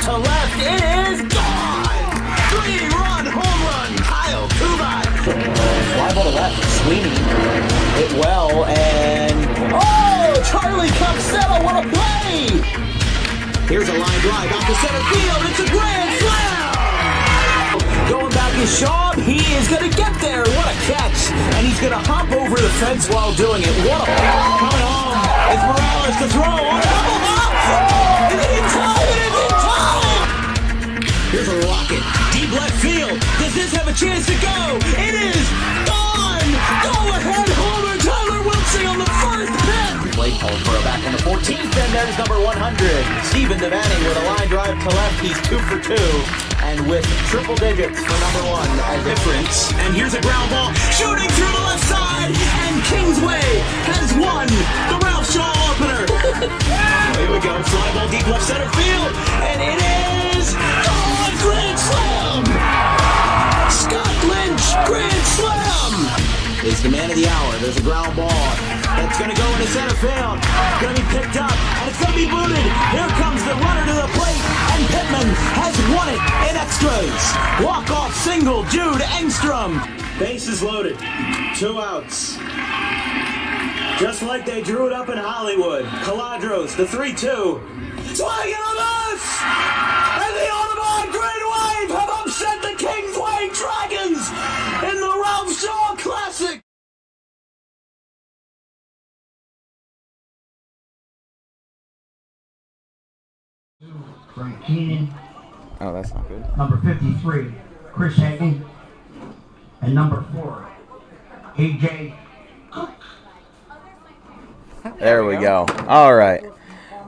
to left. It is gone! 3-run home run, Kyle Kubat. Fly ball to left, Sweeney hit well, and oh, Charlie Capsella, what a play! Here's a line drive out to center field. It's a grand slam! Going back is Shaw. He is going to get there. What a catch! And he's going to hop over the fence while doing it. What a coming home. It's Morales to throw on a double hop. Oh, is it in time? It is in time! Here's a rocket. Deep left field. Does this have a chance to go? It is gone! Go ahead, homer. Tyler Wilson on the first pitch. Play called for a back on the 14th, and there's number 100. Stephen Devaney with a line drive to left. He's 2 for 2. And with triple digits for number 1 as difference. And here's a ground ball shooting through the left side. And Kingsway has won the Ralph Shaw opener. Here we go. Fly ball deep left center field. And it is gone. Grand slam. Scott Lynch, grand slam. Is the man of the hour. There's a ground ball. That's going to go into center field. It's going to be picked up. And it's going to be booted. Here comes the runner to the plate. And Pittman has won it in extras. Walk-off single, Jude Engstrom. Bases loaded. 2 outs. Just like they drew it up in Hollywood. Caladros, the 3-2. Swing and a miss! And the Audubon Green Wave have upset the Kingsway Dragons in the Ralph Shaw Classic. Frank Keenan. Oh, that's not good. Number 53, Chris Hagan. And number 4, AJ Cook. There we go. All right.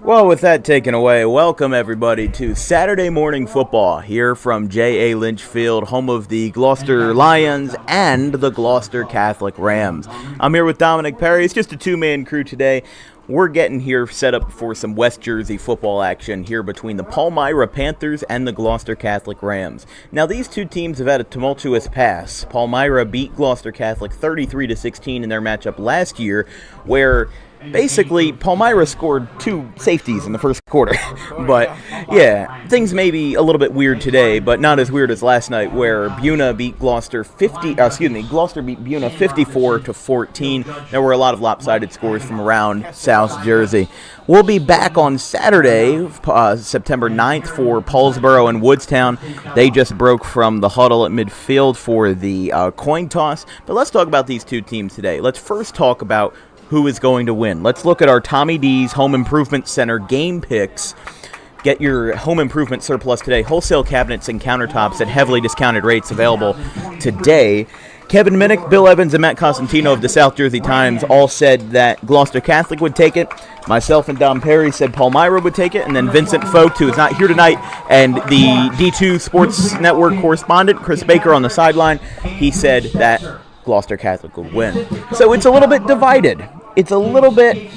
Well, with that taken away, welcome everybody to Saturday morning football here from J.A. Lynch Field, home of the Gloucester Lions and the Gloucester Catholic Rams. I'm here with Dominic Perry. It's just a 2-man crew today. We're getting here set up for some West Jersey football action here between the Palmyra Panthers and the Gloucester Catholic Rams. Now, these two teams have had a tumultuous past. Palmyra beat Gloucester Catholic 33-16 in their matchup last year, where basically Palmyra scored 2 safeties in the first quarter. But yeah, things may be a little bit weird today, but not as weird as last night, where Buna beat Gloucester Gloucester beat Buna 54-14. There were a lot of lopsided scores from around South Jersey. We'll be back on Saturday, September 9th, for Paulsboro and Woodstown. They just broke from the huddle at midfield for the coin toss. But let's talk about these two teams today. Let's first talk about who is going to win. Let's look at our Tommy D's Home Improvement Center game picks. Get your home improvement surplus today. Wholesale cabinets and countertops at heavily discounted rates available today. Kevin Minnick, Bill Evans, and Matt Costantino of the South Jersey Times all said that Gloucester Catholic would take it. Myself and Dom Perry said Palmyra would take it. And then Vincent Fogt, who is not here tonight, and the D2 Sports Network correspondent, Chris Baker, on the sideline, he said that Gloucester Catholic would win. So it's a little bit divided. It's a little bit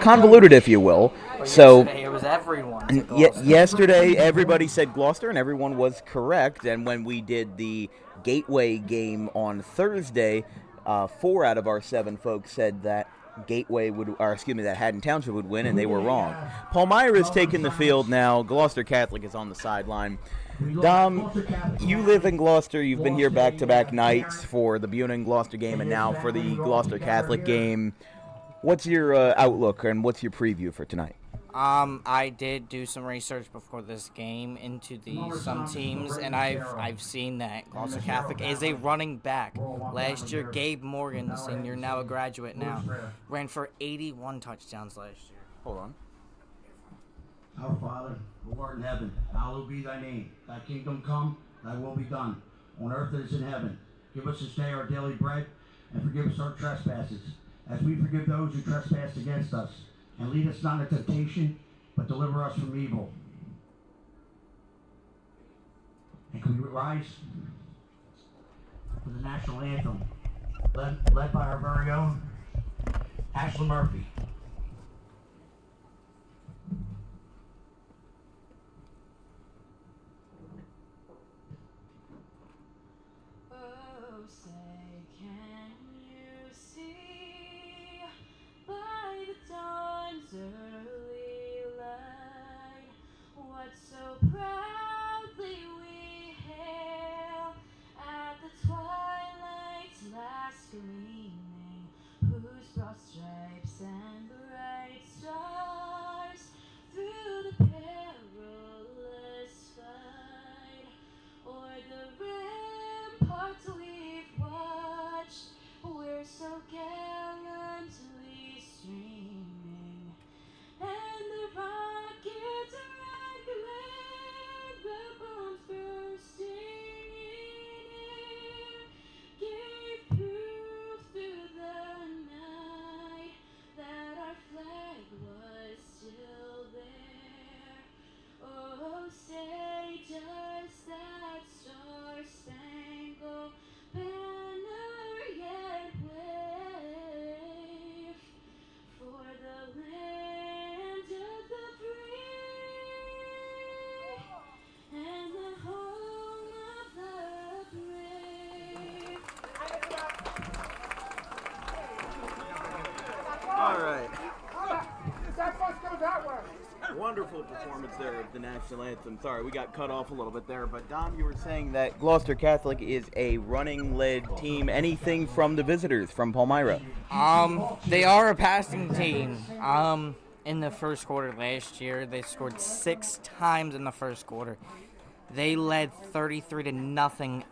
convoluted, if you will. So yesterday it was everyone. Yesterday everybody said Gloucester, and everyone was correct. And when we did the Gateway game on Thursday, 4 out of our 7 folks said that that Haddon Township would win, and they were wrong. Palmyra's taking the field now. Gloucester Catholic is on the sideline. Dom, you live in Gloucester. You've been here back-to-back nights for the Buna and Gloucester game and now for the Gloucester Catholic game. What's your outlook and what's your preview for tonight? I did do some research before this game into some teams, and I've seen that Gloucester Catholic is a running back. Last year, Gabe Morgan, the senior, now a graduate now, ran for 81 touchdowns last year. Hold on. Our Father, who art in heaven, hallowed be thy name. Thy kingdom come, thy will be done, on earth as in heaven. Give us this day our daily bread, and forgive us our trespasses, as we forgive those who trespass against us. And lead us not into temptation, but deliver us from evil. And can we rise for the national anthem, led by our very own Ashley Murphy. Early light, what so proudly we hail at the twilight's last gleaming, whose broad stripes and bright stars through the perilous fight o'er the ramparts we've watched, we're so gallantly streaming, and the rockets rattling, the bombs bursting in air, gave proof through the night that our flag was still there. Oh, say does that star-spangled banner yet wave for the land of the free and the home of the brave? All right. That bus goes that way. Wonderful performance there of the national anthem. Sorry, we got cut off a little bit there, but Dom, you were saying that Gloucester Catholic is a running-led team. Anything from the visitors from Palmyra? They are a passing team. In the first quarter last year, they scored 6 times in the first quarter. They led 33-0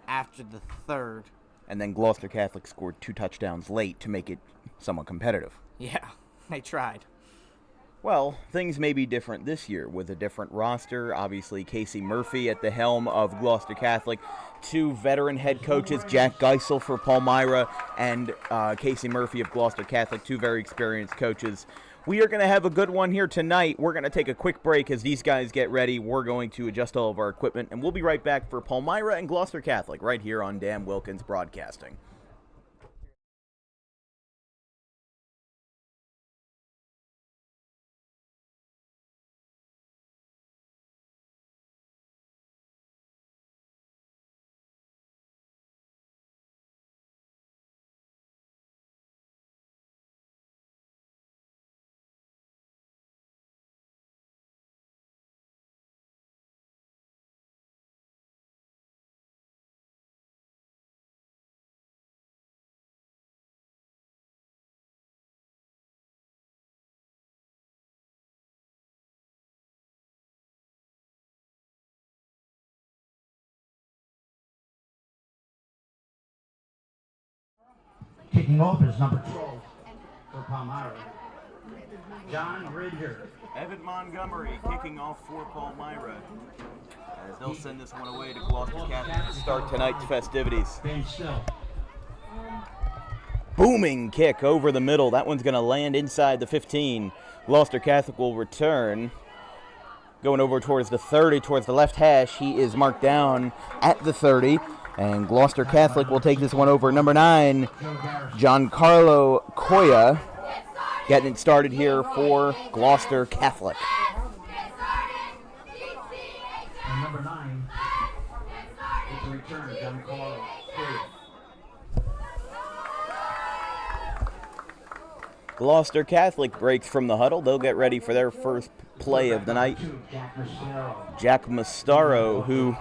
after the third. And then Gloucester Catholic scored 2 touchdowns late to make it somewhat competitive. Yeah, they tried. Well, things may be different this year with a different roster. Obviously, Casey Murphy at the helm of Gloucester Catholic. 2 veteran head coaches, Jack Geisel for Palmyra and Casey Murphy of Gloucester Catholic, 2 very experienced coaches. We are going to have a good one here tonight. We're going to take a quick break as these guys get ready. We're going to adjust all of our equipment, and we'll be right back for Palmyra and Gloucester Catholic right here on Dan Wilkins Broadcasting. Kicking off is number 12 for Palmyra, John Ridger. Evan Montgomery kicking off for Palmyra as they'll send this one away to Gloucester Catholic to start tonight's festivities. Stand still. Booming kick over the middle. That one's going to land inside the 15. Gloucester Catholic will return. Going over towards the 30, towards the left hash. He is marked down at the 30. And Gloucester Catholic will take this one over. Number 9, Giancarlo Coya, getting it started here for Gloucester Catholic. And number 9, it's a return, Giancarlo Coya. Gloucester Catholic breaks from the huddle. They'll get ready for their first play of the night. Jack Mastaro, who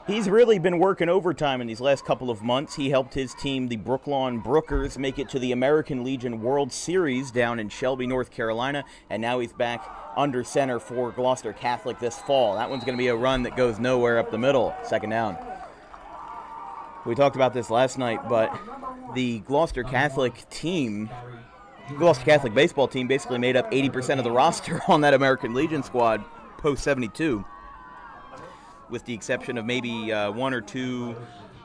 he's really been working overtime in these last couple of months. He helped his team, the Brooklawn Brookers, make it to the American Legion World Series down in Shelby, North Carolina, and now he's back under center for Gloucester Catholic this fall. That one's going to be a run that goes nowhere up the middle. Second down. We talked about this last night, but the Gloucester Catholic team, Gloucester Catholic baseball team, basically made up 80% of the roster on that American Legion squad post 72, with the exception of maybe 1 or 2.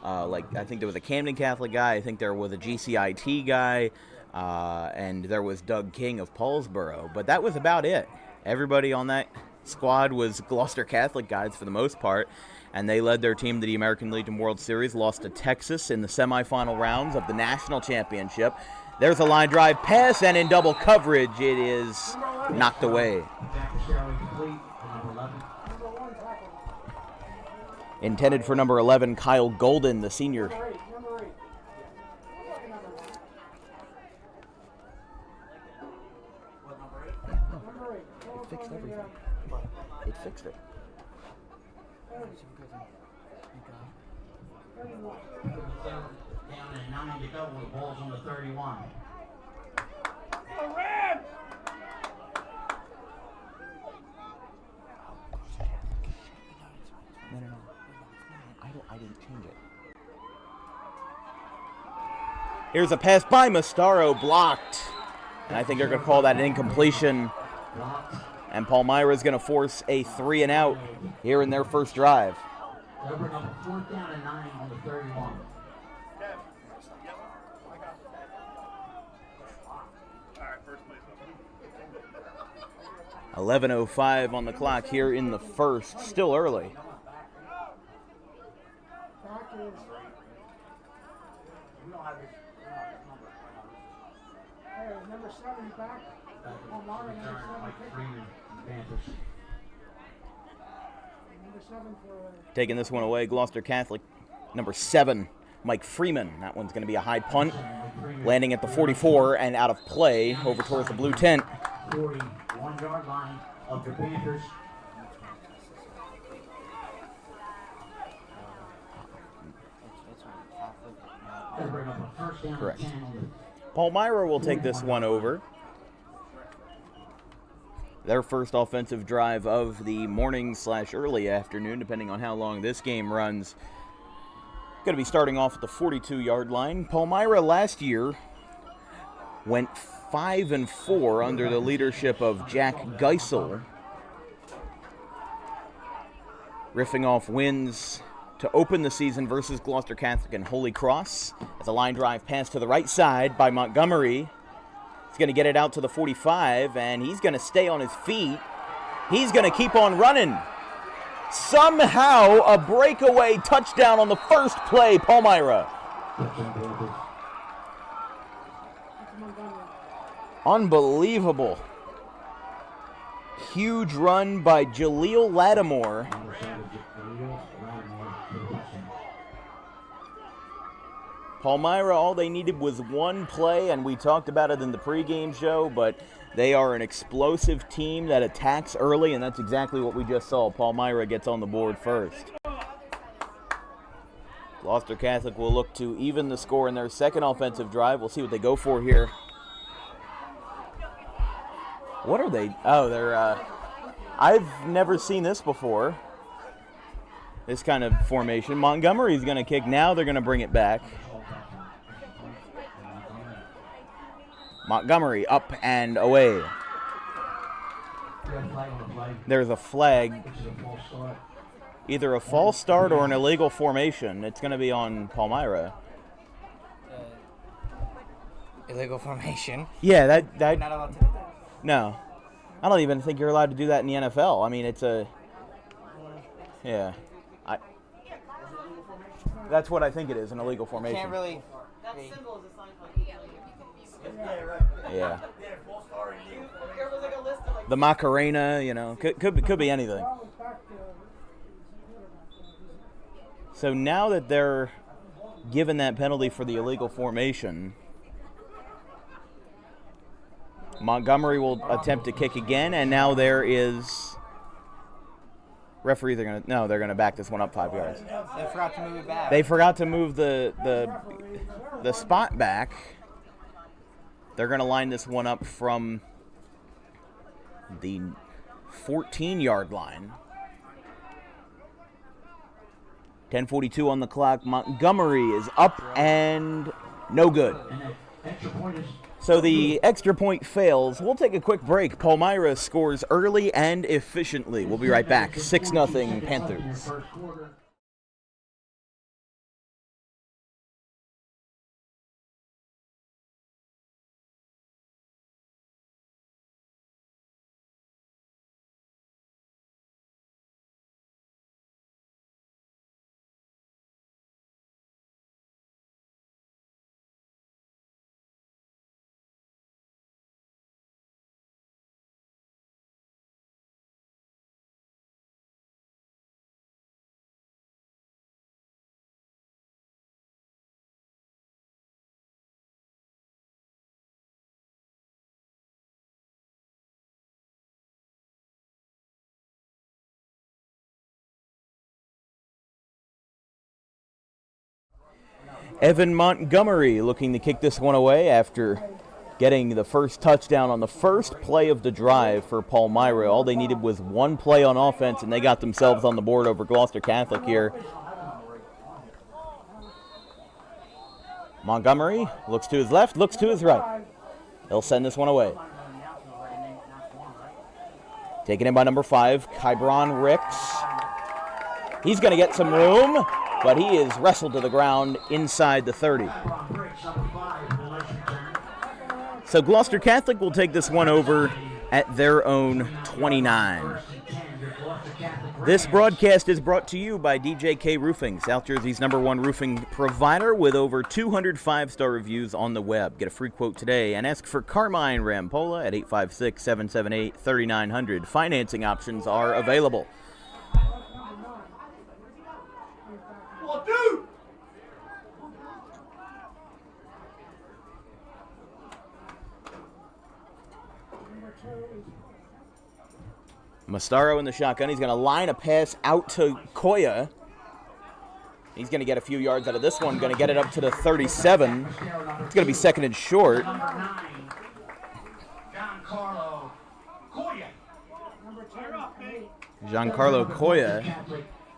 Like I think there was a Camden Catholic guy, I think there was a GCIT guy, and there was Doug King of Paulsboro. But that was about it. Everybody on that squad was Gloucester Catholic guys for the most part, and they led their team to the American Legion World Series, lost to Texas in the semifinal rounds of the national championship. There's a line drive pass, and in double coverage, it is knocked away. Intended for number 11, Kyle Golden, the senior. It fixed everything. It fixed it. Down and 9 to go. The ball's on the 31. Red! No. I didn't change it. Here's a pass by Mastaro, blocked. And I think they're going to call that an incompletion. And Palmyra is going to force a 3 and out here in their first drive. They'll bring up a 4th down and 9 on the 31. 11:05 on the clock here in the first. Still early. Number 7 back. Palmyra, number 7 kicker. Panthers. Number 7 for... Taking this one away, Gloucester Catholic. Number 7, Mike Freeman. That one's going to be a high punt. Landing at the 44 and out of play over towards the blue tent. 41-yard line of the Panthers. They'll bring up a 1st down Correct. and 10 on the Palmyra will take this one over. Their first offensive drive of the morning/early afternoon, depending on how long this game runs. Going to be starting off at the 42-yard line. Palmyra last year went 5-4 under the leadership of Jack Geisel, riffing off wins to open the season versus Gloucester Catholic and Holy Cross. As a line drive pass to the right side by Montgomery. He's going to get it out to the 45, and he's going to stay on his feet. He's going to keep on running. Somehow, a breakaway touchdown on the first play, Palmyra. Unbelievable. Huge run by Jaleel Lattimore. Palmyra, all they needed was one play, and we talked about it in the pregame show, but they are an explosive team that attacks early, and that's exactly what we just saw. Palmyra gets on the board first. Gloucester Catholic will look to even the score in their second offensive drive. We'll see what they go for here. What are they? Oh, they're, I've never seen this before. This kind of formation. Montgomery's going to kick. Now they're going to bring it back. Montgomery up and away. There's a flag. Either a false start or an illegal formation. It's going to be on Palmyra. Illegal formation. Yeah, that Not allowed to do that. no. I don't even think you're allowed to do that in the NFL. I mean, it's a yeah. That's what I think it is, an illegal formation. Can't really. That symbol is a sign for you. Yeah. The Macarena, you know, could be anything. So now that they're given that penalty for the illegal formation, Montgomery will attempt to kick again, and now there is referees are they're gonna back this one up 5 yards. They forgot to move it back. They forgot to move the spot back. They're gonna line this one up from the 14-yard line. 10:42 on the clock. Montgomery is up and no good. So the extra point fails. We'll take a quick break. Palmyra scores early and efficiently. We'll be right back. 6-0 Panthers. Evan Montgomery looking to kick this one away after getting the first touchdown on the first play of the drive for Palmyra. All they needed was one play on offense, and they got themselves on the board over Gloucester Catholic here. Montgomery looks to his left, looks to his right. He'll send this one away. Taken in by number 5, Kybron Ricks. He's going to get some room, but he is wrestled to the ground inside the 30. So Gloucester Catholic will take this one over at their own 29. This broadcast is brought to you by DJK Roofing, South Jersey's #1 roofing provider with over 200 5-star reviews on the web. Get a free quote today and ask for Carmine Rampola at 856-778-3900. Financing options are available. Oh, dude! Mastaro in the shotgun. He's going to line a pass out to Koya. He's going to get a few yards out of this one. Going to get it up to the 37. It's going to be second and short. Giancarlo Koya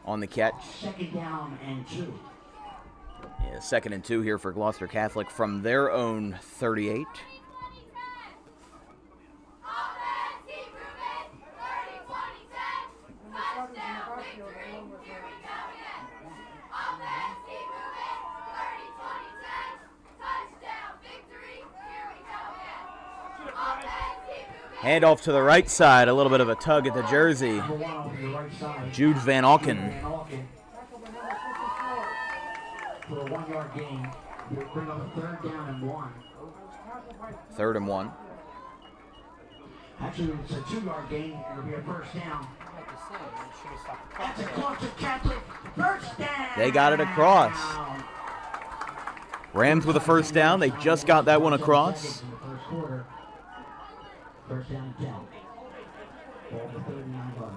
on the catch. Second down and 2. Yeah, second and 2 here for Gloucester Catholic from their own 38. Handoff to the right side, a little bit of a tug at the jersey. Jude Van Auken. For a 1-yard gain, you'll bring up a 3rd down and 1. 3rd and 1. Actually, it's a 2-yard gain. It'll be a 1st down. That's a Gloucester Catholic 1st down. They got it across. Rams with a 1st down. They just got that one across. 1st down and 10. Ball to 39-yard.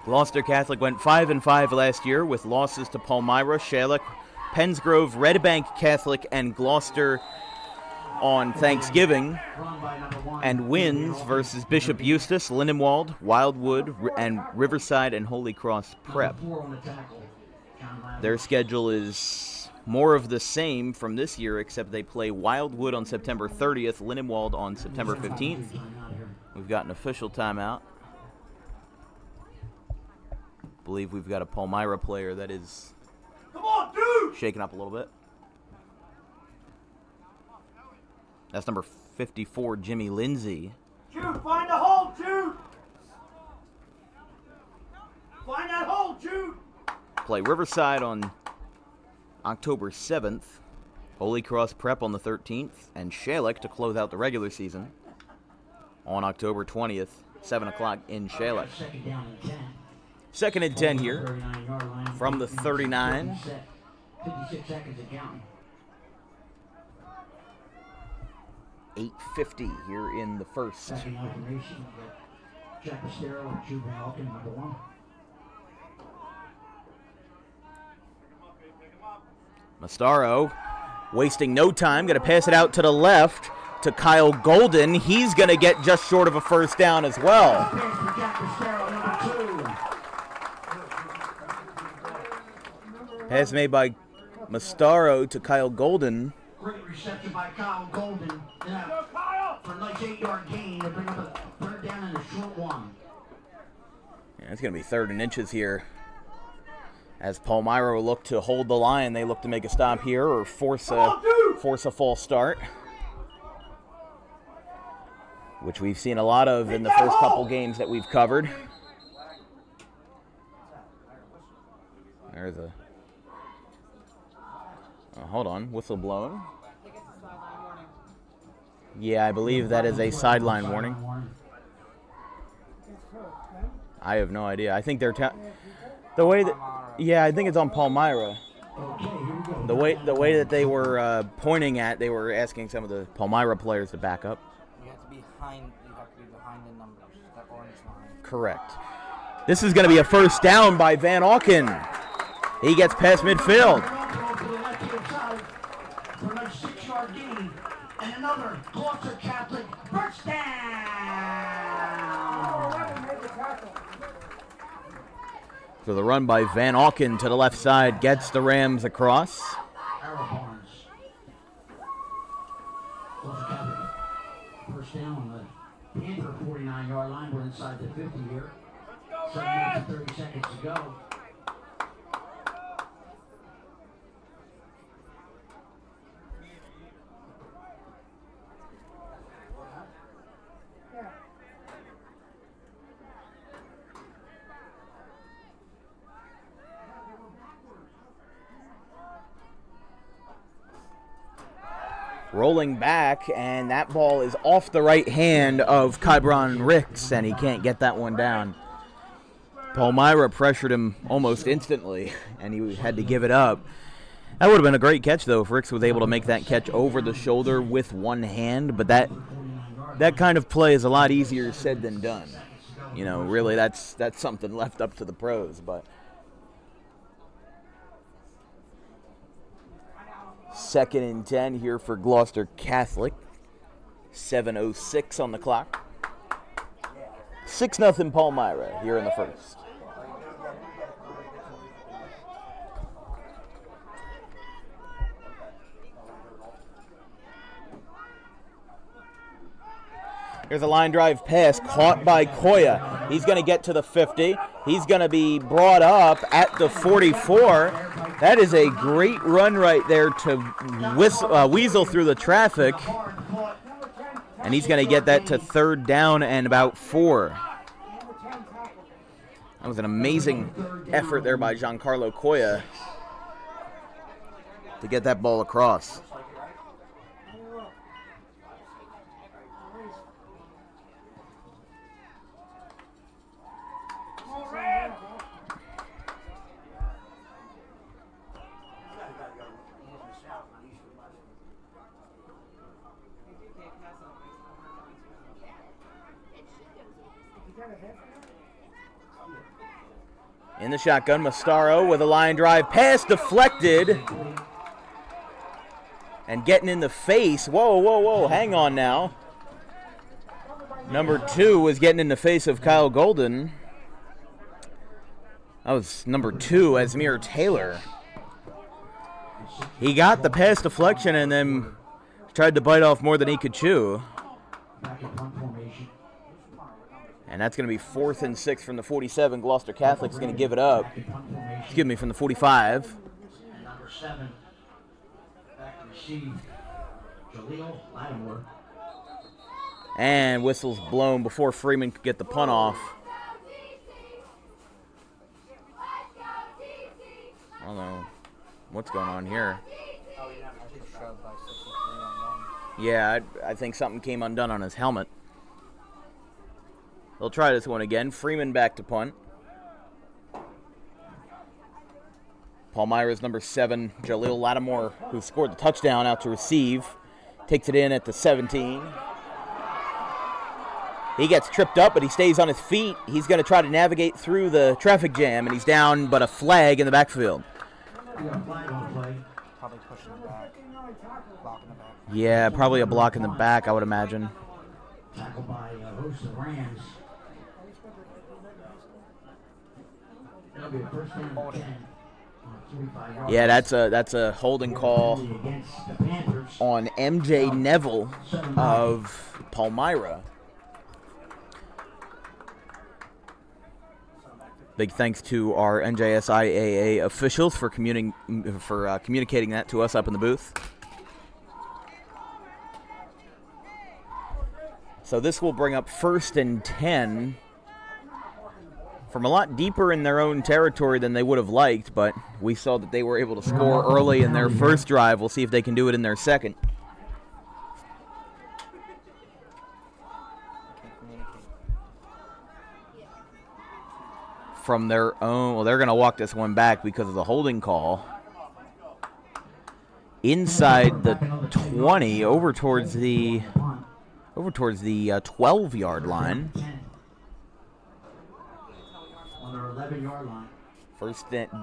Gloucester Catholic went 5-5 last year with losses to Palmyra, Shalleck, Pennsgrove, Red Bank Catholic, and Gloucester on Thanksgiving, and wins versus Bishop Eustace, Lindenwold, Wildwood, and Riverside and Holy Cross Prep. Their schedule is more of the same from this year, except they play Wildwood on September 30th, Lindenwold on September 15th. We've got an official timeout. I believe we've got a Palmyra player that is shaken up a little bit. That's number 54, Jimmy Lindsay. Jude, find the hole, Jude! Find that hole, Jude! Play Riverside on October 7th, Holy Cross Prep on the 13th, and Shalleck to close out the regular season on October 20th, 7 o'clock in Shalleck. Second down and 10. Second and 10 here from the 39. 56 seconds of counting. 8:50 here in the first. Second information, Jack Estero and Jude Van Auken, number 1. Mastaro wasting no time, going to pass it out to the left to Kyle Golden. He's going to get just short of a 1st down as well. Pass made by Mastaro to Kyle Golden. Great reception by Kyle Golden. Yeah, for a nice 8-yard gain to bring up a 3rd down and a short 1. Yeah, it's going to be 3rd and inches here. As Palmyra will look to hold the line, they look to make a stop here or force a false start, which we've seen a lot of in the first couple games that we've covered. There's a hold on, whistle blown. Yeah, I believe that is a sideline warning. I have no idea. I think they're the way that. Yeah, I think it's on Palmyra. The way that they were pointing at, they were asking some of the Palmyra players to back up. You have to be behind the numbers, that orange line. Correct. This is going to be a 1st down by Van Auken. He gets past midfield. another Gloucester Catholic first down. So the run by Van Auken to the left side gets the Rams across. Arrow Barnes. Gloucester Catholic first down on the Panther 49-yard line. We're inside the 50 here. 7 minutes and 30 seconds to go. Rolling back, and that ball is off the right hand of Kybron Ricks, and he can't get that one down. Palmyra pressured him almost instantly, and he had to give it up. That would have been a great catch, though, if Ricks was able to make that catch over the shoulder with one hand, but that kind of play is a lot easier said than done. You know, really, that's something left up to the pros, but... Second and 10 here for Gloucester Catholic. 7:06 on the clock. 6-0 Palmyra here in the first. Here's a line drive pass caught by Koya. He's going to get to the 50. He's going to be brought up at the 44. That is a great run right there to weasel through the traffic. And he's going to get that to third down and about 4. That was an amazing effort there by Giancarlo Koya to get that ball across. In the shotgun, Mastaro with a line drive pass deflected. And getting in the face. Whoa, hang on now. Number 2 was getting in the face of Kyle Golden. That was number 2, Asmir Taylor. He got the pass deflection and then tried to bite off more than he could chew. And that's going to be 4th and 6 from the 47. Gloucester Catholic's going to give it up. Excuse me, from the 45. Number 7, back to receive, Jaleel Lattimore. And whistle's blown before Freeman could get the punt off. I don't know what's going on here. Yeah, I think something came undone on his helmet. They'll try this one again. Freeman back to punt. Palmyra's number 7, Jaleel Lattimore, who scored the touchdown, out to receive. Takes it in at the 17. He gets tripped up, but he stays on his feet. He's going to try to navigate through the traffic jam, and he's down, but a flag in the backfield. Probably pushing the back, blocking the back. Yeah, probably a block in the back, I would imagine. Tackled by host of the Rams. That'll be a first down and 10. Yeah, that's a holding call on MJ Neville of Palmyra. Big thanks to our NJSIAA officials for communicating that to us up in the booth. So this will bring up 1st and 10 from a lot deeper in their own territory than they would have liked, but we saw that they were able to score early in their first drive. We'll see if they can do it in their second. From their own, well, they're going to walk this one back because of the holding call. Inside the 20, over towards the 12-yard line. On their 11-yard line.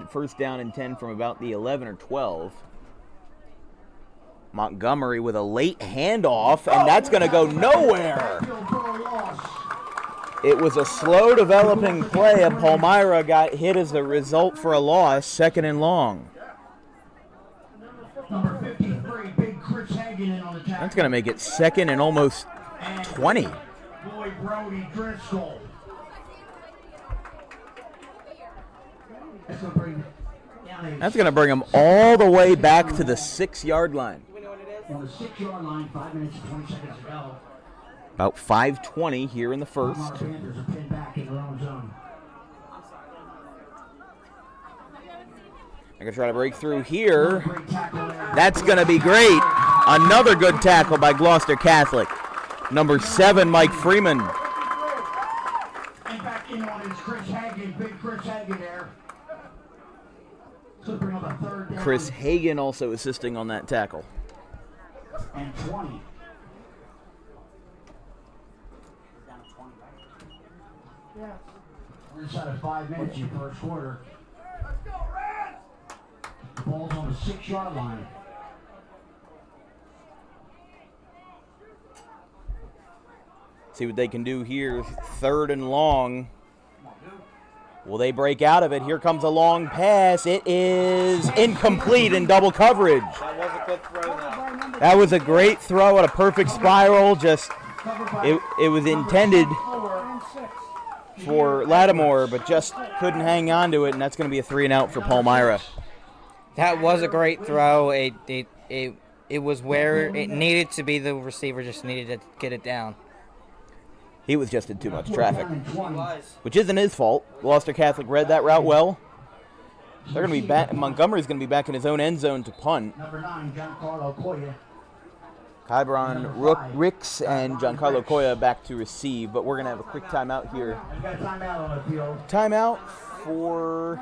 First down and 10 from about the 11 or 12. Montgomery with a late handoff, and that's going to go nowhere. It was a slow developing play, and Palmyra got hit as a result for a loss, 2nd and long. Number 53, big Chris Hagan in on the tackle. That's going to make it 2nd and almost 20. Boy Brody Driscoll. That's going to bring him all the way back to the 6-yard line. On the 6-yard line, 5 minutes and 20 seconds to go. About 5:20 here in the first. Panthers are pinned back in their own zone. I'm going to try to break through here. That's going to be great. Another good tackle by Gloucester Catholic. Number 7, Mike Freeman. And back in on is Chris Hagan, big Chris Hagan there. So bring up a 3rd down. Chris Hagan also assisting on that tackle. And 20. Yes. We're inside of 5 minutes in the first quarter. The ball's on the 6-yard line. See what they can do here. 3rd and long. Will they break out of it? Here comes a long pass. It is incomplete in double coverage. That was a good throw, though. That was a great throw at a perfect spiral. Just it was intended for Lattimore, but just couldn't hang on to it, and that's going to be a 3-and-out for Palmyra. That was a great throw. It was where it needed to be. The receiver just needed to get it down. He was just in too much traffic, He was. which isn't his fault. Gloucester Catholic read that route well. They're going to be back. Montgomery's going to be back in his own end zone to punt. Number 9, Giancarlo Coya. Kybron Ricks and Giancarlo Coya back to receive, but we're going to have a quick timeout here. We got a timeout on the field. Timeout for...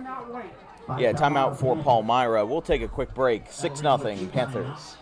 Yeah, timeout for Palmyra. We'll take a quick break. 6-0 Panthers.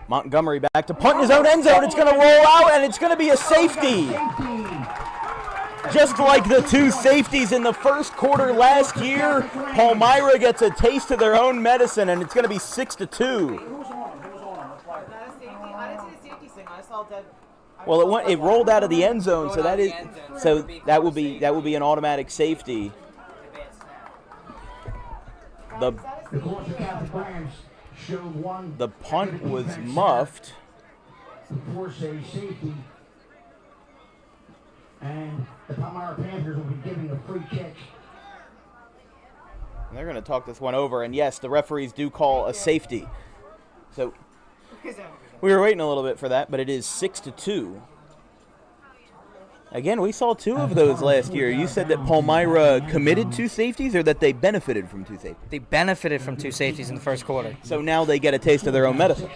Montgomery back to punt in his own end zone. It's going to roll out, and it's going to be a safety. Just like the 2 safeties in the first quarter last year, Palmyra gets a taste of their own medicine, and it's going to be 6-2. Well, it rolled out of the end zone, so that will be an automatic safety. The Gloucester Catholic Rams showed one. The punt was muffed. To force a safety. And the Palmyra Panthers will be giving a free kick. They're going to talk this one over, and yes, the referees do call a safety. So we were waiting a little bit for that, but it is 6-2. Again, we saw 2 of those last year. You said that Palmyra committed 2 safeties, or that they benefited from 2 safeties? They benefited from 2 safeties in the first quarter. So now they get a taste of their own medicine.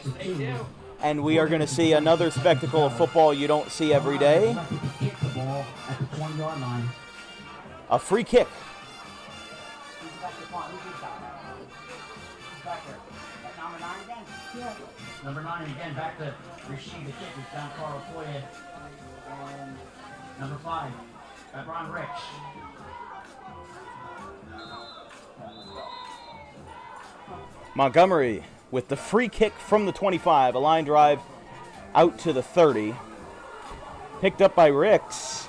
And we are going to see another spectacle of football you don't see every day. Kick the ball at the 20-yard line. A free kick. Number 9 again, back to receive the kick is Giancarlo Coya. And number 5, Ron Ricks. Montgomery with the free kick from the 25, a line drive out to the 30. Picked up by Ricks,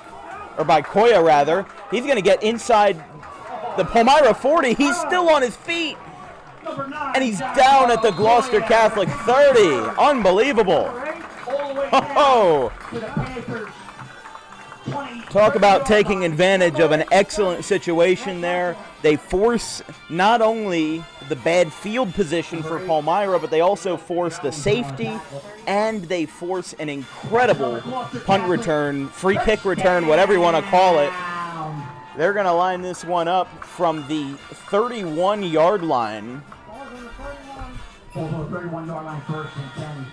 or by Coya rather. He's going to get inside the Palmyra 40. He's still on his feet. And he's down at the Gloucester Catholic 30. Unbelievable. All the way Oh, to the Panthers 22. Talk about taking advantage of an excellent situation there. They force not only the bad field position for Palmyra, but they also force the safety, and they force an incredible punt return, free kick return, whatever you want to call it. They're going to line this one up from the 31-yard line. Balls on the 31-yard line, first and 10.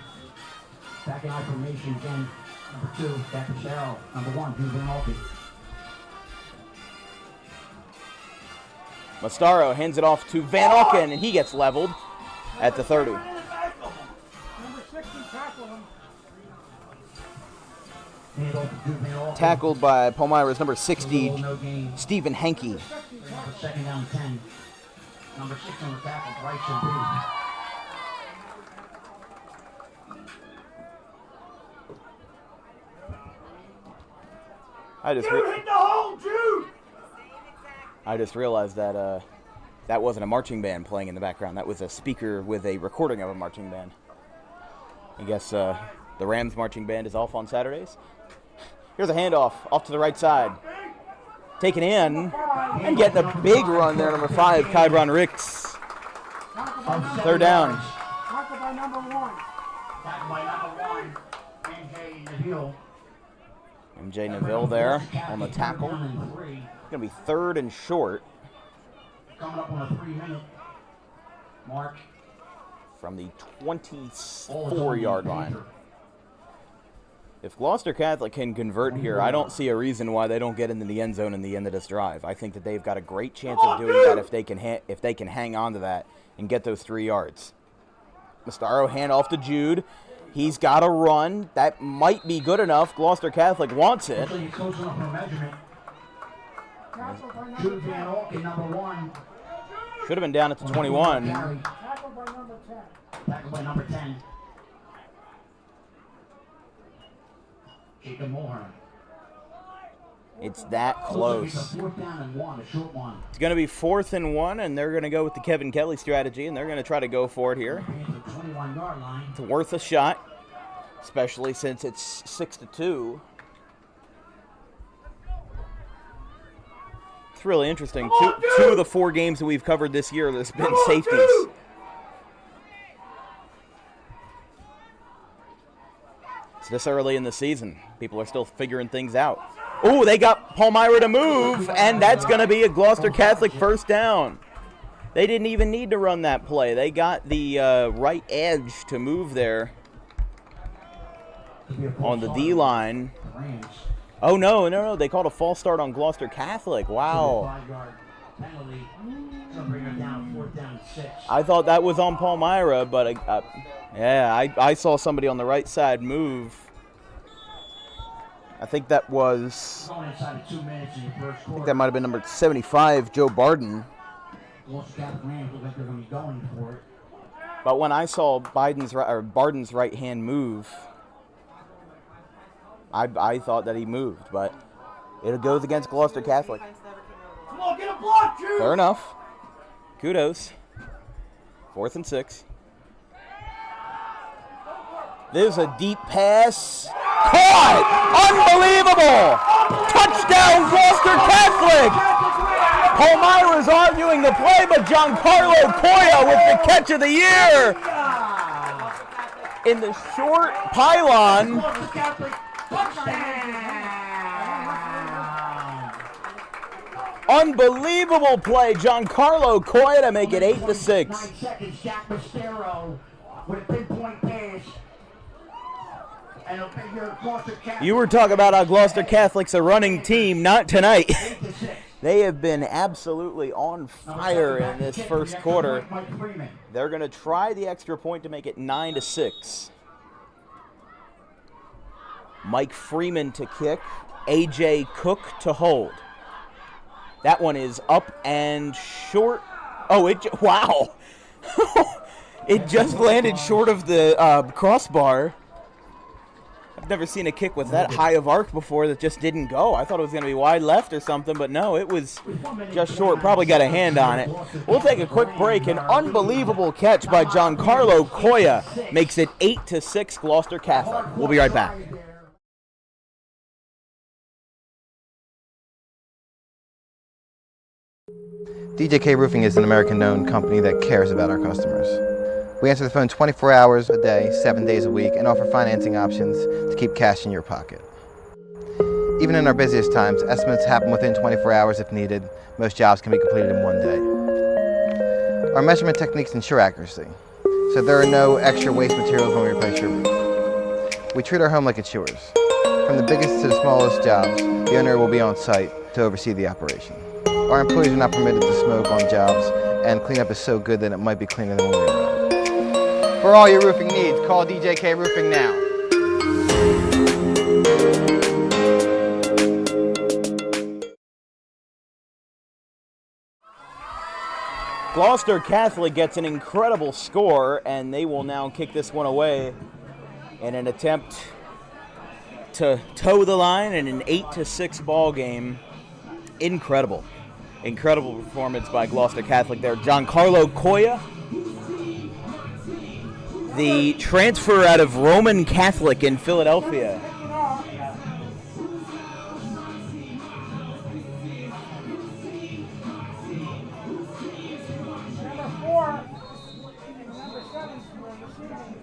Back in I formation again. Number 2, back to Cheryl. Number 1, Drew Van Alken. Mastaro hands it off to Van Alken, and he gets leveled at the 30. Number 60 tackled him. Hand off to Drew Van Alken. Tackled by Palmyra's number 60, No gain. Stephen Henke. Number 2nd down 10. Number 6 on the tackle, Bryson Booth. I just realized that that wasn't a marching band playing in the background. That was a speaker with a recording of a marching band. I guess the Rams marching band is off on Saturdays. Here's a handoff off to the right side. Taken in and getting a big run there, number 5, Kyron Ricks. Third down. Tackled by number 1. Tackled by number 1, MJ Neville. MJ Neville there on the tackle. Down and 3. It's going to be 3rd and short Coming up on a 3-minute mark. from the 24-yard line. If Gloucester Catholic can convert here, I don't see a reason why they don't get into the end zone in the end of this drive. I think that they've got a great chance of doing that if they can hang on to that and get those 3 yards. Mastaro hand off to Jude. He's got a run. That might be good enough. Gloucester Catholic wants it. Actually, he's close enough for measurement. Tackled by Drew number Van 10. Alken, number 1. Should have been down at the 21. Tackled by number 10. Tackled by number 10. Jacob Mulhern. It's that close. It's a 4th down and 1, a short one. It's going to be 4th and 1, and they're going to go with the Kevin Kelly strategy, and they're going to try to go for it here. Hands to the 21-yard line. It's worth a shot, especially since it's 6-2. It's really interesting. Two of the 4 games that we've covered this year, there's been safeties. It's this early in the season. People are still figuring things out. Oh, they got Palmyra to move, and that's going to be a Gloucester Catholic first down. They didn't even need to run that play. They got the right edge to move there on the D-line. Rams. Oh, no. They called a false start on Gloucester Catholic. Wow. 5-yard penalty. Gonna bring her down, 4th down and 6. I thought that was on Palmyra, but I saw somebody on the right side move. I think that was, Going inside of 2 minutes in your first I quarter. think that might have been number 75, Joe Barden. Gloucester Catholic Rams look like they're going to be going for it. But when I saw Barden's right hand move, I thought that he moved, but it goes against Gloucester Catholic. Come on, get a block, Jude! Fair enough. Kudos. 4th and 6. There's a deep pass. Caught! Unbelievable! Touchdown, Gloucester Catholic! Palmyra's arguing the play, but Giancarlo Coya with the catch of the year in the short pylon. Gloucester Catholic touchdown! Unbelievable play, Giancarlo Coya to make it 8-6. 9 seconds, Jack Mastero with a pinpoint pass. And a bigger Gloucester Catholic. You were talking about how Gloucester Catholic's a running team, not tonight. 8-6. They have been absolutely on fire in this first quarter. Mike Freeman. They're going to try the extra point to make it 9-6. Mike Freeman to kick, AJ Cook to hold. That one is up and short. Oh, wow. It just landed short of the crossbar. I've never seen a kick with that high of arc before that just didn't go. I thought it was going to be wide left or something, but no, it was just short. Probably got a hand on it. We'll take a quick break. An unbelievable catch by Giancarlo Coya makes it 8-6 Gloucester Catholic. We'll be right back. DJK Roofing is an American-known company that cares about our customers. We answer the phone 24 hours a day, 7 days a week, and offer financing options to keep cash in your pocket. Even in our busiest times, estimates happen within 24 hours if needed. Most jobs can be completed in 1 day. Our measurement techniques ensure accuracy, so there are no extra waste materials when we replace your roof. We treat our home like it's yours. From the biggest to the smallest jobs, the owner will be on site to oversee the operation. Our employees are not permitted to smoke on jobs, and cleanup is so good that it might be cleaner than when we arrive. For all your roofing needs, call DJK Roofing now. Gloucester Catholic gets an incredible score, and they will now kick this one away in an attempt to toe the line in an 8-6 ball game. Incredible performance by Gloucester Catholic there. Giancarlo Coya, the transfer out of Roman Catholic in Philadelphia. Number 4 and number 7 were receiving.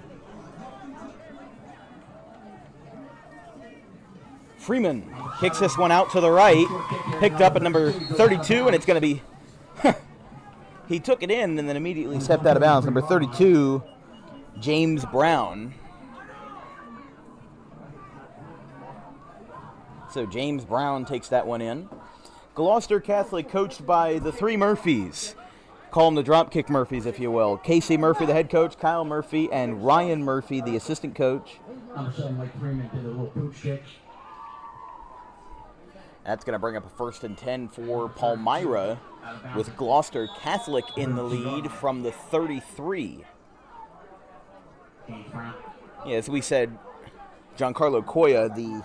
Freeman kicks this one out to the right, picked up at number 32, and it's going to be... He took it in and then immediately stepped out of bounds. Number 32, James Brown. So James Brown takes that one in. Gloucester Catholic coached by the three Murphys. Call them the dropkick Murphys, if you will. Casey Murphy, the head coach, Kyle Murphy, and Ryan Murphy, the assistant coach. Number 7, Mike Freeman, did a little pooch kick. That's going to bring up a 1st and 10 for Palmyra, with Gloucester Catholic in the lead from the 33. Yeah, as we said, Giancarlo Coya, the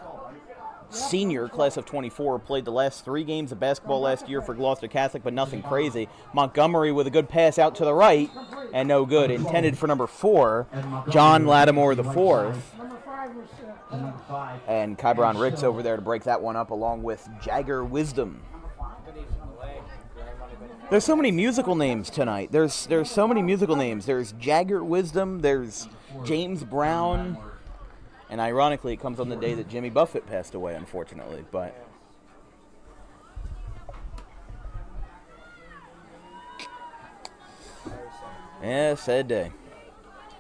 senior, class of 24, played the last 3 games of basketball last year for Gloucester Catholic, but nothing crazy. Montgomery with a good pass out to the right, and no good. Intended for number 4, John Lattimore the 4th. Number 5 was And Kybron Ricks over there to break that one up, along with Jagger Wisdom. There's so many musical names tonight. There's so many musical names. There's Jagger Wisdom, there's James Brown, and ironically it comes on the day that Jimmy Buffett passed away, unfortunately. But yeah, sad day.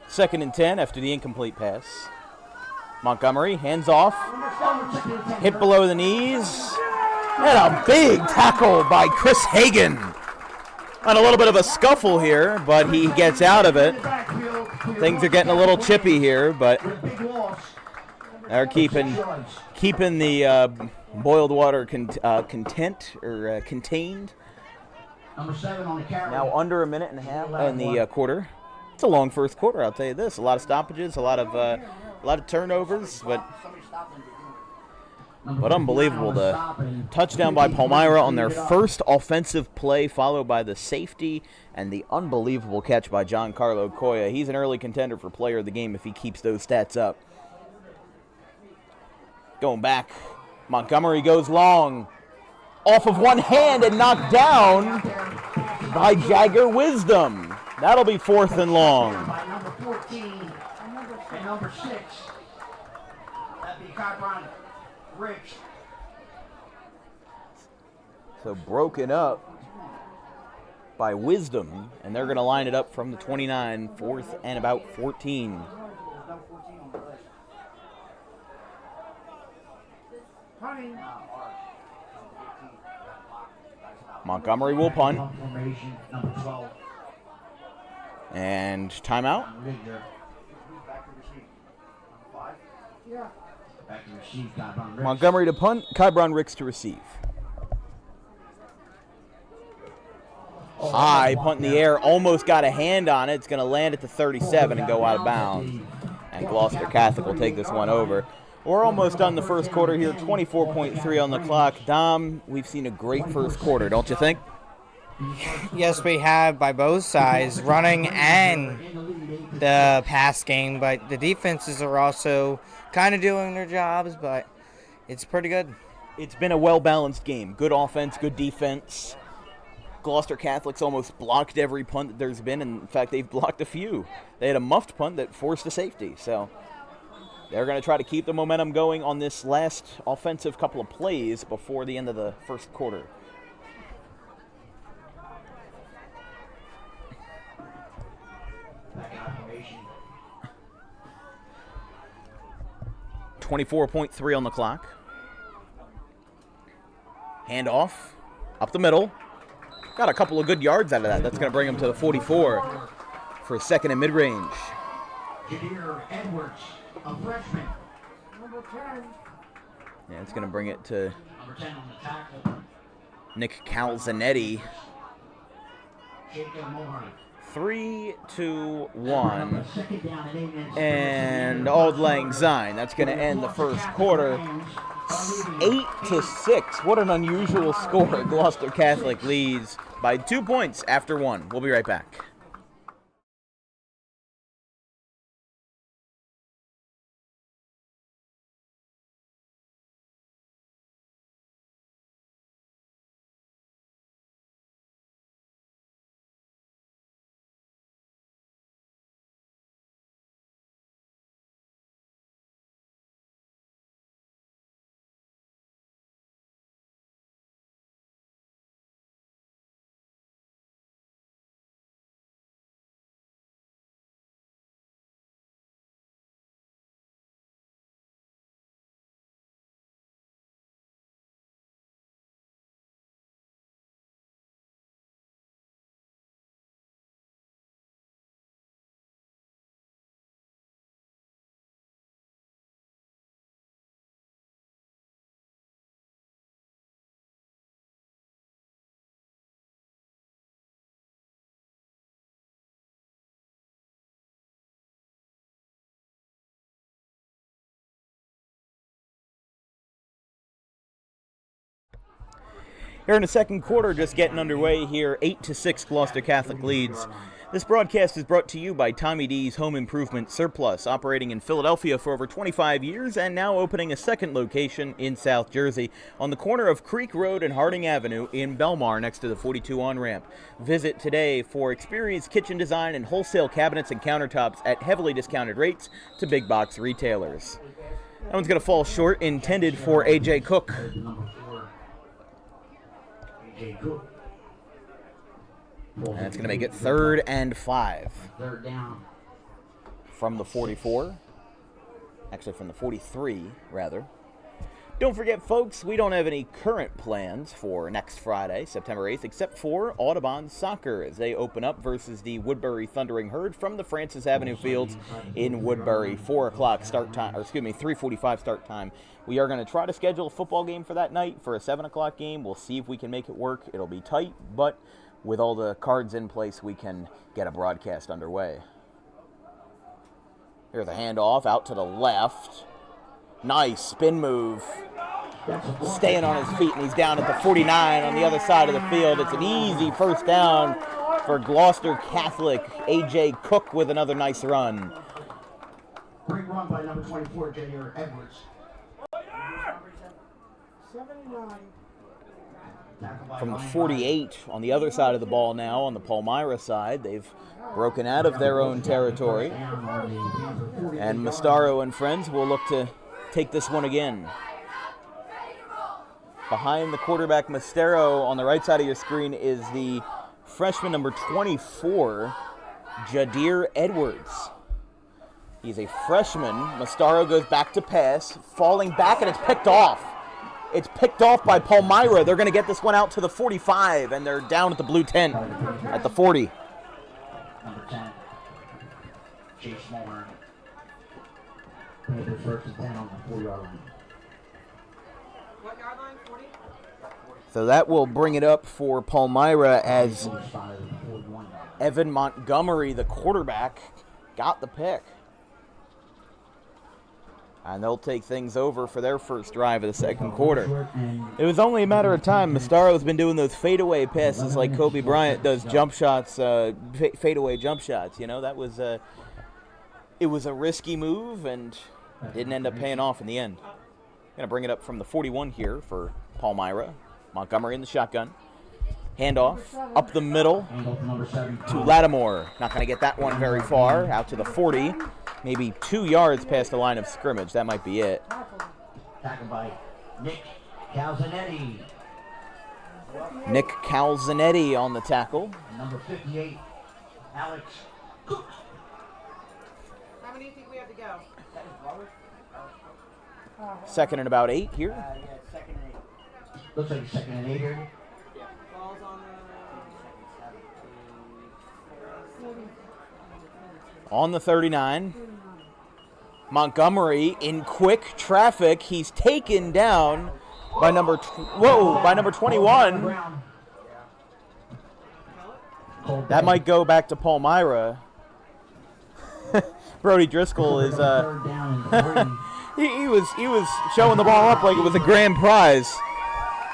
2nd and 10 after the incomplete pass. Montgomery, hands off, hit below the knees, and a big tackle by Chris Hagan. On a little bit of a scuffle here, but he gets out of it. Things are getting a little chippy here, but they're keeping the boiled water contained. Number 7 on the carry. Now under a minute and a half in the quarter. It's a long first quarter, I'll tell you this. A lot of stoppages, a lot of turnovers, but unbelievable. The touchdown by Palmyra on their first offensive play, followed by the safety and the unbelievable catch by Giancarlo Coya. He's an early contender for player of the game if he keeps those stats up. Going back, Montgomery goes long, off of one hand and knocked down by Jagger Wisdom. That'll be 4th and long. By number 14 and number 6. That'd be Kybron Ricks. So broken up by Wisdom, and they're going to line it up from the 29, 4th and about 14. Montgomery will punt. Formation, number 12. And timeout. yeah. Back to receive, Kybron Ricks. Montgomery to punt, Kybron Ricks to receive. High punt in the air, almost got a hand on it. It's going to land at the 37 and go out of bounds. And Gloucester Catholic will take this one over. We're almost done the first quarter here, 24.3 on the clock. Dom, we've seen a great first quarter, don't you think? Yes, we have by both sides, running and the pass game, but the defenses are also kind of doing their jobs, but it's pretty good. It's been a well-balanced game. Good offense, good defense. Gloucester Catholic's almost blocked every punt that there's been. In fact, they've blocked a few. They had a muffed punt that forced a safety. So they're going to try to keep the momentum going on this last offensive couple of plays before the end of the first quarter. Back out formation. 24.3 on the clock. Handoff up the middle. Got a couple of good yards out of that. That's going to bring him to the 44 for a second and mid-range. Jadir Edwards, a freshman. Number 10. Yeah, it's going to bring it to Number 10 on the tackle. Nick Calzanetti. Jacob Mohart. 3, 2, 1. Second down and 8 minutes. And Auld Lang Syne. That's going to end the first quarter. 8-6. What an unusual score. Gloucester Catholic leads by 2 points after 1. We'll be right back. Here in the second quarter, just getting underway here, 8-6 Gloucester Catholic leads. This broadcast is brought to you by Tommy D's Home Improvement Surplus, operating in Philadelphia for over 25 years and now opening a second location in South Jersey on the corner of Creek Road and Harding Avenue in Belmar next to the 42 on-ramp. Visit today for experienced kitchen design and wholesale cabinets and countertops at heavily discounted rates to big box retailers. That one's going to fall short, intended for A.J. Cook. Number 4. A.J. Cook. And it's going to make it 3rd and 5. Third down. From the 44. Actually, from the 43, rather. Don't forget, folks, we don't have any current plans for next Friday, September 8th, except for Audubon Soccer as they open up versus the Woodbury Thundering Herd from the Francis Avenue Fields in Woodbury. 4 o'clock start time, or excuse me, 3:45 start time. We are going to try to schedule a football game for that night for a 7 o'clock game. We'll see if we can make it work. It'll be tight, but with all the cards in place, we can get a broadcast underway. Here's a handoff out to the left. Nice spin move. Staying on his feet, and he's down at the 49 on the other side of the field. It's an easy first down for Gloucester Catholic. A.J. Cook with another nice run. Great run by number 24, Jadir Edwards. 79. From the 48 on the other side of the ball now, on the Palmyra side. They've broken out of their own territory. And Mastaro and friends will look to take this one again. Behind the quarterback, Mastaro, on the right side of your screen, is the freshman number 24, Jadir Edwards. He's a freshman. Mastaro goes back to pass, falling back, and it's picked off. It's picked off by Palmyra. They're going to get this one out to the 45, and they're down at the blue tent at the 40. Number 10, Chase Moore. Panthers first and 10 on the 4-yard line. What yard line? 40? So that will bring it up for Palmyra as On the side of the 41. Evan Montgomery, the quarterback, got the pick. And they'll take things over for their first drive of the second quarter. It was only a matter of time. Mastaro's been doing those fadeaway passes like Kobe Bryant does jump shots, fadeaway jump shots. You know, that was it was a risky move and didn't end up paying off in the end. Going to bring it up from the 41 here for Palmyra. Montgomery in the shotgun. Handoff up the middle Handle to number 7. to Lattimore. Not going to get that one very far. Out to the 40. Maybe 2 yards past the line of scrimmage. That might be it. Tackled by Nick Calzanetti. Nick Calzanetti on the tackle. Number 58, Alex Cook. How many do you think we have to go? Second and about 8 here. Looks like a 2nd and 8 here. Balls on On the 39. Montgomery in quick traffic. He's taken down by number 21. That might go back to Palmyra. Brody Driscoll is Third down and 3. he was showing the ball up like it was a grand prize,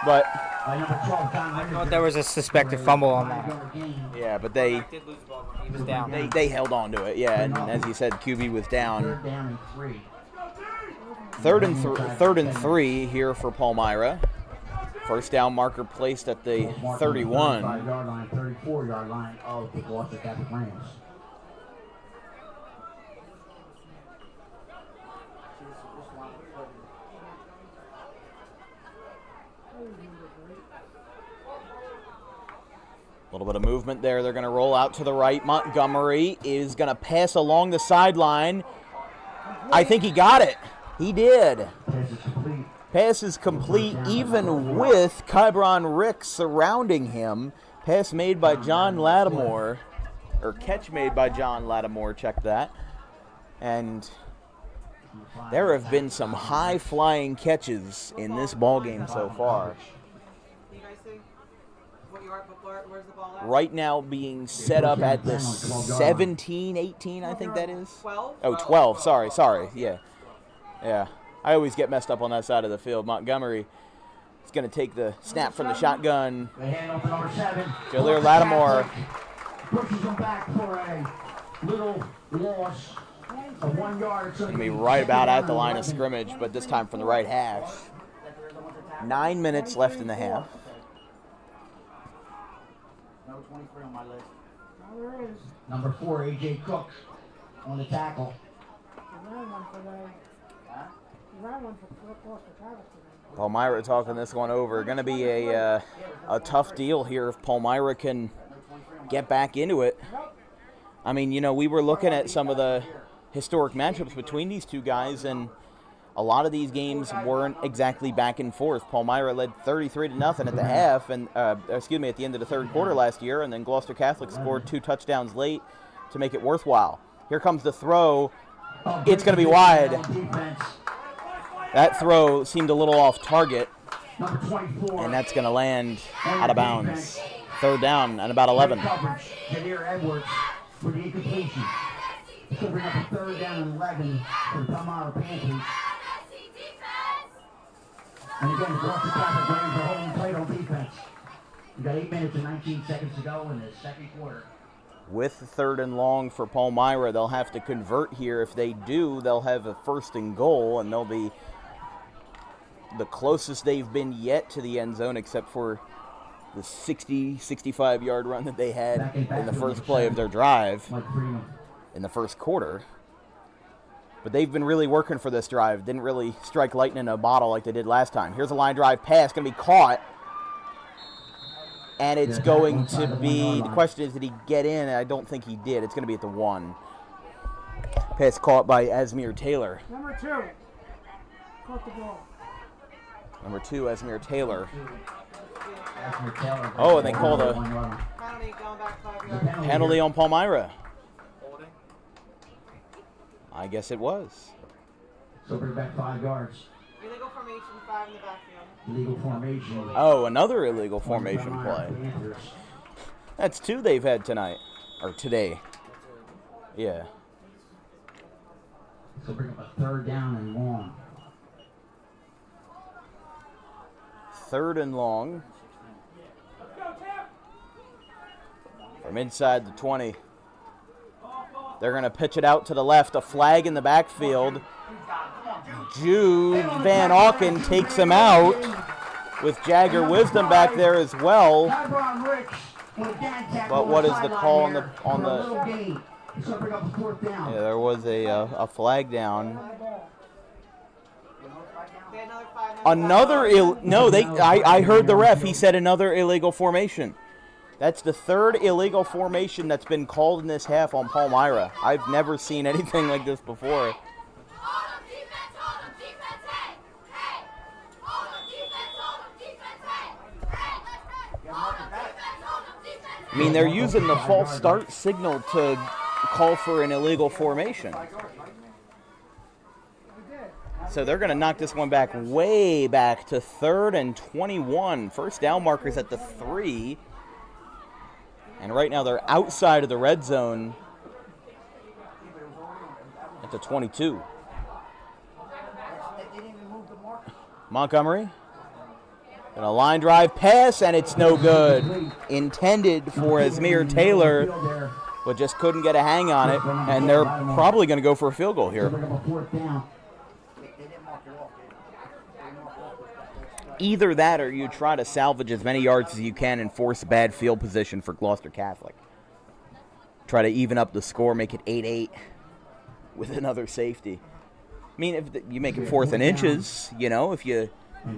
but By number 12, Don I thought there was a suspected fumble on that. yeah, but they Did lose the ball, but he was down. they held on to it. Yeah, and as you said, QB was down. Third down and 3. Third and 3 here for Palmyra. First down marker placed at the 31. 35-yard line, 34-yard line of the Gloucester Catholic Rams. A little bit of movement there. They're going to roll out to the right. Montgomery is going to pass along the sideline. I think he got it. He did. Pass is complete. Pass is complete even with Kybron Rick surrounding him. Pass made by John Lattimore, or catch made by John Lattimore, check that. And there have been some high-flying catches in this ball game so far. You guys see what you are? Where's the ball at? Right now being set up at the 17, 18, I think that is. 12? Oh, 12, sorry, yeah. Yeah, I always get messed up on that side of the field. Montgomery is going to take the snap from the shotgun. The handoff to number 7. Jaleel Lattimore. Pushes him back for a little loss of 1 yard. It's Going to be right about at the line of scrimmage, but this time from the right hash. 9 minutes left in the half. Number 23 on my list. There is. Number 4, A.J. Cook on the tackle. You ran one for the. You ran one for Gloucester Catholic today. Palmyra talking this one over. Going to be a tough deal here if Palmyra can get back into it. I mean, you know, we were looking at some of the historic matchups between these two guys, and a lot of these games weren't exactly back and forth. Palmyra led 33-0 at the half, and at the end of the third quarter last year, and then Gloucester Catholic scored 2 touchdowns late to make it worthwhile. Here comes the throw. It's going to be wide. That throw seemed a little off target, Number 24. and that's going to land out of bounds. Third down and about 11. Coverage. Javier Edwards for the incompletion. This will bring up a 3rd down and 11 for the Palmyra Panthers. And again, the Gloucester Catholic Rams are holding tight on defense. We've got 8 minutes and 19 seconds to go in the second quarter. With the 3rd and long for Palmyra, they'll have to convert here. If they do, they'll have a 1st and goal, and they'll be the closest they've been yet to the end zone, except for the 65-yard run that they had in the first play of their drive Mike Freeman. in the first quarter. But they've been really working for this drive. Didn't really strike lightning in a bottle like they did last time. Here's a line drive pass, going to be caught. And it's going to be, the question is, did he get in? And I don't think he did. It's going to be at the 1. Pass caught by Asmir Taylor. Number 2. Caught the ball. Number 2, Asmir Taylor. Asmir Taylor. Oh, and they call the Penalty going back 5 yards. penalty on Palmyra. I guess it was. So bring back 5 yards. Illegal formation, 5 in the backfield. Illegal formation. Oh, another illegal formation Palmyra play. Panthers. That's 2 they've had tonight. Or today. Yeah. So bring up a 3rd down and long. 3rd and long. From inside the 20. They're going to pitch it out to the left. A flag in the backfield. Jude Van Auken takes him out. with Jagger Wisdom back there as well. Kyron Ricks with a gang tackle But what is the sideline call on here the for a little gain. It's gonna bring up the fourth down. Yeah, there was a flag down. I heard the ref. He said another illegal formation. That's the third illegal formation that's been called in this half on Palmyra. I've never seen anything like this before. I mean, they're using the false start signal to call for an illegal formation. So they're going to knock this one back way back to 3rd and 21. First down markers at the 3. And right now they're outside of the red zone at the 22. Montgomery. And a line drive pass, and it's no good. Intended for Asmir Taylor, but just couldn't get a hang on it. And they're probably going to go for a field goal here. Either that or you try to salvage as many yards as you can and force bad field position for Gloucester Catholic. Try to even up the score, make it 8-8 with another safety. I mean, if you make it 4th and inches, you know, if you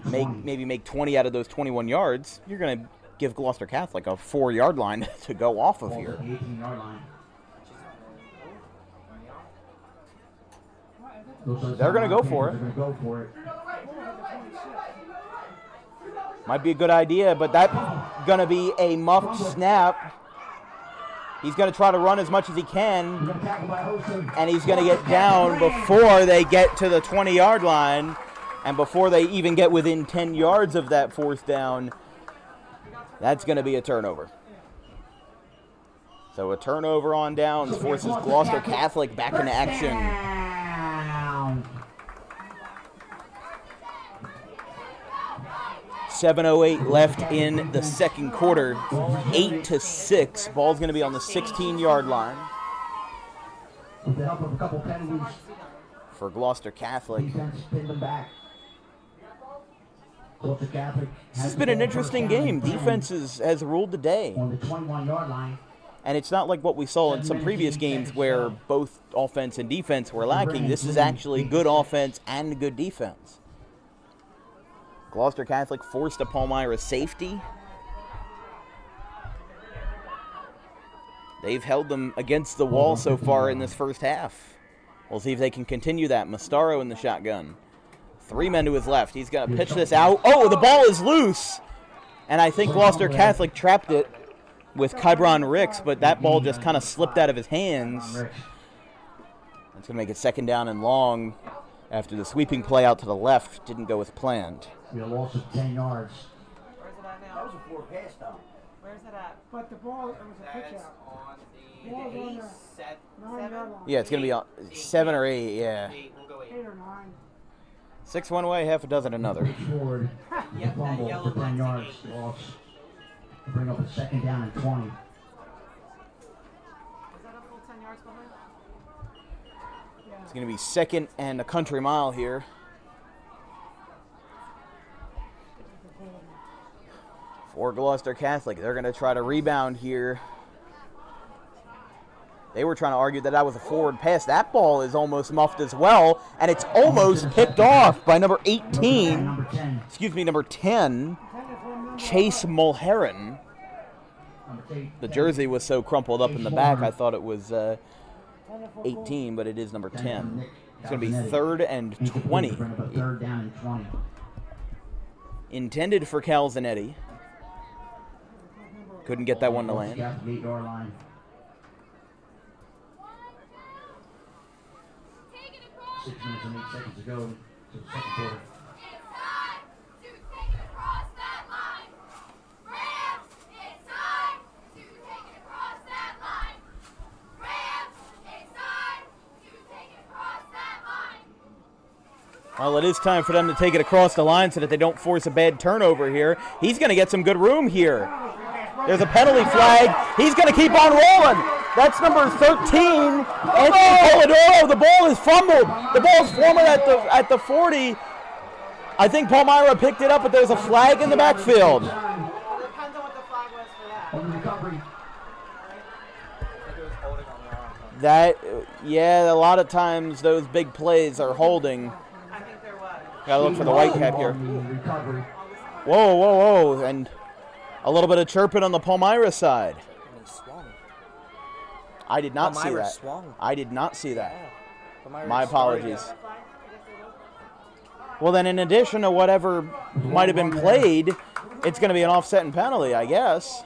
maybe make 20 out of those 21 yards, you're going to give Gloucester Catholic a 4-yard line to go off of here. 18-yard line. They're going to go for it. Might be a good idea, but that's going to be a muffed snap. He's going to try to run as much as he can, and he's going to get down before they get to the 20-yard line, and before they even get within 10 yards of that 4th down. That's going to be a turnover. So a turnover on downs forces Gloucester Catholic back into action. 7:08 left in the second quarter. 8-6. Ball's going to be on the 16-yard line. With the help of a couple penalties, for Gloucester Catholic. defense pinned them back. Gloucester Catholic This has been an interesting game. Defense has ruled the day. on the 21-yard line. And it's not like what we saw in some previous games where both offense and defense were lacking. This is actually good offense and good defense. Gloucester Catholic forced a Palmyra safety. They've held them against the wall so far in this first half. We'll see if they can continue that. Mastaro in the shotgun. 3 men to his left. He's going to pitch this out. Oh, the ball is loose. And I think Gloucester Catholic trapped it with Kyron Ricks, but that ball just kind of slipped out of his hands. That's going to make it 2nd down and long after the sweeping play out to the left didn't go as planned. We a loss of 10 yards. Where's it at now? That was a 4 pass down. Where's it at? But the ball, it was a pitch That's out. on Ball's on the the 7. 9-yard line. Yeah, it's going to be on 7 or 8, yeah. 8. We'll go 8. 8 or 9. 6 one way, half a dozen another. Push forward. Yeah, that Fumble yellow for 10 line's yards. an 8. Loss. Bring up a 2nd down and 20. Is that a full 10 yards behind? It's going to be 2nd and a country mile here. For Gloucester Catholic, they're going to try to rebound here. They were trying to argue that was a forward pass. That ball is almost muffed as well, and it's almost picked off by number 18. Number 10. Excuse me, number 10, Chase Mulheron. Number 8. The jersey was so crumpled up in the back, I thought it was 18, but it is number 10. It's going to be 3rd and 20. Bring up a 3rd down and 20. Intended for Calzanetti. Couldn't get that one to land. Got the 8-yard line. 6 minutes and 8 seconds to go to the second quarter. Well, it is time for them to take it across the line so that they don't force a bad turnover here. He's going to get some good room here. There's a penalty flag. He's going to keep on rolling. That's number 13, Anthony Polidoro. The ball is fumbled. The ball's formed at the 40. I think Palmyra picked it up, but there's a flag in the backfield. Well, it depends on what the flag was for that. On the recovery. That, yeah, a lot of times those big plays are holding. I think there was. Gotta look for the white cap here. Recovery. Whoa, whoa, whoa, and a little bit of chirping on the Palmyra side. And he swung. I did not see Palmyra that. swung. I did not see that. Palmyra My started. apologies. Well, then in addition to whatever might have been played, it's going to be an offsetting penalty, I guess.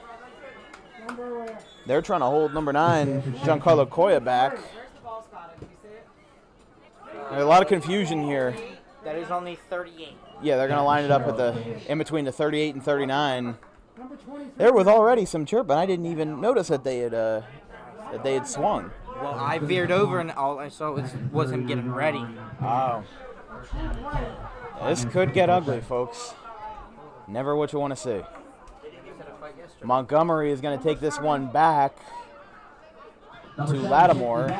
They're trying to hold number 9, Giancarlo Coya, back. Where's the ball spotted? Can you see it? There's a lot of confusion here. That is only 38. Yeah, they're going to line it up at the in between the 38 and 39. Number 23. There was already some chirping. I didn't even notice that they had swung. Well, I veered over and all I saw was him getting ready. Oh. This could get ugly, folks. Never what you want to see. Montgomery is going to take this one back to Lattimore.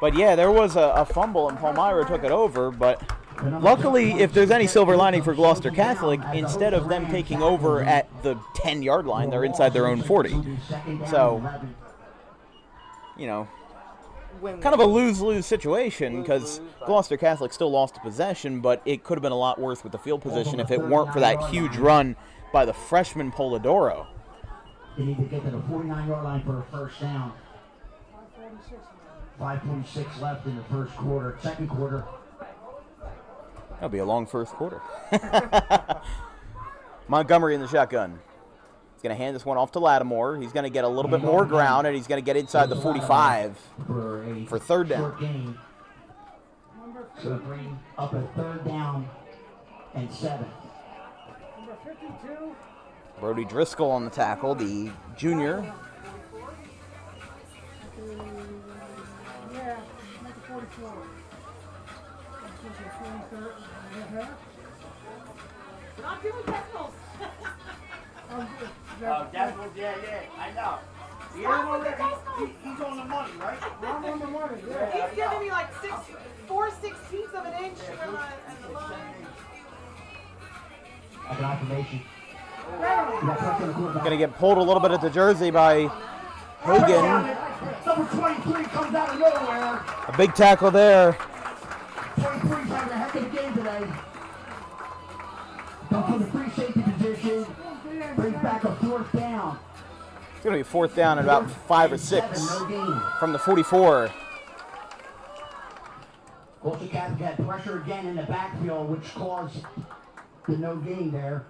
But yeah, there was a fumble and Palmyra took it over, but luckily, if there's any silver lining for Gloucester Catholic, instead of them taking over at the 10-yard line, they're inside their own 40. So, you know, kind of a lose-lose situation because Gloucester Catholic still lost the possession, but it could have been a lot worse with the field position if it weren't for that huge run by the freshman Polidoro. They need to get to the 49-yard line for a first down. 5:46 left in the first quarter. Second quarter. That'll be a long first quarter. Montgomery in the shotgun. He's going to hand this one off to Lattimore. He's going to get a little bit more ground, and he's going to get inside the 45 for third down. Game. So bring up a third down and 7. Number 52. Brody Driscoll on the tackle, the junior. Yeah, number 44. Not doing decimals. Decimals, yeah, I know. You know he's on the money, right? I'm on the money, He's giving me like 4/16 of an inch from the line. Like an affirmation. Going to get pulled a little bit at the jersey by Hagan. Number 23 comes out of nowhere. A big tackle there. 23's having a heck of a game today. Comes from the free safety position. Brings back a fourth down. It's going to be fourth down at about 5 or 6 from the 44. Gloucester Catholic had pressure again in the backfield, which caused the no gain there.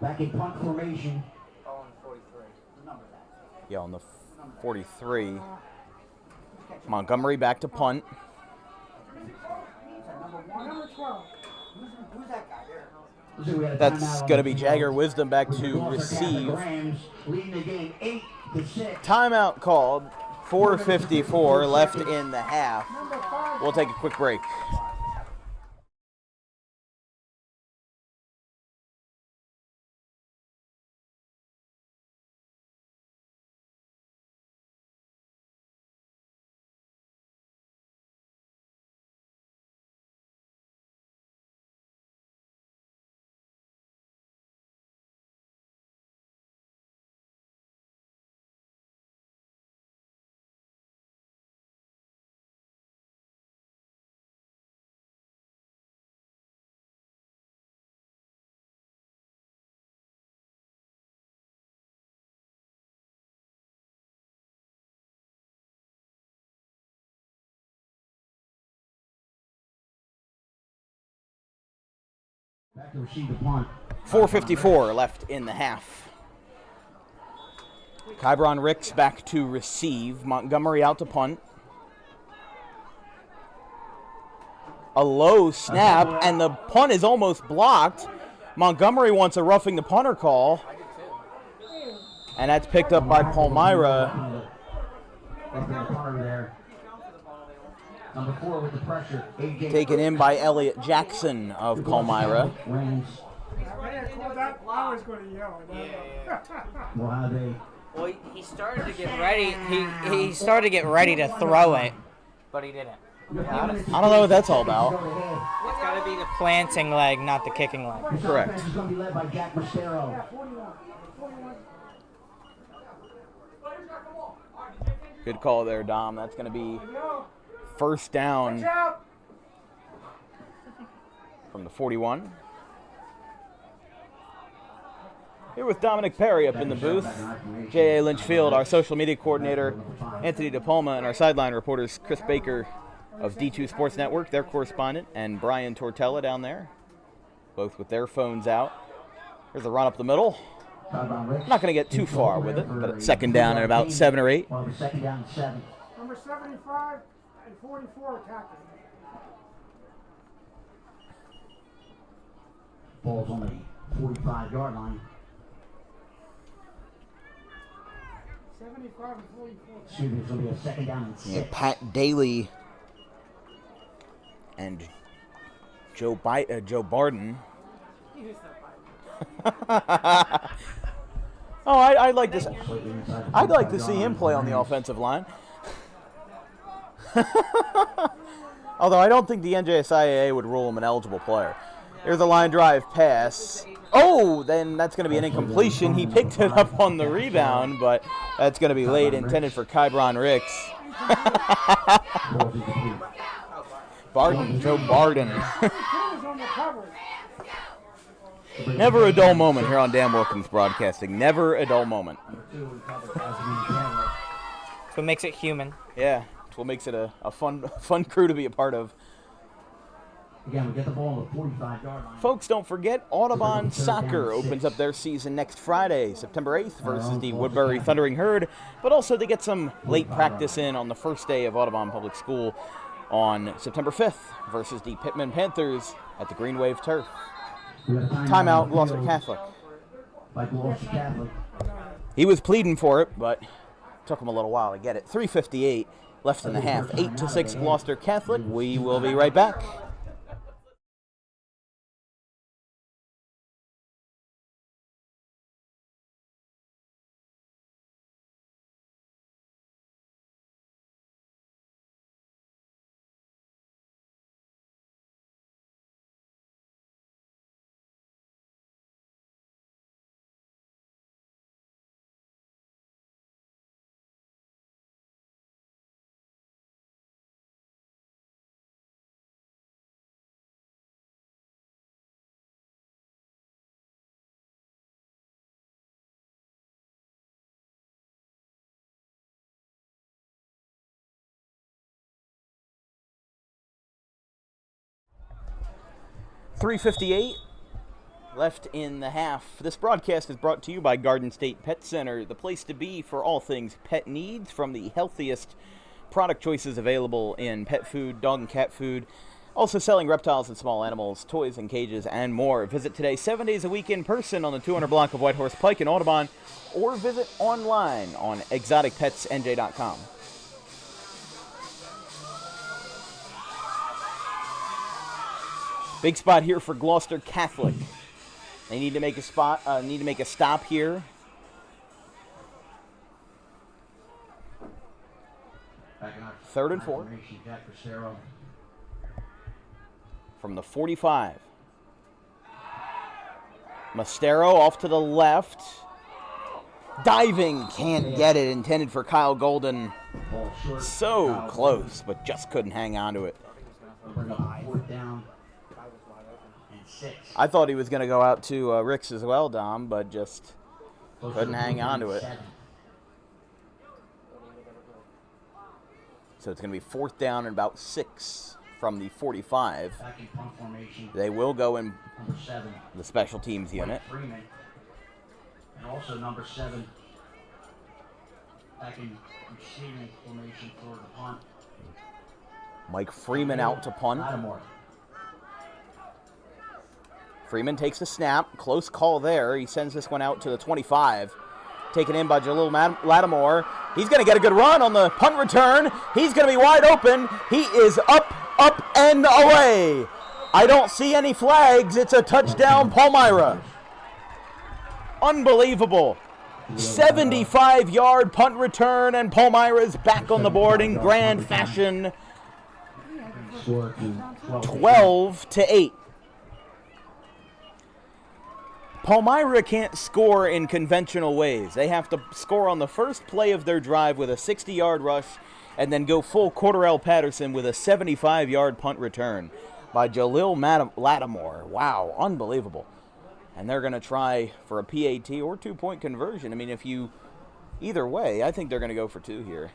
Back in punt formation. Yeah, on the 43. Montgomery back to punt. Number 12. Who's that guy there? That's going to be Jagger Wisdom back to receive. Rams leading the game 8-6. Timeout called. 4:54 left in the half. We'll take a quick break. Back to receive the punt. 4:54 left in the half. Kybron Ricks back to receive. Montgomery out to punt. A low snap, and the punt is almost blocked. Montgomery wants a roughing the punter call. And that's picked up by Palmyra. Roughing the punter there. Number 4 with the pressure. Taken in by Elliot Jackson of Palmyra. Rams. I was going to yell. Well, how they... Well, he started to get ready. He started to get ready to throw it, but he didn't. I don't know what that's all about. It's got to be the planting leg, not the kicking leg. Correct. It's going to be led by Jack Mastero. Yeah, 41. 41. Good call there, Dom. That's going to be first down from the 41. Here with Dominic Perry up in the booth, J.A. Lynchfield, our social media coordinator, Anthony DePalma, and our sideline reporters, Chris Baker of D2 Sports Network, their correspondent, and Brian Tortella down there, both with their phones out. Here's a run up the middle. Not going to get too far with it, but it's second down at about 7 or 8. Well, second down and 7. Number 75 and 44 attacking. Ball's on the 45-yard line. 75 and 44. Excuse me, it's going to be a second down and 6. Yeah, Pat Daly and Joe Barden. Oh, I'd like to. I'd like to see him play on the offensive line. Although I don't think the NJSIAA would rule him an eligible player. There's a line drive pass. Oh, then that's going to be an incompletion. He picked it up on the rebound, but that's going to be late, intended for Kybron Ricks. Barden, Joe Barden. Never a dull moment here on Dan Wilkins Broadcasting. Never a dull moment. That's what makes it human. Yeah, it's what makes it a fun crew to be a part of. Again, we get the ball on the 45-yard line. Folks, don't forget, Audubon Soccer opens up their season next Friday, September 8th, versus the Woodbury Thundering Herd. But also, they get some late practice in on the first day of Audubon Public School on September 5th versus the Pittman Panthers at the Green Wave Turf. Timeout, Gloucester Catholic. By Gloucester Catholic. He was pleading for it, but took him a little while to get it. 3:58 left in the half. 8-6 Gloucester Catholic. We will be right back. .358 left in the half. This broadcast is brought to you by Garden State Pet Center, the place to be for all things pet needs, from the healthiest product choices available in pet food, dog and cat food, also selling reptiles and small animals, toys and cages, and more. Visit today 7 days a week in person on the 200 block of Whitehorse Pike in Audubon, or visit online on exoticpetsnj.com. Big spot here for Gloucester Catholic. They need to make a stop here. Third and 4. From the 45. Mastero off to the left. Diving, can't get it. Intended for Kyle Golden. So close, but just couldn't hang on to it. I thought he was going to go out to Ricks as well, Dom, but just couldn't hang on to it. So it's going to be fourth down and about 6 from the 45. They will go in the special teams unit. And also number 7 back in receiving formation for the punt. Mike Freeman out to punt. Freeman takes the snap. Close call there. He sends this one out to the 25. Taken in by Jalil Lattimore. He's going to get a good run on the punt return. He's going to be wide open. He is up, and away. I don't see any flags. It's a touchdown, Palmyra. Unbelievable. 75-yard punt return, and Palmyra's back on the board in grand fashion. score to 12-8. Palmyra can't score in conventional ways. They have to score on the first play of their drive with a 60-yard rush and then go full Cordarrelle Patterson with a 75-yard punt return by Jalil Lattimore. Wow, unbelievable. And they're going to try for a PAT or 2-point conversion. I mean, either way, I think they're going to go for 2 here.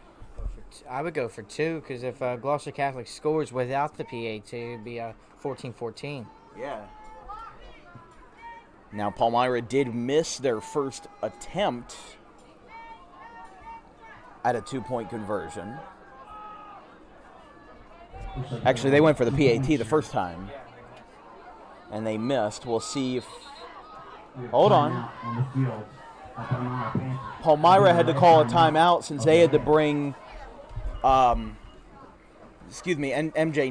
I would go for 2 because if Gloucester Catholic scores without the PAT, it would be a 14-14. Yeah. Now, Palmyra did miss their first attempt at a 2-point conversion. Actually, they went for the PAT the first time, and they missed. We'll see if... Hold on. Palmyra had to call a timeout since they had to bring... MJ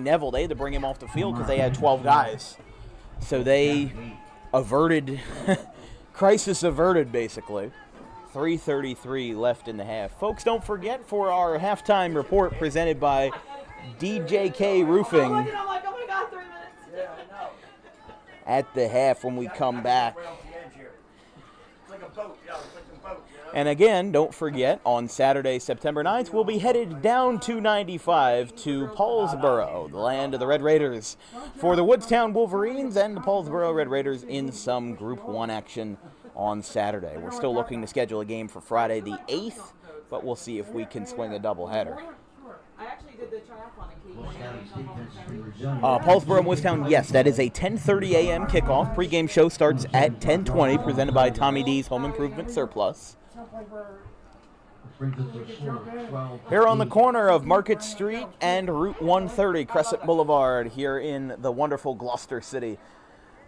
Neville, they had to bring him off the field because they had 12 guys. So they averted, crisis averted, basically. 3:33 left in the half. Folks, don't forget for our halftime report presented by DJK Roofing I'm like, oh my God, 3 minutes. Yeah, I know. at the half when we come back. It's like a boat, yeah, it's like a boat, you know? And again, don't forget, on Saturday, September 9th, we'll be headed down 295 to Paulsboro, the land of the Red Raiders, for the Woodstown Wolverines and the Paulsboro Red Raiders in some Group 1 action on Saturday. We're still looking to schedule a game for Friday the 8th, but we'll see if we can swing a doubleheader. I actually did the triathlon in Paulsboro and Woodstown, yes, that is a 10:30 a.m. kickoff. Pregame show starts at 10:20, presented by Tommy D's Home Improvement Surplus. Here on the corner of Market Street and Route 130, Crescent Boulevard, here in the wonderful Gloucester City,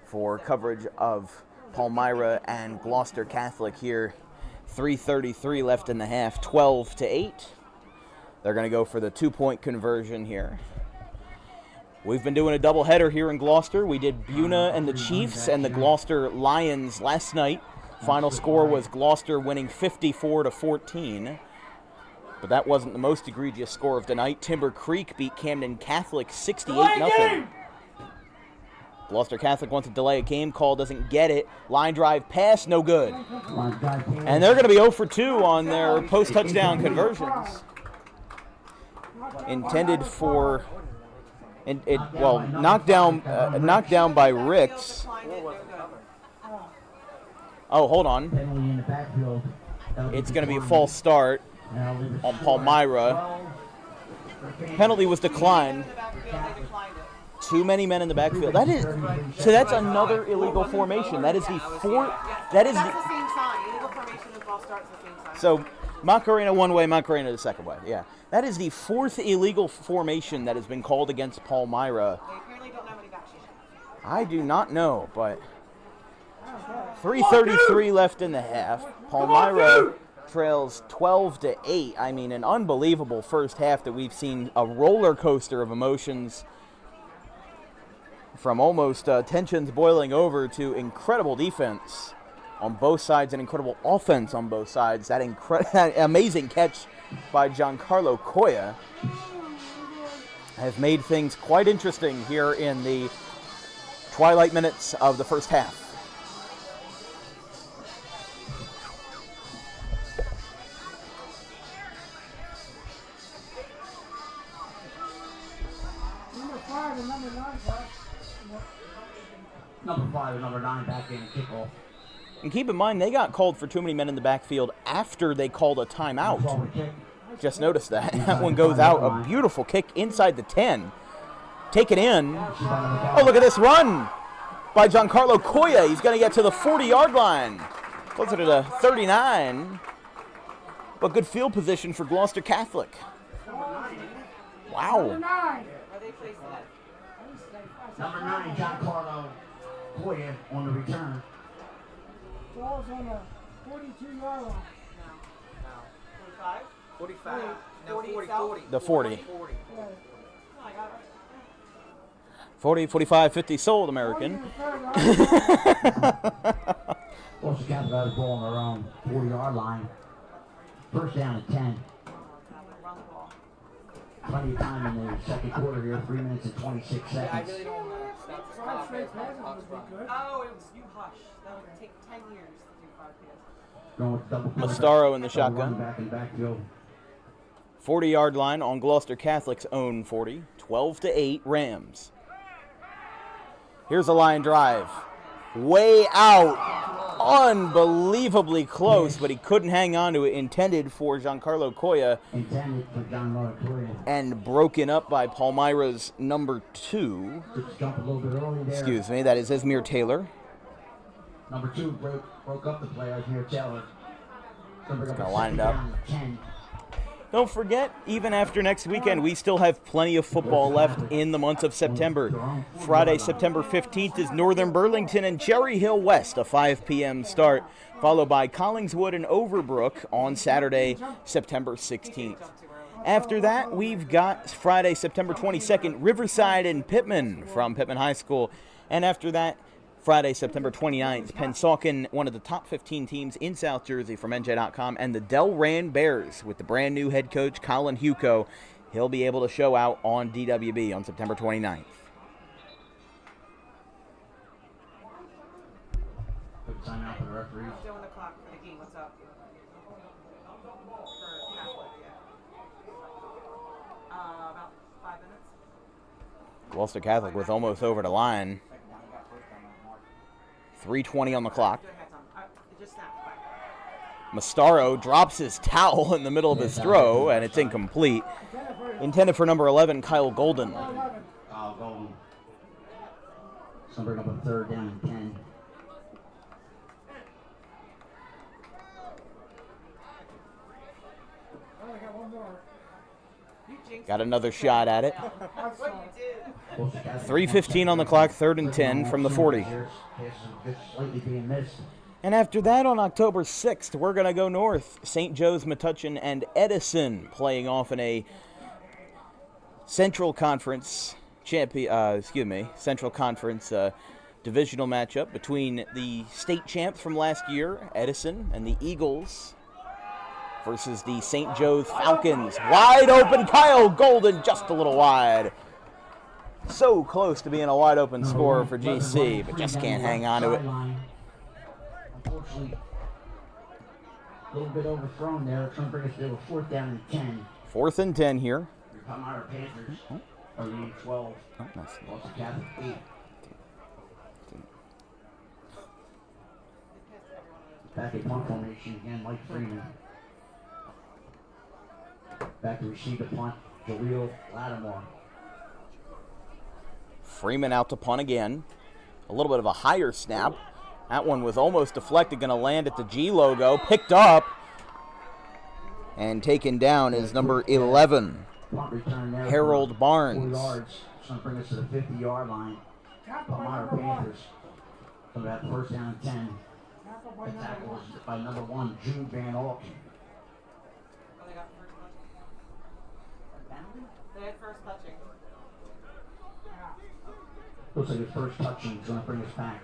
for coverage of Palmyra and Gloucester Catholic here. 3:33 left in the half, 12-8. They're going to go for the 2-point conversion here. We've been doing a doubleheader here in Gloucester. We did Buna and the Chiefs and the Gloucester Lions last night. Final score was Gloucester winning 54-14. But that wasn't the most egregious score of the night. Timber Creek beat Camden Catholic 68-0. Gloucester Catholic wants to delay a game call, doesn't get it. Line drive pass, no good. And they're going to be 0 for 2 on their post-touchdown conversions. Intended for, knocked down by Ricks. Oh, hold on. It's going to be a false start on Palmyra. Penalty was declined. Too many men in the backfield. That's another illegal formation. That is the fourth. That's the same sign. Illegal formation and false starts the same sign. So Macarena one way, Macarena the second way. Yeah. That is the fourth illegal formation that has been called against Palmyra. They apparently don't know how many backs you have. I do not know, but 3:33 left in the half. Palmyra trails 12-8. I mean, an unbelievable first half that we've seen, a roller coaster of emotions from almost tensions boiling over to incredible defense on both sides and incredible offense on both sides. That amazing catch by Giancarlo Coya has made things quite interesting here in the twilight minutes of the first half. Number 5 and number 9 back in kickoff. And keep in mind, they got called for too many men in the backfield after they called a timeout. Just noticed that. That one goes out. A beautiful kick inside the 10. Take it in. Oh, look at this run by Giancarlo Coya. He's going to get to the 40-yard line. Closer to the 39. But good field position for Gloucester Catholic. Wow. Where they placed that? Number 9, Giancarlo Coya on the return. Ball's on the 42-yard line. No. 45? 45. No, 40. The 40. Yeah. Oh, I got it. 40, 45, 50 sold American. Gloucester Catholic got the ball on their own 40-yard line. First down at 10. Run the ball. Plenty of time in the second quarter here, 3 minutes and 26 Yeah, I seconds. really don't want to stop this Five straight podcast. passes would be good. Oh, it was you hush. That would take 10 years to do 5 PS. Going with double quarterback. Mastaro in the Double shotgun. running back in the backfield. 40-yard line on Gloucester Catholic's own 40. 12-8 Rams. Here's a line drive. Way out. Unbelievably close, but he couldn't hang on to it. Intended for Giancarlo Coya Intended for John Montatoya. and broken up by Palmyra's number 2. Just jump a little bit early there. Excuse me, that is Esmir Taylor. Number 2 broke up the play as near Taylor. Gonna line it up. 10. Don't forget, even after next weekend, we still have plenty of football left in the month of September. Friday, September 15th is Northern Burlington and Cherry Hill West, a 5 p.m. start, followed by Collingswood and Overbrook on Saturday, September 16th. After that, we've got Friday, September 22nd, Riverside and Pittman from Pittman High School. And after that, Friday, September 29th, Pennsauken, one of the top 15 teams in South Jersey from NJ.com, and the Delran Bears with the brand new head coach, Colin Huco. He'll be able to show out on DWB on September 29th. Good timeout for the referees. Showing the clock for the game. What's up? For Catholic, yeah. About 5 minutes. Gloucester Catholic with almost over the line. 3:20 on the clock. Good heads on. It just snapped back. Mastaro drops his towel in the middle of his throw, and it's incomplete. Intended for number 11, Kyle Golden. Golden. So bring up a 3rd down and 10. Oh, I got one more. You jinxed Got another shot at it. what you did. 3:15 on the clock, 3rd and 10 from the 40. Slightly being missed. And after that, on October 6th, we're going to go north. St. Joe's, Metuchen, and Edison playing off in a Central Conference Central Conference divisional matchup between the state champs from last year, Edison, and the Eagles versus the St. Joe's Falcons. Wide open, Kyle Golden, just a little wide. So close to being a wide open scorer for GC, but just can't hang on to it. Unfortunately, a little bit overthrown there. It's going to bring us to a 4th down and 10. 4th and 10 here. Your Palmyra Panthers are leading 12. Oh, nice. Gloucester Catholic 8. Back at punt formation again, Mike Freeman. Back to receive the punt, Jaleel Lattimore. Freeman out to punt again. A little bit of a higher snap. That one was almost deflected, going to land at the G logo. Picked up and taken down is number 11, Punt return there. Harold Barnes. 4 yards. It's going to bring us to the 50-yard line. Palmyra Panthers. So that 1st down and 10. The tackle was by number 1, Jude Van Alk. Oh, they got first touching. They had first touching. Looks like his first touching is going to bring us back.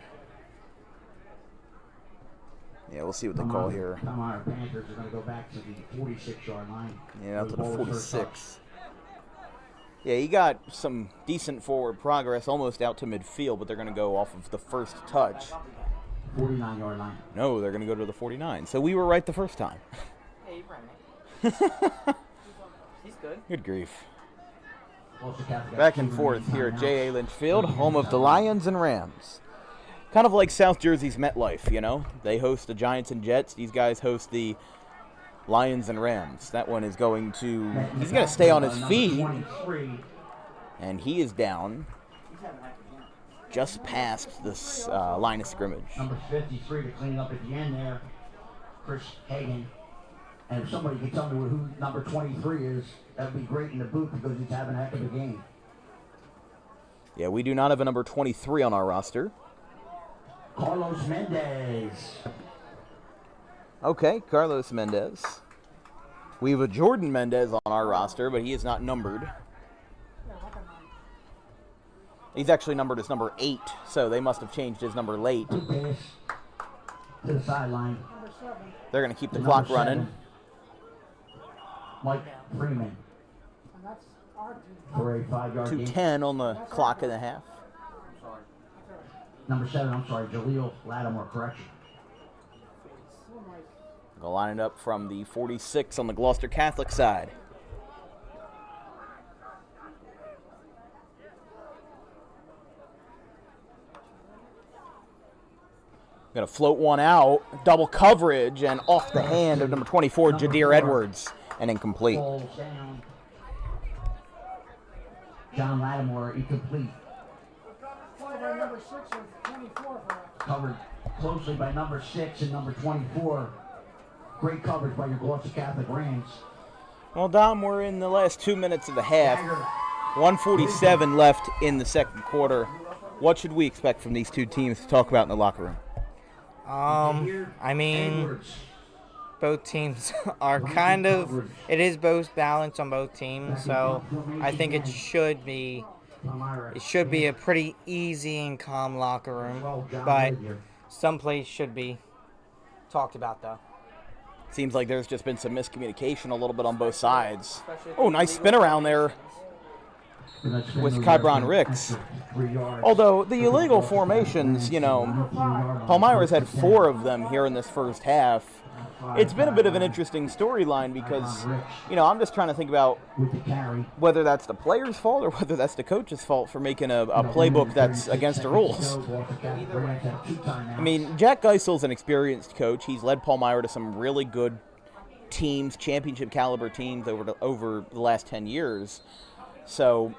Yeah, we'll see what they call here. Palmyra Panthers are going to go back to the 46-yard line. Yeah, out to the Ball's first 46. Yeah, he got some decent forward progress, almost out to midfield, but they're going to go off of the first touch. 49-yard line. No, they're going to go to the 49. So we were right the first time. Hey, you ran it. He's good. Good grief. Gloucester Catholic Back got and 2 forth remaining here at timeouts. J.A. Lynch Field, home of the Lions and Rams. Kind of like South Jersey's MetLife, you know? They host the Giants and Jets. These guys host the Lions and Rams. That one is going to... He's going to stay on his feet. 23. And he is down just past this line of scrimmage. Number 53 to clean up at the end there, Chris Hagan. And if somebody could tell me who number 23 is, that would be great in the booth because he's having a heck of a game. Yeah, we do not have a number 23 on our roster. Carlos Mendez. Okay, Carlos Mendez. We have a Jordan Mendez on our roster, but he is not numbered. He's actually numbered as number 8, so they must have changed his number late. Two pass to the sideline. Number 7. They're going to keep the To clock number 7, running. Mike Freeman. And that's for a 5-yard gain. 2:10 on the clock and a half. Number 7, Jaleel Lattimore, correction. Go line it up from the 46 on the Gloucester Catholic side. Going to float one out, double coverage, and off the hand of number 24, Jadir Edwards, and incomplete. Ball down. John Lattimore, incomplete. By number 6 and 24 for that. Covered closely by number 6 and number 24. Great coverage by your Gloucester Catholic Rams. Well, Dom, we're in the last 2 minutes of the half. 1:47 left in the second quarter. What should we expect from these two teams to talk about in the locker room? I mean, both teams are kind of, it is both balanced on both teams, so I think it should be a pretty easy and calm locker room, but some plays should be talked about, though. Seems like there's just been some miscommunication a little bit on both sides. Oh, nice spin around there with Kybron Ricks. Although the illegal formations, Palmyra's had 4 of them here in this first half. It's been a bit of an interesting storyline because, I'm just trying to think about whether that's the player's fault or whether that's the coach's fault for making a playbook that's against the rules. I mean, Jack Geisel's an experienced coach. He's led Palmyra to some really good teams, championship caliber teams over the last 10 years. So,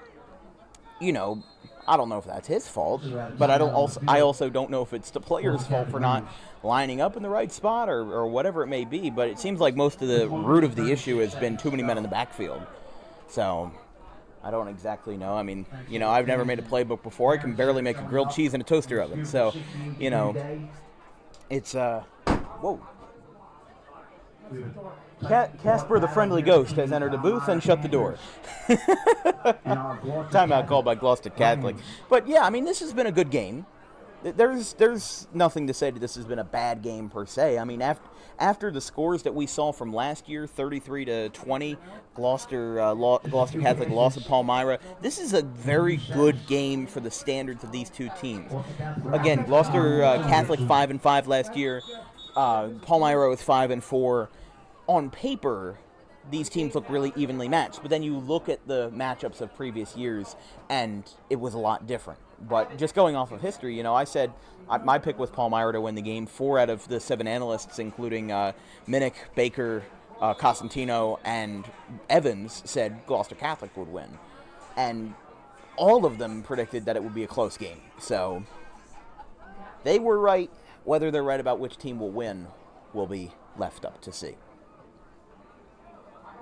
I don't know if that's his fault, but I also don't know if it's the player's fault for not lining up in the right spot or whatever it may be. But it seems like most of the root of the issue has been too many men in the backfield. So I don't exactly know. I mean, I've never made a playbook before. I can barely make a grilled cheese in a toaster oven. So, it's whoa. Casper the Friendly Ghost has entered the booth and shut the door. Timeout called by Gloucester Catholic. But yeah, I mean, this has been a good game. There's nothing to say that this has been a bad game per se. I mean, after the scores that we saw from last year, 33-20, Gloucester Catholic lost to Palmyra. This is a very good game for the standards of these two teams. Again, Gloucester Catholic 5-5 last year. Palmyra was 5-4. On paper, these teams look really evenly matched, but then you look at the matchups of previous years, and it was a lot different. But just going off of history, I said my pick was Palmyra to win the game. 4 out of the 7 analysts, including Minnick, Baker, Cosentino, and Evans, said Gloucester Catholic would win. And all of them predicted that it would be a close game. So they were right. Whether they're right about which team will win will be left up to see.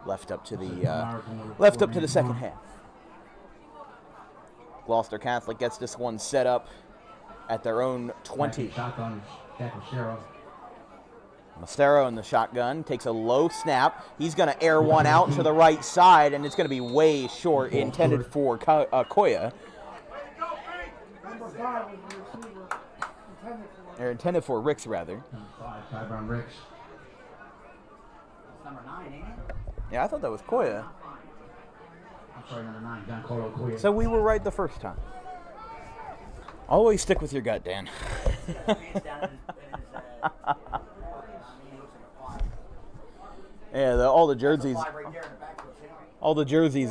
Left up to the second half. Gloucester Catholic gets this one set up at their own 20. Mastero in the shotgun takes a low snap. He's going to air one out to the right side, and it's going to be way short, intended for Koya. Number 5 was the receiver. Or intended for Ricks, rather. 5 Ricks. That's number 9, ain't it? Yeah, I thought that was Koya. I'm sorry, number 9, John Colo Koya. So we were right the first time. Always stick with your gut, Dan. Yeah, all the jerseys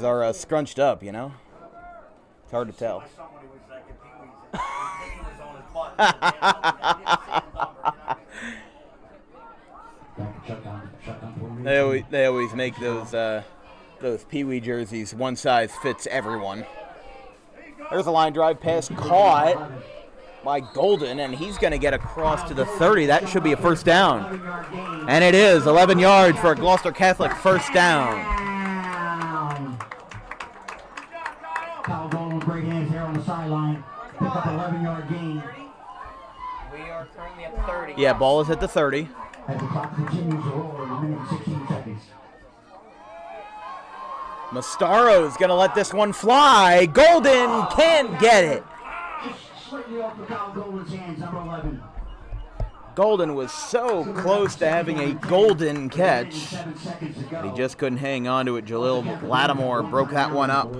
are scrunched up, It's hard to tell. They always make those Pee-wee jerseys. One size fits everyone. There's a line drive pass caught by Golden, and he's going to get across to the 30. That should be a first down. And it is 11 yards for a Gloucester Catholic first down. Kyle Golden, great hands here on the sideline. Pick up 11-yard gain. We are currently at 30. Yeah, ball is at the 30. As the clock continues to roll in a minute and 16 seconds. Mastaro's going to let this one fly. Golden can't get it. Just slightly off the Kyle Golden's hands, number 11. Golden was so close to having a golden catch. 7 seconds to go. He just couldn't hang on to it. Jalil Lattimore broke that one up.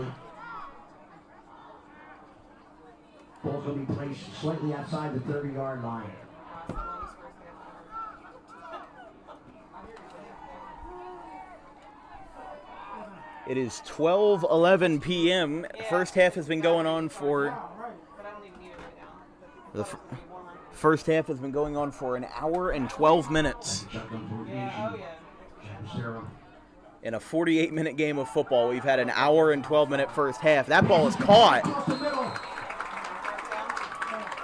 Ball's going to be placed slightly outside the 30-yard line. It is 12:11 p.m. First half has been going on for But I don't even need to write it down. the first half has been going on for an hour and 12 minutes. Yeah, oh yeah. In a 48-minute game of football, we've had an hour and 12-minute first half. That ball is caught.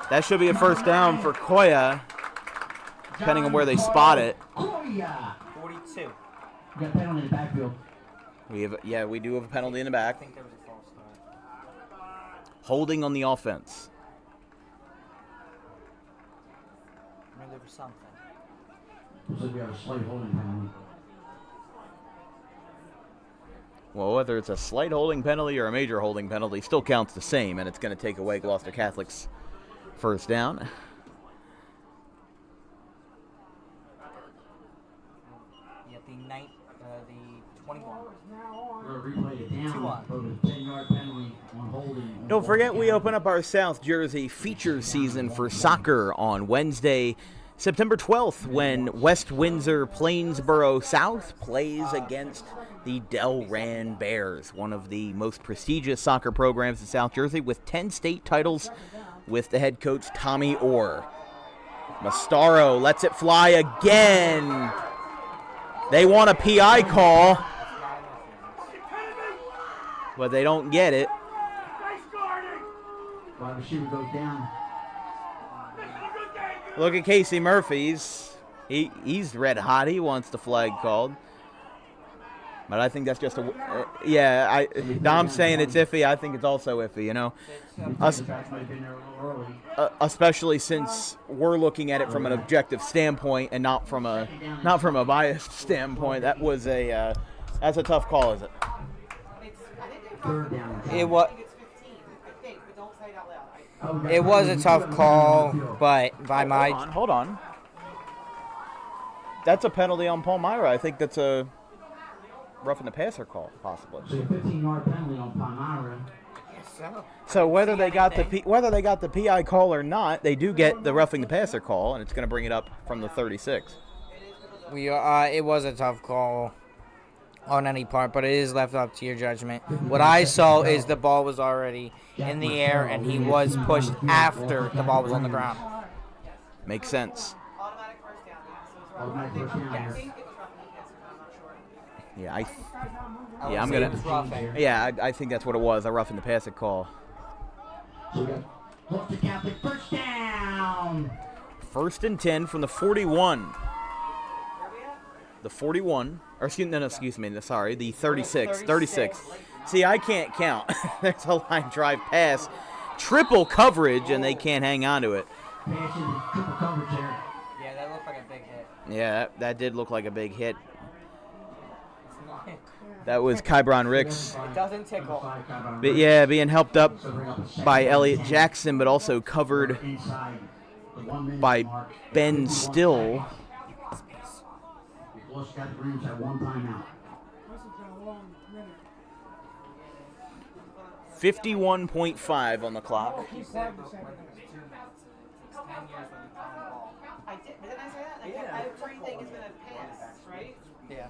That should be a first down for Koya, depending on where they spot it. 42. You got a penalty in the backfield. We do have a penalty in the back. I think there was a false start. Holding on the offense. I mean, there was something. Looks like we have a slight holding penalty. Well, whether it's a slight holding penalty or a major holding penalty, still counts the same, and it's going to take away Gloucester Catholic's first down. Yeah, the 21. We're going to replay it down. For the 10-yard penalty on holding. Don't forget, we open up our South Jersey feature season for soccer on Wednesday, September 12th, when West Windsor Plainsboro South plays against the Delran Bears, one of the most prestigious soccer programs in South Jersey, with 10 state titles with the head coach Tommy Orr. Mastaro lets it fly again. They want a PI call, but they don't get it. Wide receiver goes down. Look at Casey Murphy's. He's red hot. He wants the flag called. But I think that's just a Dom's saying it's iffy. I think it's also iffy, you know. Especially since we're looking at it from an objective standpoint and not from a biased standpoint. That was that's a tough call, is it? Third down. It was. I think it's 15. I think, but don't say it out loud. It was a tough call, but by my Hold on. That's a penalty on Palmyra. I think that's a roughing the passer call, possibly. So a 15-yard penalty on Palmyra. So whether they got the PI call or not, they do get the roughing the passer call, and it's going to bring it up from the 36. it was a tough call on any part, but it is left up to your judgment. What I saw is the ball was already in the air, and he was pushed after the ball was on the ground. Makes sense. Automatic first down. Yeah, so it was Automatic first down. I think it was roughing the passer, but I'm not sure. I think that's what it was. A roughing the passer call. So we got Gloucester Catholic first down. 1st and 10 from the 41. Where are we at? The 41. Or excuse me. Sorry, the 36. 36. See, I can't count. There's a line drive pass. Triple coverage, and they can't hang on to it. Pass into triple coverage there. Yeah, that looked like a big hit. Yeah, that did look like a big hit. That was Kybron Ricks. It doesn't tickle. But yeah, being helped up by Elliot Jackson, but also covered by Ben Still. The Gloucester Catholic Rams had one timeout. 51.5 on the clock. You said but when it was 2 minutes, it takes 10 years when you throw the ball. I did. Didn't I say that? Like, everything is going to pass, right? Yeah.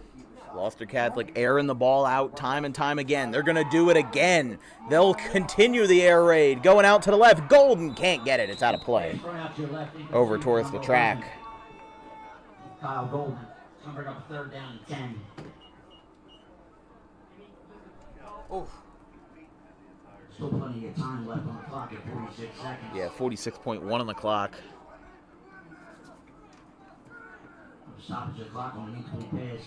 Gloucester Catholic airing the ball out time and time again. They're going to do it again. They'll continue the air raid. Going out to the left. Golden can't get it. It's out of play. Over towards the track. Kyle Golden. It's going to bring up 3rd down and 10. Oof. Still plenty of time left on the clock at 46 seconds. Yeah, 46.1 on the clock. Stoppage of clock on the incomplete pass.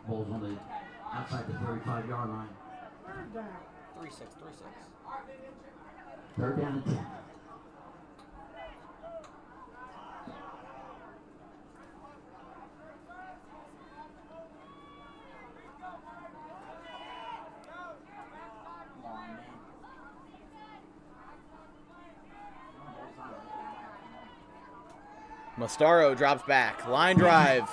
Ball's on the outside the 35-yard line. 3-6. 3rd down and 10. Mastaro drops back. Line drive.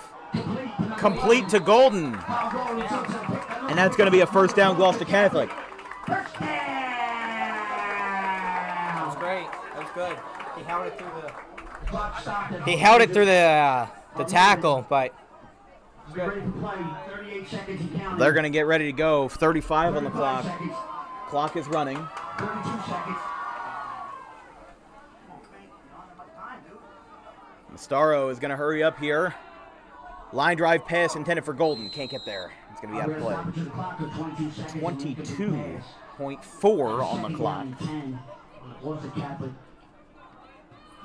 Complete to Golden. And that's going to be a first down, Gloucester Catholic. That was great. That was good. He held it through the tackle, but they're going to get ready to go. 35 on the clock. Clock is running. 32 seconds. Mastaro is going to hurry up here. Line drive pass intended for Golden. Can't get there. It's going to be out of play. 22.4 on the clock. Gloucester Catholic,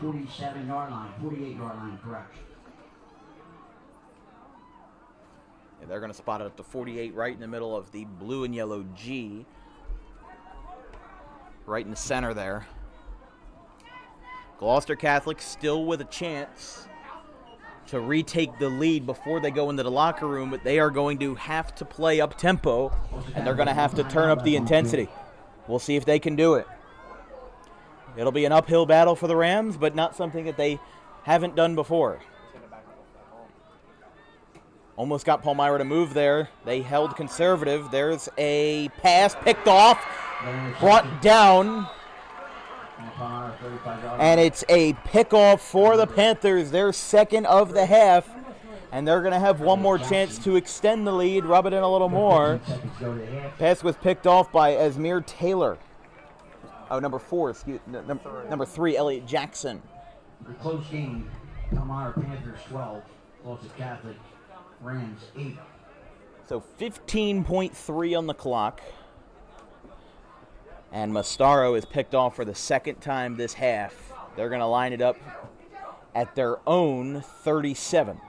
47-yard line, 48-yard line, correct. Yeah, they're going to spot it up to 48 right in the middle of the blue and yellow G. Right in the center there. Gloucester Catholic still with a chance to retake the lead before they go into the locker room, but they are going to have to play up tempo, and they're going to have to turn up the intensity. We'll see if they can do it. It'll be an uphill battle for the Rams, but not something that they haven't done before. Almost got Palmyra to move there. They held conservative. There's a pass picked off, brought down, and it's a pickoff for the Panthers, their second of the half, and they're going to have one more chance to extend the lead, rub it in a little more. Pass was picked off by Asmir Taylor. Oh, number 3, Elliot Jackson. Close game, Palmyra Panthers 12, Gloucester Catholic Rams 8. So 15.3 on the clock. And Mastaro is picked off for the second time this half. They're going to line it up at their own 37.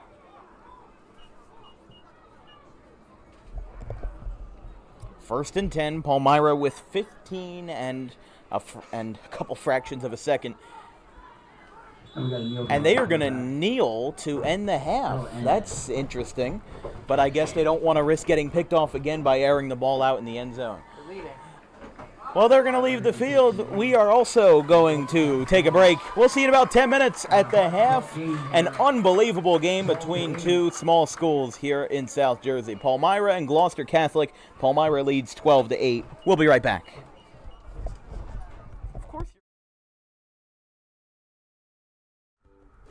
First and 10, Palmyra with 15 and a couple fractions of a second. And they are going to kneel to end the half. That's interesting. But I guess they don't want to risk getting picked off again by airing the ball out in the end zone. Well, they're going to leave the field. We are also going to take a break. We'll see you in about 10 minutes at the half. An unbelievable game between two small schools here in South Jersey. Palmyra and Gloucester Catholic. Palmyra leads 12-8. We'll be right back.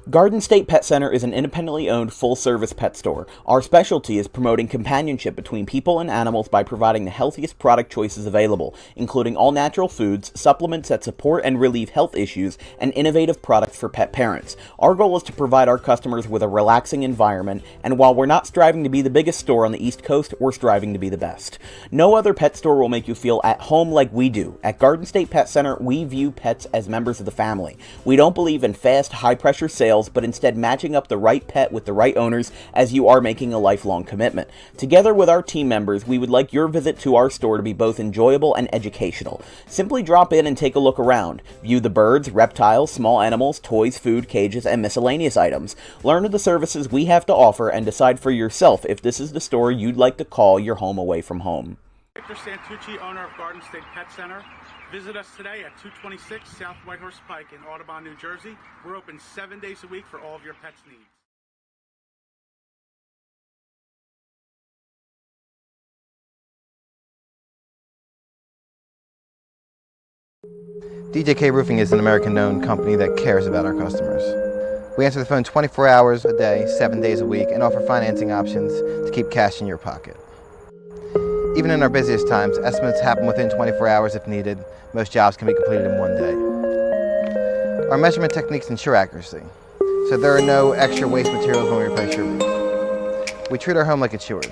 Garden State Pet Center is an independently owned full-service pet store. Our specialty is promoting companionship between people and animals by providing the healthiest product choices available, including all-natural foods, supplements that support and relieve health issues, and innovative products for pet parents. Our goal is to provide our customers with a relaxing environment, and while we're not striving to be the biggest store on the East Coast, we're striving to be the best. No other pet store will make you feel at home like we do. At Garden State Pet Center, we view pets as members of the family. We don't believe in fast, high-pressure sales, but instead matching up the right pet with the right owners, as you are making a lifelong commitment. Together with our team members, we would like your visit to our store to be both enjoyable and educational. Simply drop in and take a look around. View the birds, reptiles, small animals, toys, food, cages, and miscellaneous items. Learn of the services we have to offer and decide for yourself if this is the store you'd like to call your home away from home. Victor Santucci, owner of Garden State Pet Center. Visit us today at 226 South Whitehorse Pike in Audubon, New Jersey. We're open 7 days a week for all of your pets' needs. DJK Roofing is an American-known company that cares about our customers. We answer the phone 24 hours a day, 7 days a week, and offer financing options to keep cash in your pocket. Even in our busiest times, estimates happen within 24 hours if needed. Most jobs can be completed in 1 day. Our measurement techniques ensure accuracy, so there are no extra waste materials when we replace your roof. We treat our home like it's yours.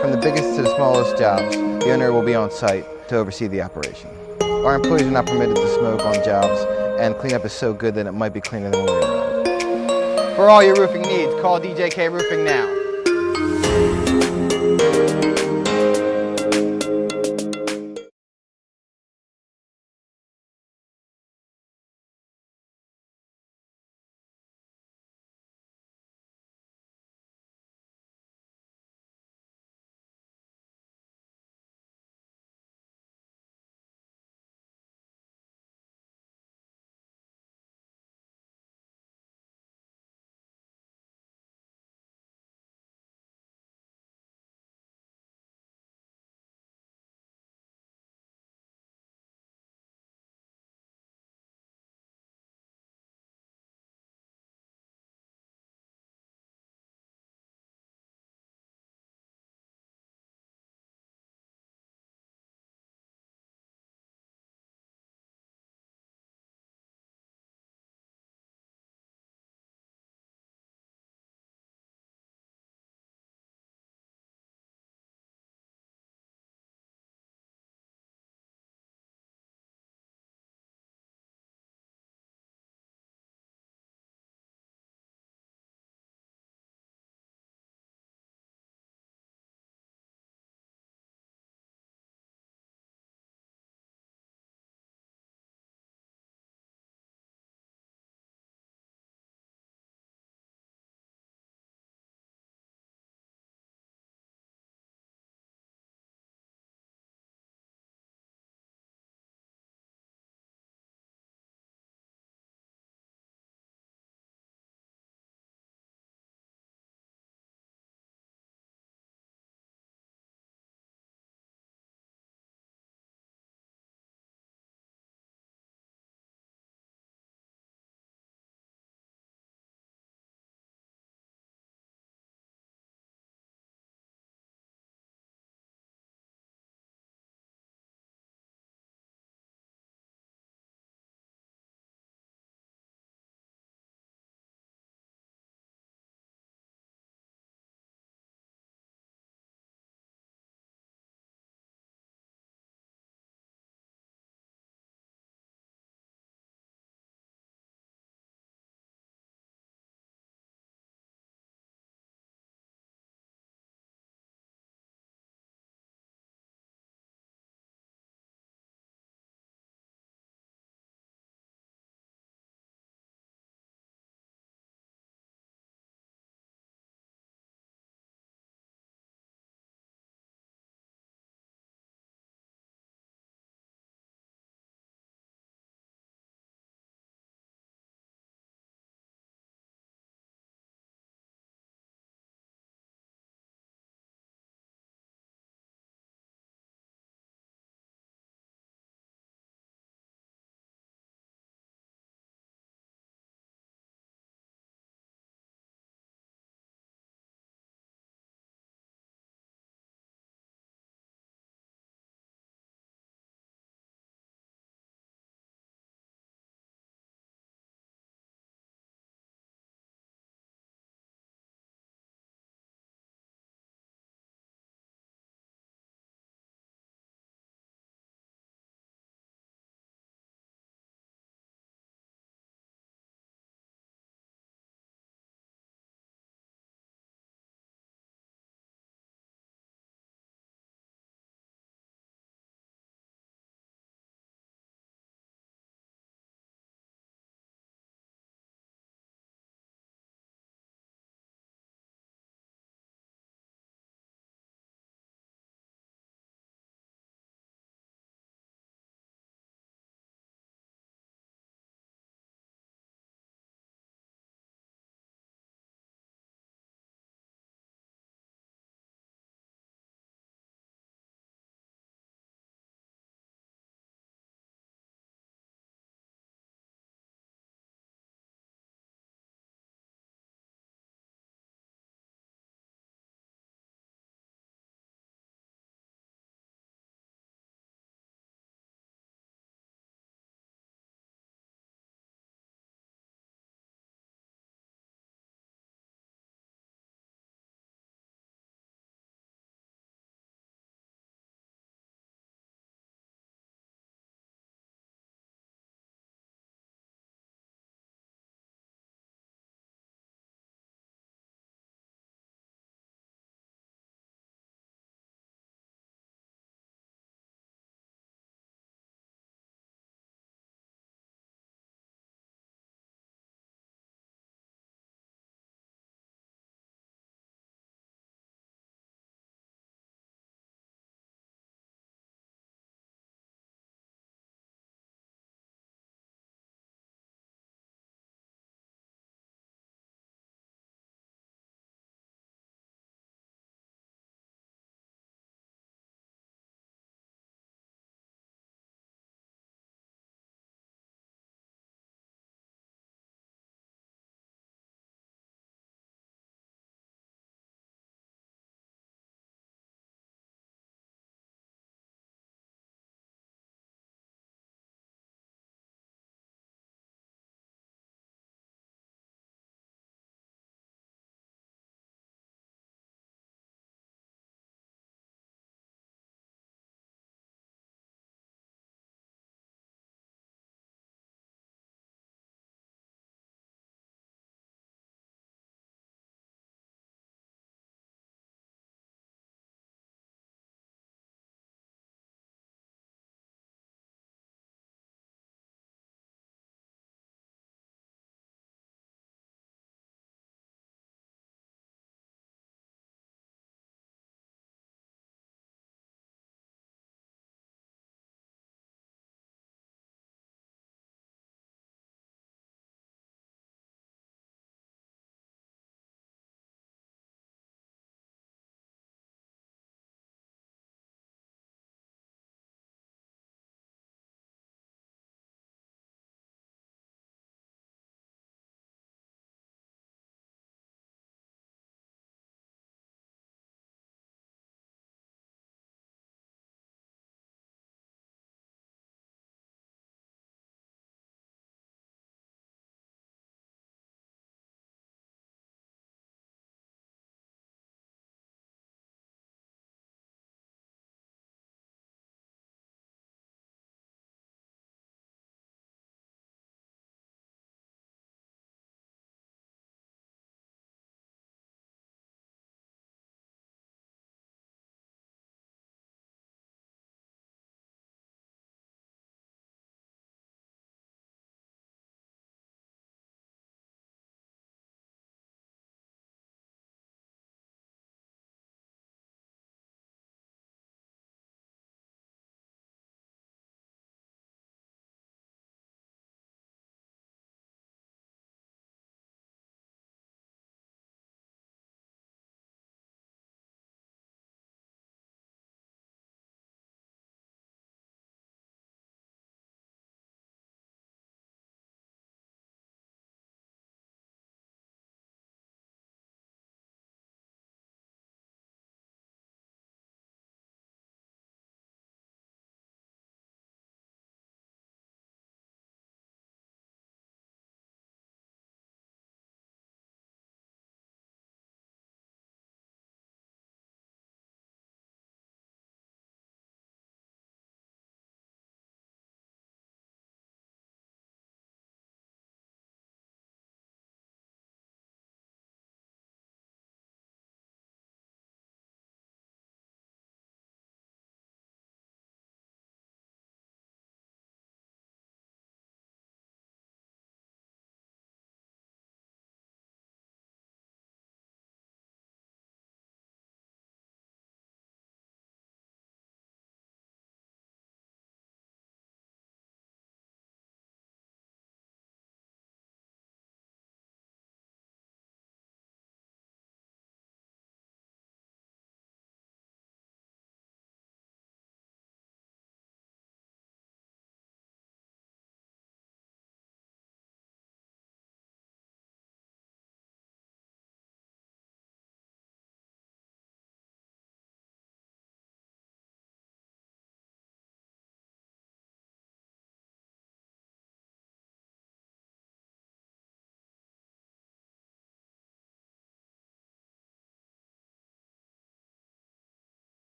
From the biggest to the smallest jobs, the owner will be on site to oversee the operation. Our employees are not permitted to smoke on jobs, and cleanup is so good that it might be cleaner than when we arrive. For all your roofing needs, call DJK Roofing now.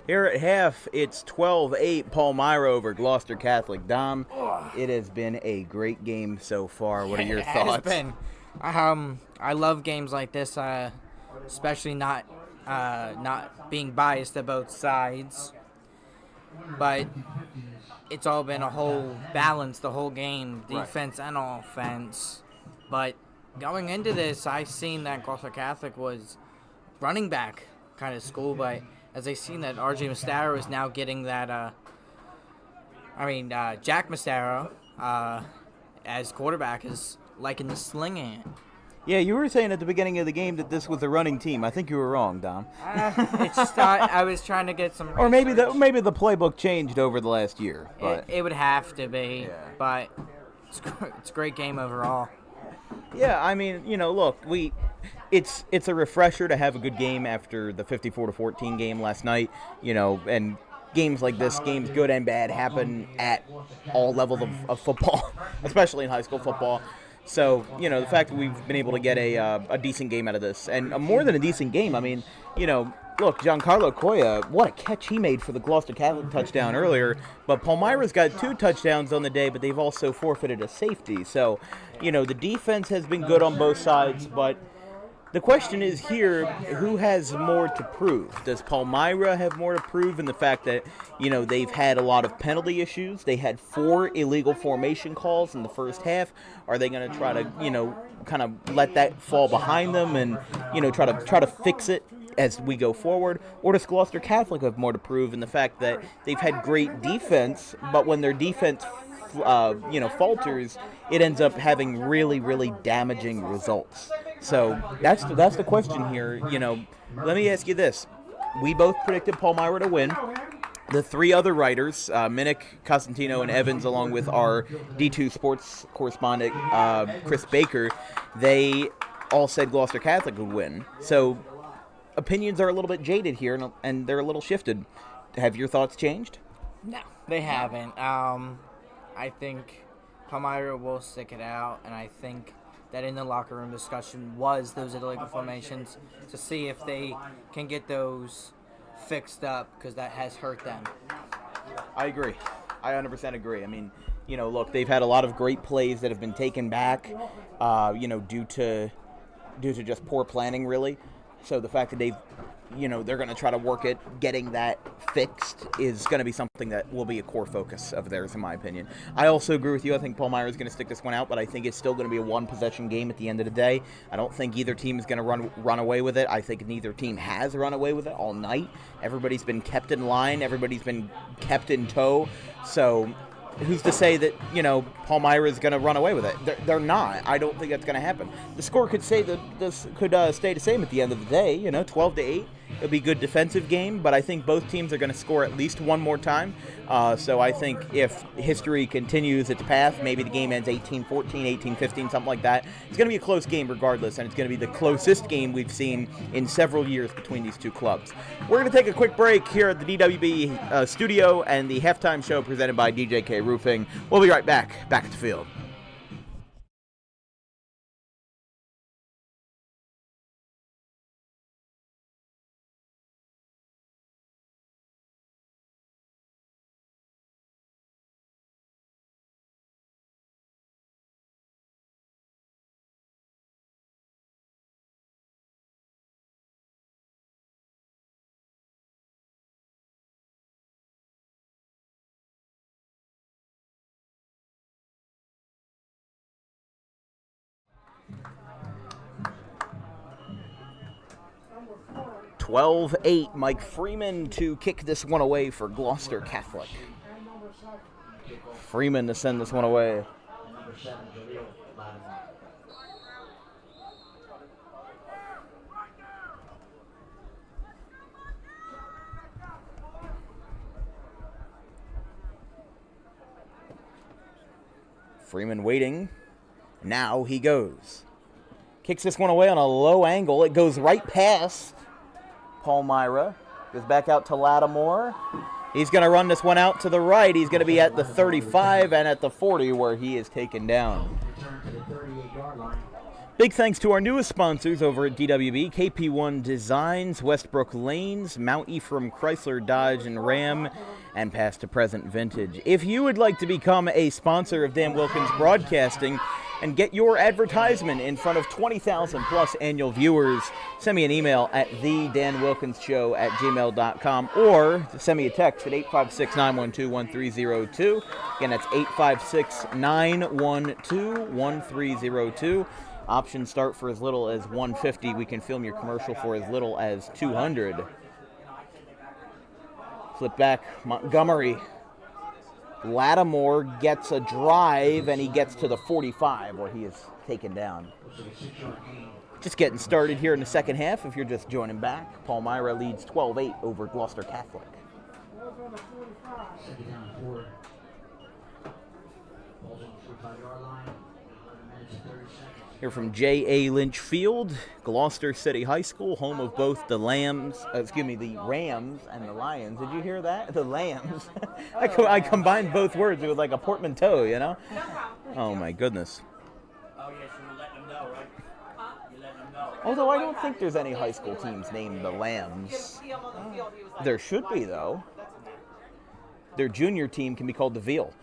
Here at half, it's 12-8 Palmyra over Gloucester Catholic. Dom, it has been a great game so far. What are your thoughts? It has been. I love games like this, especially not being biased to both sides. But it's all been a whole balance the whole game, defense and offense. But going into this, I've seen that Gloucester Catholic was running back kind of school, but as I've seen that RJ Mastaro is now getting that, Jack Mastaro as quarterback is liking the slinging it. Yeah, you were saying at the beginning of the game that this was a running team. I think you were wrong, Dom. It's just I was trying to get some. Or maybe the playbook changed over the last year. But it would have to be, but it's a great game overall. Yeah, I mean, look, it's a refresher to have a good game after the 54-14 game last night, and games like this, games good and bad, happen at all levels of football, especially in high school football. So, the fact that we've been able to get a decent game out of this, and more than a decent game, I mean, look, Giancarlo Coya, what a catch he made for the Gloucester Catholic touchdown earlier. But Palmyra's got 2 touchdowns on the day, but they've also forfeited a safety. So, the defense has been good on both sides, but the question is here, who has more to prove? Does Palmyra have more to prove in the fact that, they've had a lot of penalty issues? They had 4 illegal formation calls in the first half. Are they going to try to, kind of let that fall behind them and, try to fix it as we go forward? Or does Gloucester Catholic have more to prove in the fact that they've had great defense, but when their defense falters, it ends up having really, really damaging results? So that's the question here. Let me ask you this. We both predicted Palmyra to win. The 3 other writers, Minnick, Costantino, and Evans, along with our D2 sports correspondent, Chris Baker, they all said Gloucester Catholic would win. So opinions are a little bit jaded here, and they're a little shifted. Have your thoughts changed? No, they haven't. I think Palmyra will stick it out, and I think that in the locker room discussion was those illegal formations to see if they can get those fixed up, because that has hurt them. I agree. I 100% agree. I mean, look, they've had a lot of great plays that have been taken back, due to just poor planning, really. So the fact that they're going to try to work at getting that fixed is going to be something that will be a core focus of theirs, in my opinion. I also agree with you. I think Palmyra is going to stick this one out, but I think it's still going to be a one-possession game at the end of the day. I don't think either team is going to run away with it. I think neither team has run away with it all night. Everybody's been kept in line. Everybody's been kept in tow. So who's to say that, Palmyra is going to run away with it? They're not. I don't think that's going to happen. The score could say that this could stay the same at the end of the day, 12-8. It'll be a good defensive game, but I think both teams are going to score at least one more time. So I think if history continues its path, maybe the game ends 18-14, 18-15, something like that. It's going to be a close game regardless, and it's going to be the closest game we've seen in several years between these two clubs. We're going to take a quick break here at the DWB studio and the halftime show presented by DJK Roofing. We'll be right back at the field. Number 12-8, Mike Freeman to kick this one away for Gloucester Catholic. and number 7. Freeman to send this one away. Number 7, Jaleel Lattimore. Freeman waiting. Now he goes. Kicks this one away on a low angle. It goes right past Palmyra. Goes back out to Lattimore. He's going to run this one out to the right. He's going to be at the 35 and at the 40 where he is taken down. Return to the 38-yard line. Big thanks to our newest sponsors over at DWB, KP1 Designs, Westbrook Lanes, Mount Ephraim Chrysler, Dodge, and Ram, and past to present vintage. If you would like to become a sponsor of Dan Wilkins Broadcasting and get your advertisement in front of 20,000 plus annual viewers, send me an email at thedanwilkinsshow@gmail.com or send me a text at 856-912-1302. Again, that's 856-912-1302. Options start for as little as $150. We can film your commercial for as little as $200. Flip back, Montgomery. Lattimore gets a drive, and he gets to the 45, where he is taken down. Just getting started here in the second half. If you're just joining back, Palmyra leads 12-8 over Gloucester Catholic. Second down and 4. Ball's on the 45-yard line. 11 minutes and 30 seconds. Here from J.A. Lynch Field, Gloucester City High School, home of both the Rams and the Lions. Did you hear that? The Lambs. I combined both words. It was like a portmanteau, you know? Oh, my goodness. Oh, yes, you were letting them know, right? You letting them know. Although I don't think there's any high school teams named the Lambs. There should be, though. Their junior team can be called the Veal.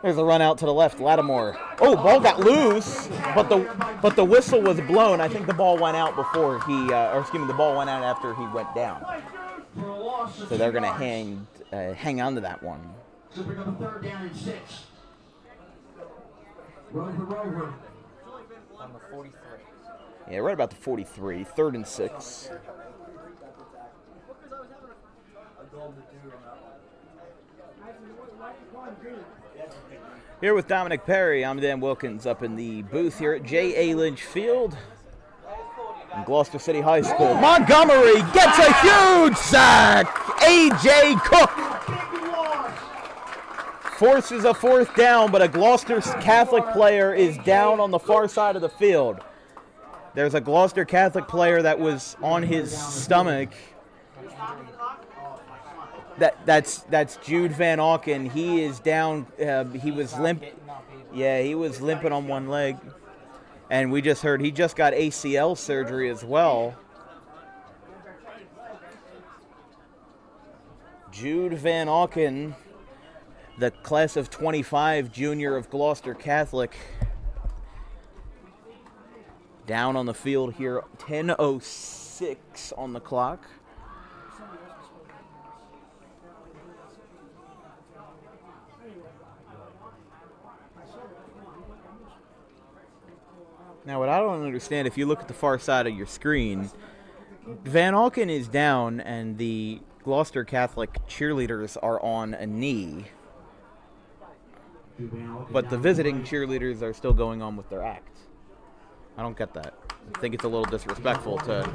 There's a run out to the left, Lattimore. Oh, ball got loose, but the whistle was blown. I think the ball went out before the ball went out after he went down. So they're going to hang on to that one. So pick up a third down and 6. Run for Rover. On the 43. Yeah, right about the 43, 3rd and 6. Here with Dominic Perry, I'm Dan Wilkins up in the booth here at J.A. Lynch Field in Gloucester City High School. Montgomery gets a huge sack! A.J. Cook forces a 4th down, but a Gloucester Catholic player is down on the far side of the field. There's a Gloucester Catholic player that was on his stomach. That's Jude Van Auken. He is down. He was limp. Yeah, he was limping on one leg. And we just heard he just got ACL surgery as well. Jude Van Auken, the class of 25 junior of Gloucester Catholic, down on the field here. 10:06 on the clock. Now, what I don't understand, if you look at the far side of your screen, Van Auken is down and the Gloucester Catholic cheerleaders are on a knee. But the visiting cheerleaders are still going on with their act. I don't get that. I think it's a little disrespectful to...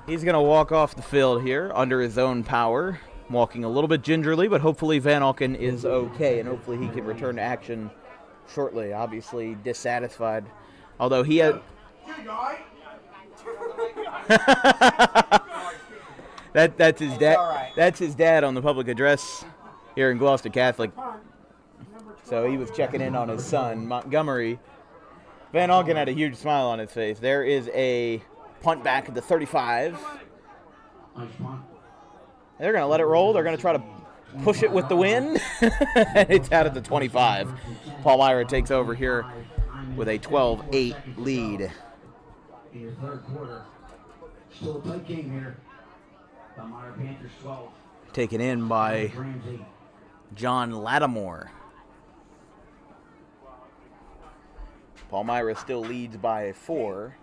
He's going to walk off the field here under his own power. Walking a little bit gingerly, but hopefully Van Auken is okay, and hopefully he can return to action shortly. Obviously dissatisfied, although he had... That's his dad. That's his dad on the public address here in Gloucester Catholic. So he was checking in on his son, Montgomery. Van Auken had a huge smile on his face. There is a punt back at the 35. Nice punt. They're going to let it roll. They're going to try to push it with the wind. It's out at the 25. Palmyra takes over here with a 12-8 lead. In your third quarter. Still a tight game here. Palmyra Panthers 12. Taken in by Rams 8. John Lattimore. Palmyra still leads by 4.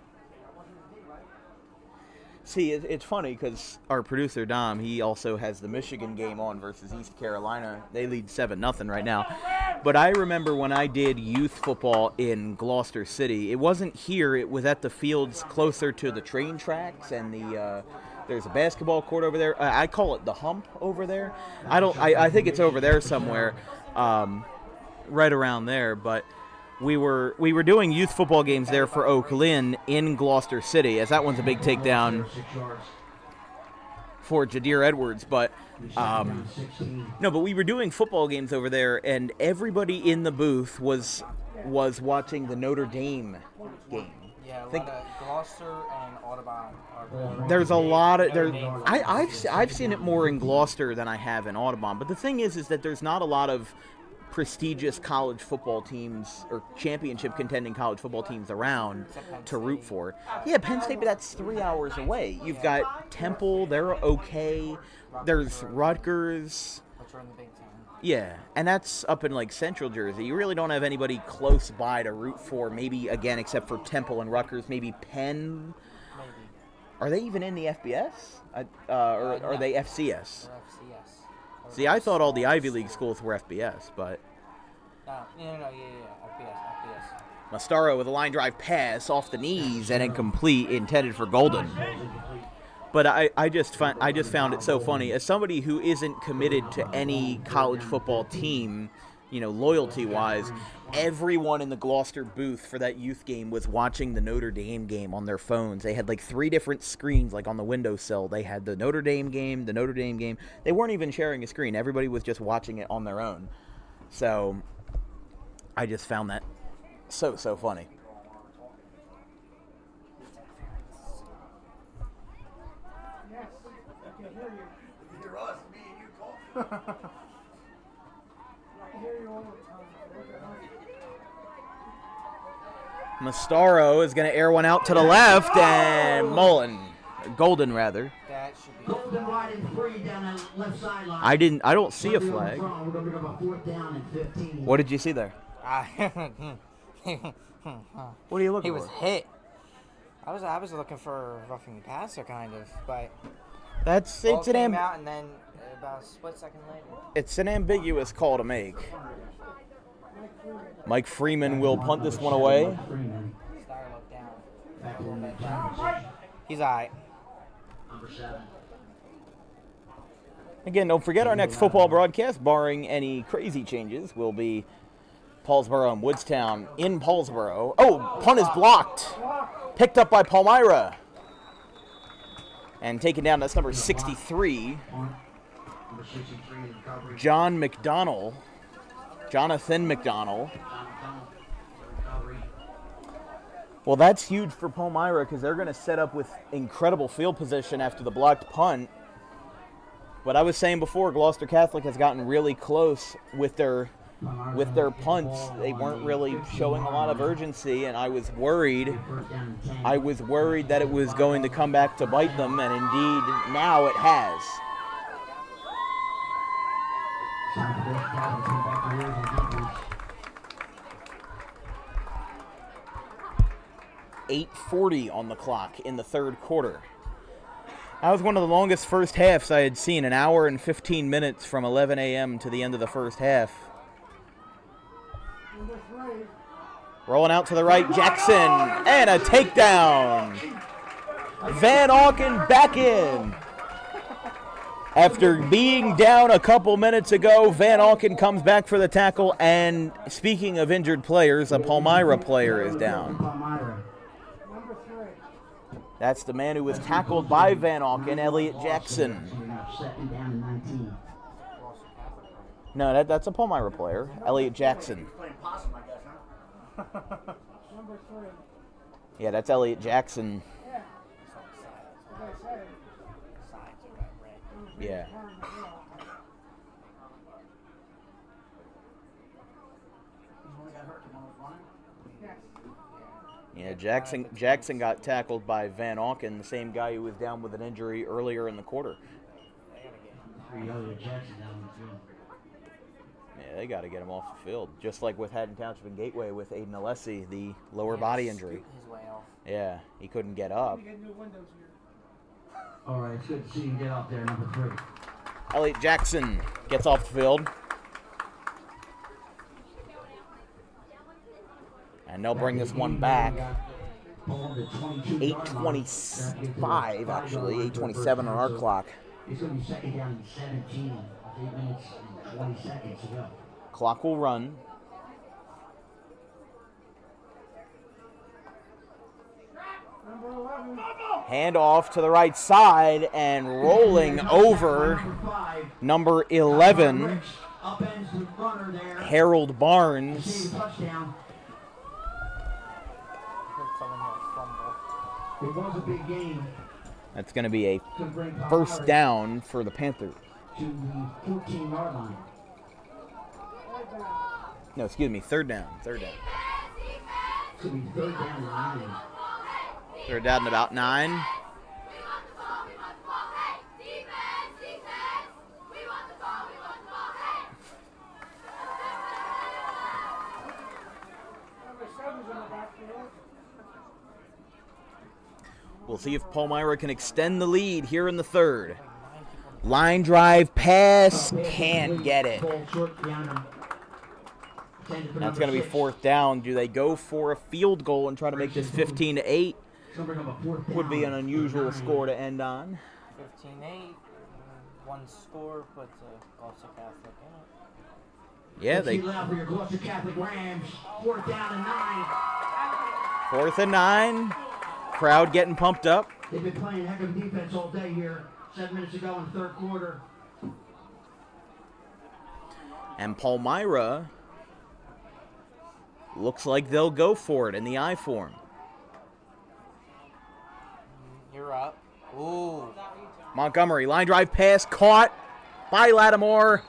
See, it's funny because our producer, Dom, he also has the Michigan game on versus East Carolina. They lead 7-0 right now. But I remember when I did youth football in Gloucester City, it wasn't here. It was at the fields closer to the train tracks and there's a basketball court over there. I call it the hump over there. I think it's over there somewhere, right around there. But we were doing youth football games there for Oak Lynn in Gloucester City, as that one's a big takedown for Jadir Edwards, but no, but we were doing football games over there, and everybody in the booth was watching the Notre Dame game. Yeah, a lot of Gloucester and Audubon are. There's a lot of there. I've seen it more in Gloucester than I have in Audubon, but the thing is that there's not a lot of prestigious college football teams or championship contending college football teams around to root for. Yeah, Penn State, but that's 3 hours away. You've got Temple, they're okay. There's Rutgers. Which are in the Big Ten. Yeah, and that's up in like Central Jersey. You really don't have anybody close by to root for, maybe again, except for Temple and Rutgers, maybe Penn. Maybe. Are they even in the FBS? Or are they FCS? Or FCS. See, I thought all the Ivy League schools were FBS, but... No, FBS. Mastaro with a line drive pass off the knees and incomplete, intended for Golden. But I just found it so funny. As somebody who isn't committed to any college football team, loyalty-wise, everyone in the Gloucester booth for that youth game was watching the Notre Dame game on their phones. They had like 3 different screens, like on the windowsill. They had the Notre Dame game, the Notre Dame game. They weren't even sharing a screen. Everybody was just watching it on their own. So I just found that so funny. Yes, I can hear you. You're us, me and you talking. I can hear you all the time. Mastaro is going to air one out to the left, and Golden rather. That should be. Golden riding free down that left sideline. I don't see a flag. We're going to go about 4th down and 15. What did you see there? What are you looking He for? was hit. I was looking for roughing the passer, kind of, but Ball came out, and then about a split second later. It's an ambiguous call to make. Mike Freeman will punt this one away. Star looked down. He's all right. Number 7. Again, don't forget our next football broadcast, barring any crazy changes, will be Paulsboro and Woodstown in Paulsboro. Oh, punt is blocked. Picked up by Palmyra. And taken down, that's number 63. Jonathan McDonald. Well, that's huge for Palmyra because they're going to set up with incredible field position after the blocked punt. But I was saying before, Gloucester Catholic has gotten really close with their punts. They weren't really showing a lot of urgency, and I was worried that it was going to come back to bite them, and indeed now it has. 8:40 on the clock in the third quarter. That was one of the longest first halves I had seen, an hour and 15 minutes from 11 a.m. to the end of the first half. Rolling out to the right, Jackson, and a takedown. Van Auken back in. After being down a couple minutes ago, Van Auken comes back for the tackle, and speaking of injured players, a Palmyra player is down. That's the man who was tackled by Van Auken, Elliot Jackson. No, that's a Palmyra player, Elliot Jackson. Yeah, that's Elliot Jackson. Yeah. Yeah, Jackson got tackled by Van Auken, the same guy who was down with an injury earlier in the quarter. Yeah, they got to get him off the field, just like with Haddon Township and Gateway with Aiden Alessi, the lower body injury. His way off. Yeah, he couldn't get up. All right, it's good to see you get out there, number 3. Elliot Jackson gets off the field. And they'll bring this one back. 8:25, actually, 8:27 on our clock. It's going to be second down and 17. 8 minutes and 20 seconds to go. Clock will run. Number 11. Hand off to the right side and rolling over number 11, Harold Barnes. It was a big game. That's going to be a first down for the Panthers. To the 14-yard line. No, excuse me, third down. Third down. It's going to be third down and 9. Third down and about 9. We'll see if Palmyra can extend the lead here in the third. Line drive pass, can't get it. That's going to be fourth down. Do they go for a field goal and try to make this 15-8? Would be an unusual score to end on. 15-8. One score puts Gloucester Catholic in it. Yeah, they. For your Gloucester Catholic Rams. Fourth down and 9. Fourth and 9. Crowd getting pumped up. They've been playing heck of defense all day here. 7 minutes ago in the third quarter. And Palmyra looks like they'll go for it in the I form. You're up. Ooh. Montgomery, line drive pass caught by Lattimore.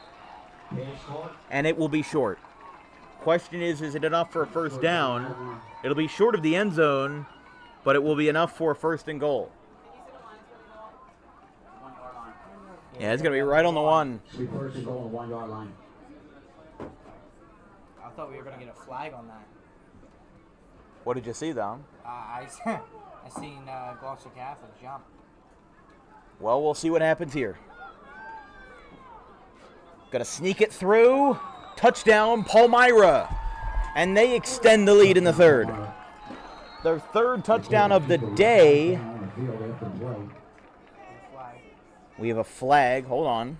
And it will be short. Question is it enough for a first down? It'll be short of the end zone, but it will be enough for a first and goal. Yeah, it's going to be right on the 1. It's going to be first and goal on the 1-yard line. I thought we were going to get a flag on that. What did you see, though? I seen Gloucester Catholic jump. Well, we'll see what happens here. Got to sneak it through. Touchdown, Palmyra. And they extend the lead in the third. Their third touchdown of the day. We have a flag. Hold on.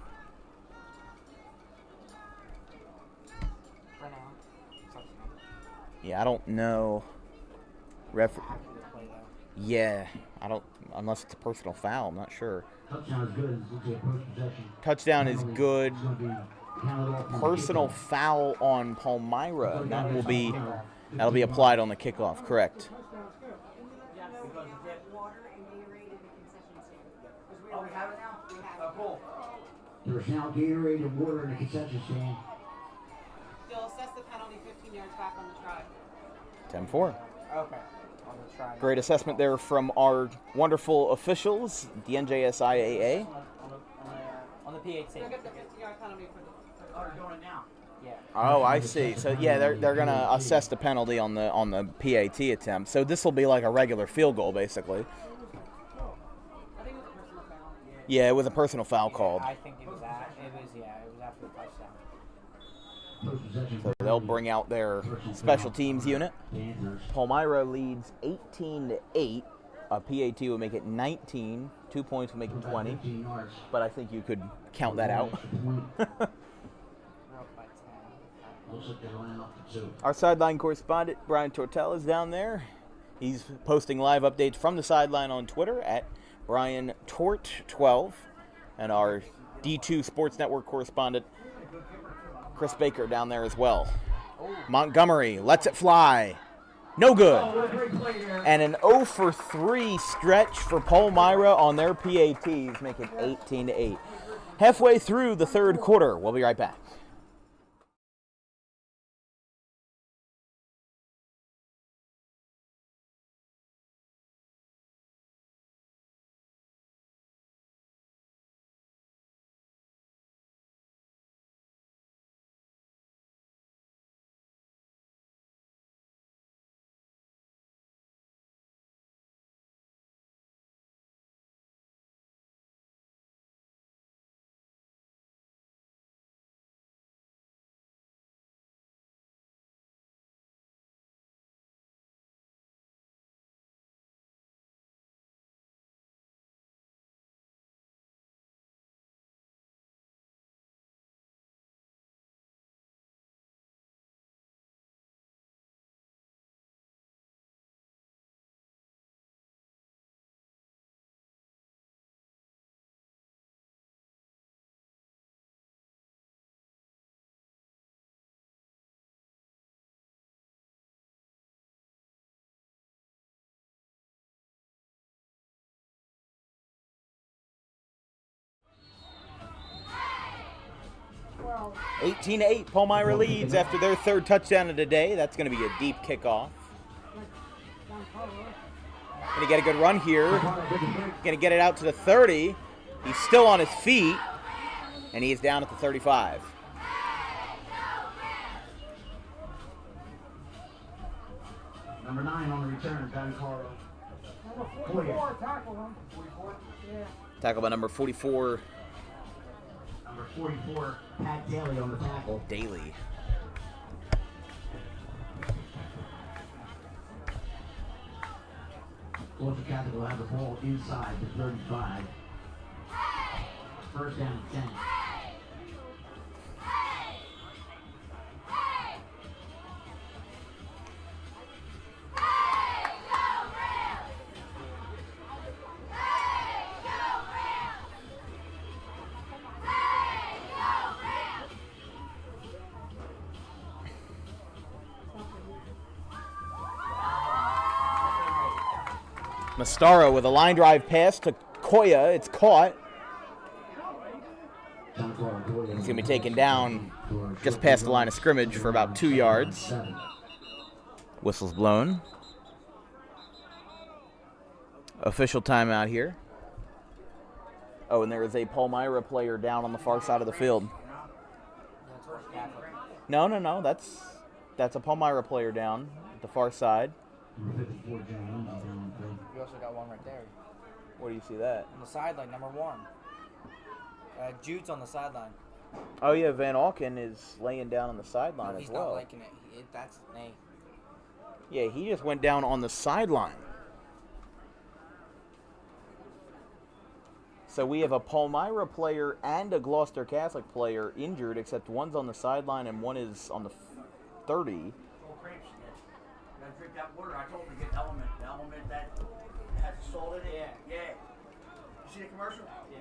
Yeah, I don't know. Yeah, I don't. Unless it's a personal foul, I'm not sure. Touchdown is good. Personal foul on Palmyra. That'll be applied on the kickoff. Correct. There's now Gatorade and water in the concession stand. You'll assess the penalty 15 yards back on the try. 10-4. Okay. On the try. Great assessment there from our wonderful officials, the NJSIAA. On the PAT. They'll get the 15-yard penalty for the. Oh, they're doing it now. Yeah. Oh, I see. So yeah, they're gonna assess the penalty on the PAT attempt. So this will be like a regular field goal, basically. I think it was a personal foul. Yeah, with a personal foul called. I think it was after the touchdown. So they'll bring out their special teams unit. Palmyra leads 18-8. A PAT will make it 19. 2 points will make it 20. But I think you could count that out. Our sideline correspondent, Brian Tortell, is down there. He's posting live updates from the sideline on Twitter at Brian Tort12. And our D2 Sports Network correspondent, Chris Baker, down there as well. Montgomery lets it fly. No good. And an 0 for 3 stretch for Palmyra on their PATs, make it 18-8. Halfway through the third quarter. We'll be right back. 18-8, Palmyra leads after their third touchdown of the day. That's going to be a deep kickoff. Going to get a good run here. Going to get it out to the 30. He's still on his feet, and he is down at the 35. Number 9 on the return, Don Carlo. Number 44, tackle him. 44? Yeah. Tackle by number 44, Number 44, Pat Daly on the tackle. Daly. Gloucester Catholic will have the ball inside the 35. First down, 10. Mastaro with a line drive pass to Koya. It's caught. He's going to be taken down just past the line of scrimmage for about 2 yards. Whistle's blown. Official timeout here. Oh, and there is a Palmyra player down on the far side of the field. No. That's a Palmyra player down at the far side. You also got one right there. Where do you see that? On the sideline, number 1. Jude's on the sideline. Oh, yeah, Van Auken is laying down on the sideline No, as he's well. not liking it. That's an A. Yeah, he just went down on the sideline. So we have a Palmyra player and a Gloucester Catholic player injured, except one's on the sideline and one is on the 30. Oh, crepes. Gotta drink that water. I told him to get Element. The Element that has salt in it. Yeah. You see the commercial? Yeah.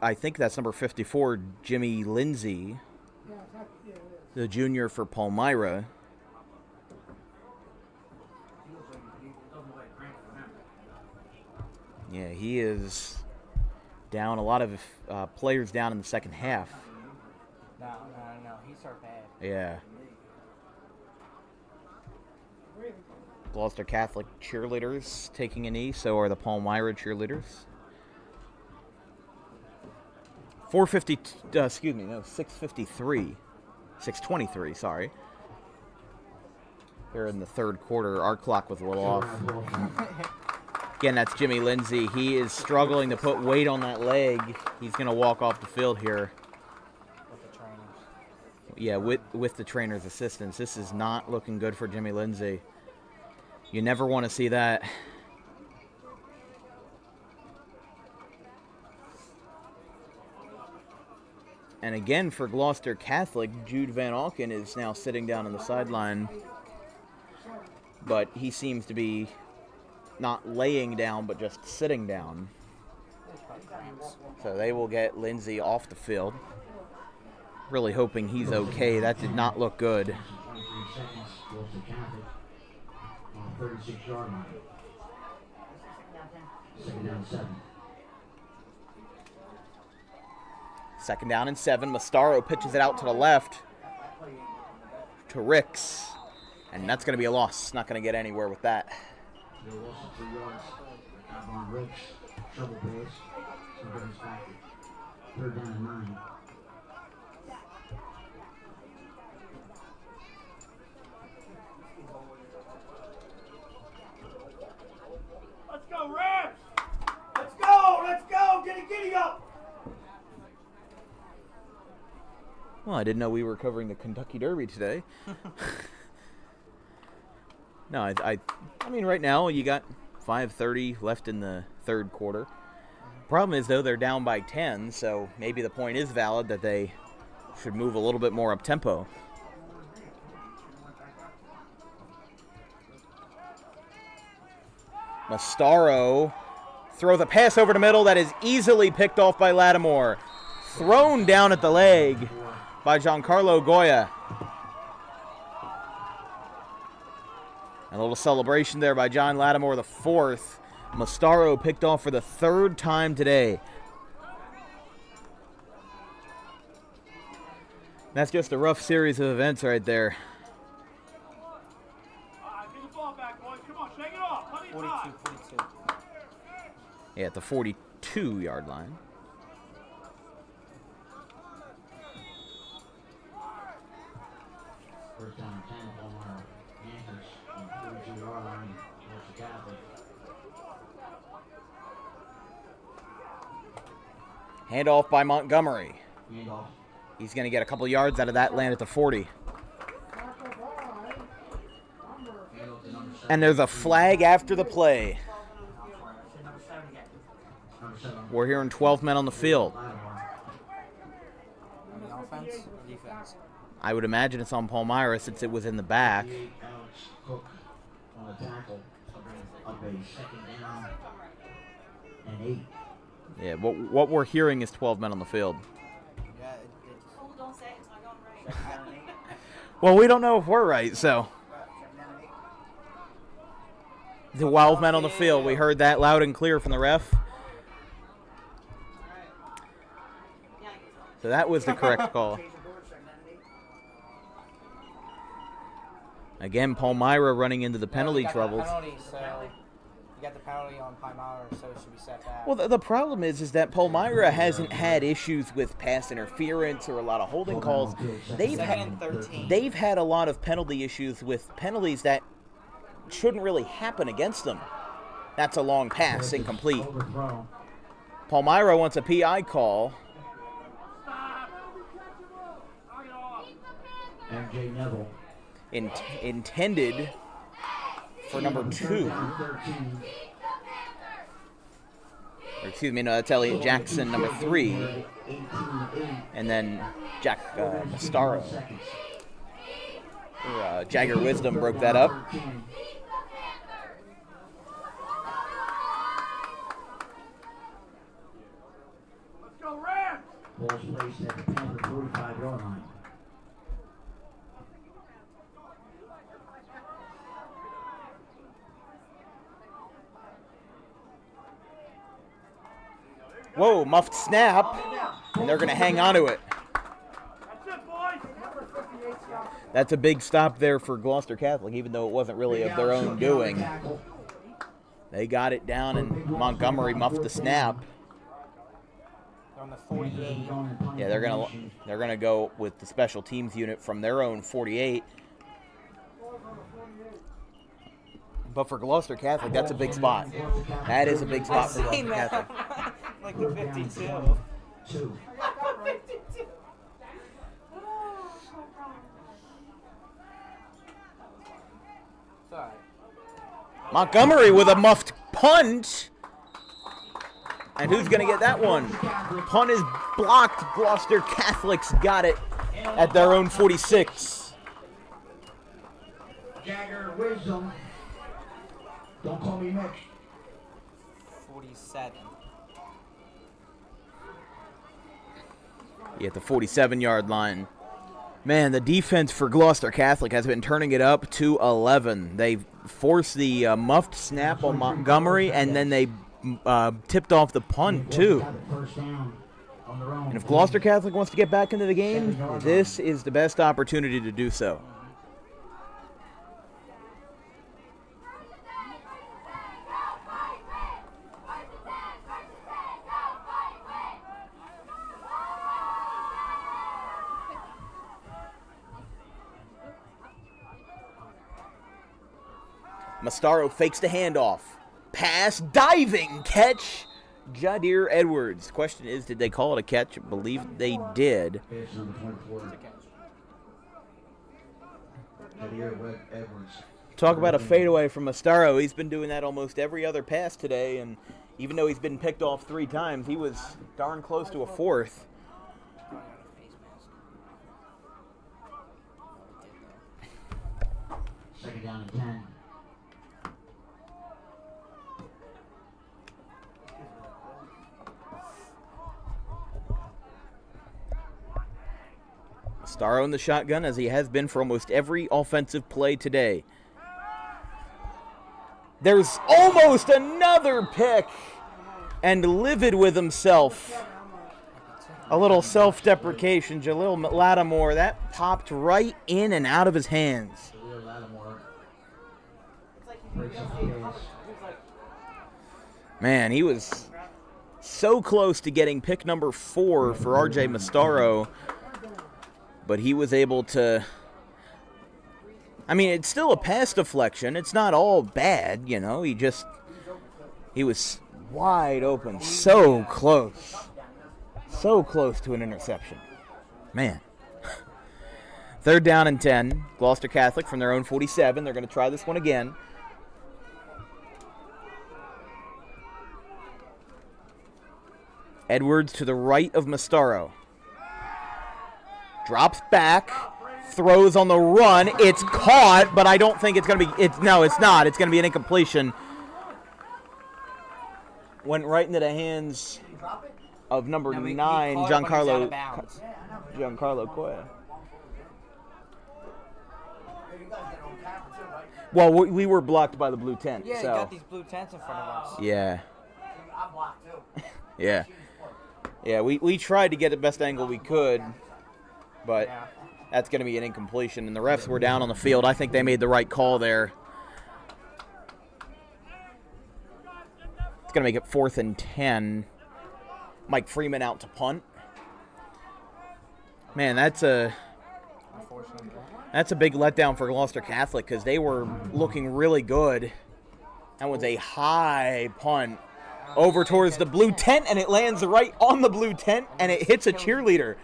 I think that's number 54, Jimmy Lindsay, Yeah, it is. the junior for Palmyra. Yeah, he is down. A lot of players down in the second half. No. He's our bad. Yeah. Gloucester Catholic cheerleaders taking a knee, so are the Palmyra cheerleaders. 6:53. 6:23, sorry. Here in the third quarter, our clock was a little off. Again, that's Jimmy Lindsay. He is struggling to put weight on that leg. He's going to walk off the field here. With the trainers. Yeah, with the trainer's assistance. This is not looking good for Jimmy Lindsay. You never want to see that. And again, for Gloucester Catholic, Jude Van Auken is now sitting down on the sideline. But he seems to be not laying down, but just sitting down. So they will get Lindsay off the field. Really hoping he's okay. That did not look good. 23 seconds, Gloucester Catholic on the 36-yard line. Second down, 7. Second down and 7. Mastaro pitches it out to the left to Ricks. And that's going to be a loss. Not going to get anywhere with that. They lost 3 yards. Avon Ricks, trouble pass. So brings back to third down and 9. Let's go, Rams! Let's go! Let's go! Get a giddy up! Well, I didn't know we were covering the Kentucky Derby today. No, I mean, right now you got 5:30 left in the third quarter. Problem is, though, they're down by 10, so maybe the point is valid that they should move a little bit more up-tempo. Mastaro throws a pass over the middle that is easily picked off by Lattimore. Thrown down at the leg by Giancarlo Goya. A little celebration there by John Lattimore, the fourth. Mastaro picked off for the 3rd time today. That's just a rough series of events right there. Get the ball back, boys. Come on, shake it off. 42-42. Yeah, at the 42-yard line. First down and 10, Palmyra. Panthers on the 42-yard line. Gloucester Catholic. Handoff by Montgomery. Handoff. He's going to get a couple yards out of that, land at the 40. And there's a flag after the play. We're hearing 12 men on the field. On the offense or defense? I would imagine it's on Palmyra since it was in the back. Alex Cook on the tackle. Up a 2nd down and 8. Yeah, what we're hearing is 12 men on the field. Yeah, Oh, don't say it. It's not going right. Well, we don't know if we're right, so. The 12 men on the field. We heard that loud and clear from the ref. So that was the correct call. Again, Palmyra running into the penalty troubles. Penalty, so you got the penalty on Palmyra, so it should be set back. Well, the problem is that Palmyra hasn't had issues with pass interference or a lot of holding calls. Second and 13. They've had a lot of penalty issues with penalties that shouldn't really happen against them. That's a long pass, incomplete. Overthrow. Palmyra wants a PI call. MJ Neville. Intended for number 2. 13. Or excuse me, no, that's Elliot Jackson, number 3. 18-8. And then Jack Mastaro. Jagger Wisdom broke that up. 13. Let's go, Rams! Ball's placed at the Panther 45-yard line. Whoa, muffed snap. And they're going to hang on to it. That's it, boys! That's a big stop there for Gloucester Catholic, even though it wasn't really of their own doing. They got it down, and Montgomery muffed the snap. They're on the 48. Yeah, they're gonna go with the special teams unit from their own 48. But for Gloucester Catholic, that's a big spot. That is a big spot for Gloucester Catholic. Like the 52. 2. Sorry. Montgomery with a muffed punt. And who's going to get that one? Punt is blocked. Gloucester Catholics got it at their own 46. Jagger Wisdom. Don't call me Mick. 47. At the 47-yard line. Man, the defense for Gloucester Catholic has been turning it up to 11. They forced the muffed snap on Montgomery, and then they tipped off the punt, too. And if Gloucester Catholic wants to get back into the game, this is the best opportunity to do so. Mastaro fakes the handoff. Pass, diving catch. Jadir Edwards. Question is, did they call it a catch? I believe they did. Talk about a fadeaway from Mastaro. He's been doing that almost every other pass today, and even though he's been picked off 3 times, he was darn close to a 4th. Second down and 10. Mastaro in the shotgun, as he has been for almost every offensive play today. There's almost another pick. And livid with himself. A little self-deprecation. Jalil Lattimore, that popped right in and out of his hands. Man, he was so close to getting pick number 4 for R.J. Mastaro, but he was able to... I mean, it's still a pass deflection. It's not all bad, you know. He was wide open, so close. So close to an interception. Man. 3rd down and 10. Gloucester Catholic from their own 47. They're going to try this one again. Edwards to the right of Mastaro. Drops back. Throws on the run. It's caught, but I don't think it's going to be... No, it's not. It's going to be an incompletion. Went right into the hands of number 9, Giancarlo Coya. Well, we were blocked by the blue tent. Yeah, so. you got these blue tents in front of us. Yeah. Yeah. Yeah, we tried to get the best angle we could, but that's going to be an incompletion. And the refs were down on the field. I think they made the right call there. It's going to make it 4th and 10. Mike Freeman out to punt. Man, that's a big letdown for Gloucester Catholic because they were looking really good. That was a high punt over towards the blue tent, and it lands right on the blue tent, and it hits a cheerleader.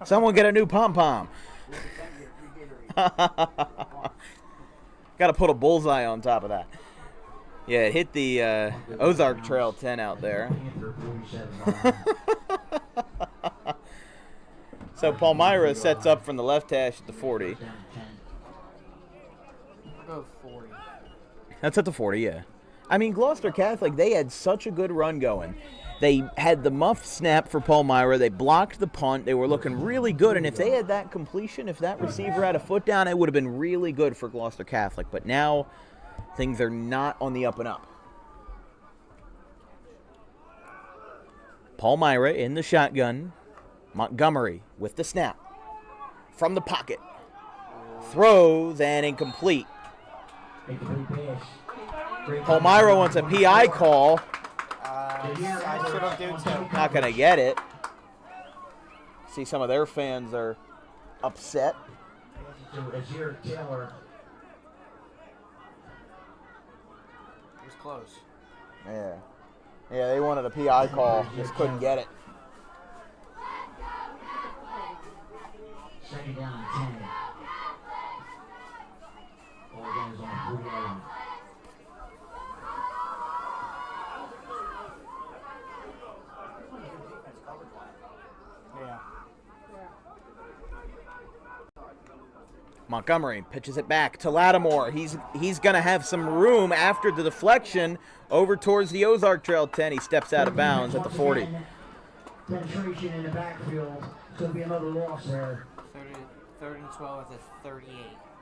Someone get a new pom-pom. Got to put a bullseye on top of that. Yeah, it hit the Ozark Trail 10 out there. So Palmyra sets up from the left hash at the 40. I'll go 40. That's at the 40, yeah. I mean, Gloucester Catholic, they had such a good run going. They had the muff snap for Palmyra. They blocked the punt. They were looking really good. And if they had that completion, if that receiver had a foot down, it would have been really good for Gloucester Catholic. But now things are not on the up and up. Palmyra in the shotgun. Montgomery with the snap. From the pocket. Throws and incomplete. Palmyra wants a PI call. I should have do too. Not going to get it. See, some of their fans are upset. It was close. Yeah. Yeah, they wanted a PI call. Just couldn't get it. 2nd down and 10. Ball again is on the blue line. Yeah. Montgomery pitches it back to Lattimore. He's going to have some room after the deflection over towards the Ozark Trail 10. He steps out of bounds at the 40. Penetration in the backfield. Could be another loss there. 3rd and 12 at the 38.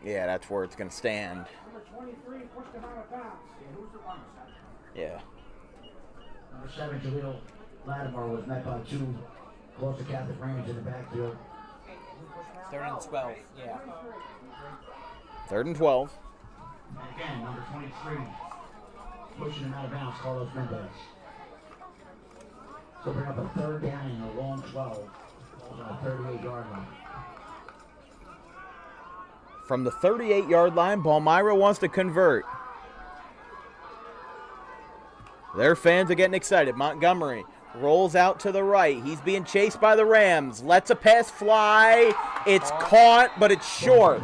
Yeah, that's where it's going to stand. Number 23 pushed him out of bounds. Yeah. Number 7, Jalil Lattimore was met by 2 Gloucester Catholic Rams in the backfield. 3rd and 12, yeah. 3rd and 12. And again, number 23, pushing him out of bounds, Carlos Mendez. So bring up a 3rd down and a long 12. On a 38-yard line. From the 38-yard line, Palmyra wants to convert. Their fans are getting excited. Montgomery rolls out to the right. He's being chased by the Rams. Lets a pass fly. It's caught, but it's short.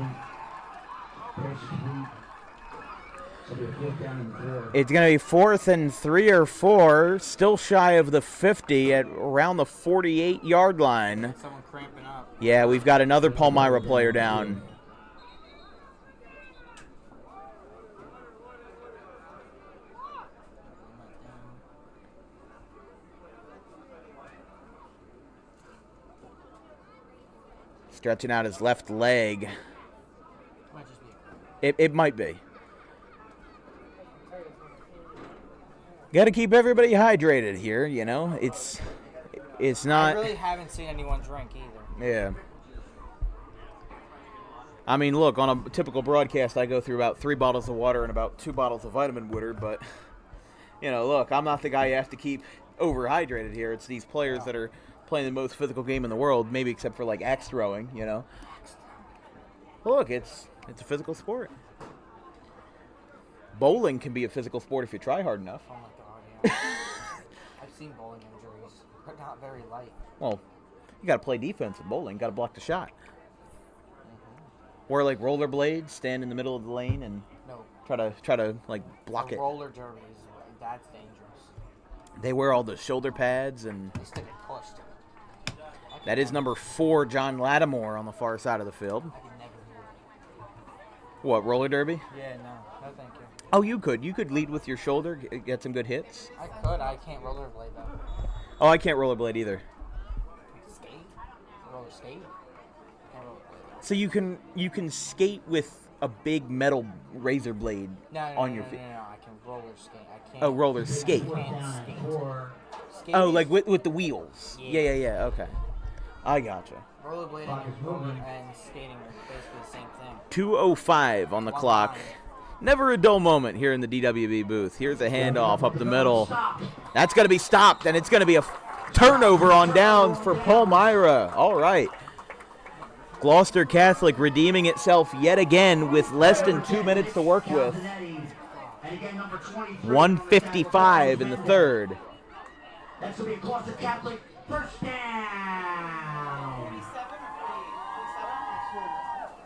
It's going to be 4th and 3 or 4. Still shy of the 50 at around the 48-yard line. Someone cramping up. Yeah, we've got another Palmyra player down. Stretching out his left leg. Might just be a It might be. Got to keep everybody hydrated here, you know. It's not. I really haven't seen anyone drink either. Yeah. I mean, look, on a typical broadcast, I go through about 3 bottles of water and about 2 bottles of vitamin water, but, you know, look, I'm not the guy you have to keep overhydrated here. It's these players that are playing the most physical game in the world, maybe except for, like, axe throwing, you know. Look, it's a physical sport. Bowling can be a physical sport if you try hard enough. Oh, my God, yeah. I've seen bowling injuries, but not very light. Well, you got to play defense in bowling. Got to block the shot. Or like rollerblades, stand in the middle of the lane and No. try to like block it. Roller derbies, that's dangerous. They wear all the shoulder pads and They still get pushed. that is number 4, John Lattimore on the far side of the field. I could never do it. What, roller derby? Yeah, no thank you. Oh, you could lead with your shoulder, get some good hits. I could, I can't rollerblade though. Oh, I can't rollerblade either. Skate? Roller skate? Can't rollerblade. So you can skate with a big metal razor blade on your feet. No, I can roller skate. I can't. Oh, roller skate. I can't skate. Skate Oh, is- like with the wheels. Yeah. Okay. I gotcha. rollerblading and skating are basically the same thing. 2:05 on the clock. Never a dull moment here in the DWB booth. Here's a handoff up the middle. That's going to be stopped, and it's going to be a turnover on downs for Palmyra. All right. Gloucester Catholic redeeming itself yet again with less than 2 minutes to work with. 1:55 in the third. That's going to be a Gloucester Catholic first down. 47?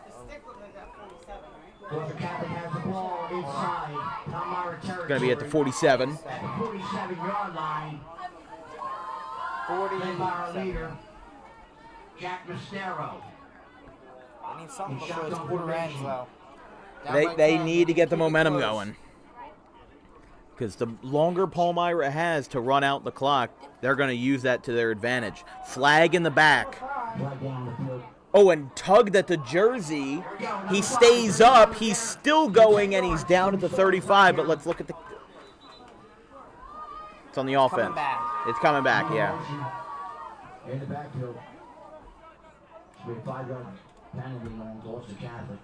The stick looked like that 47, right? Gloucester Catholic has the ball inside Palmyra territory. Going to be at the 47. At the 47-yard line. Led by our leader, Jack Mastero. I need something before this quarter ends, though. They need to get the momentum going. Because the longer Palmyra has to run out the clock, they're going to use that to their advantage. Flag in the back. Oh, and tugged at the jersey. He stays up. He's still going, and he's down at the 35. But let's look at the... It's on the offense. It's coming back, yeah. In the backfield. Should be a 5-yard penalty on Gloucester Catholic.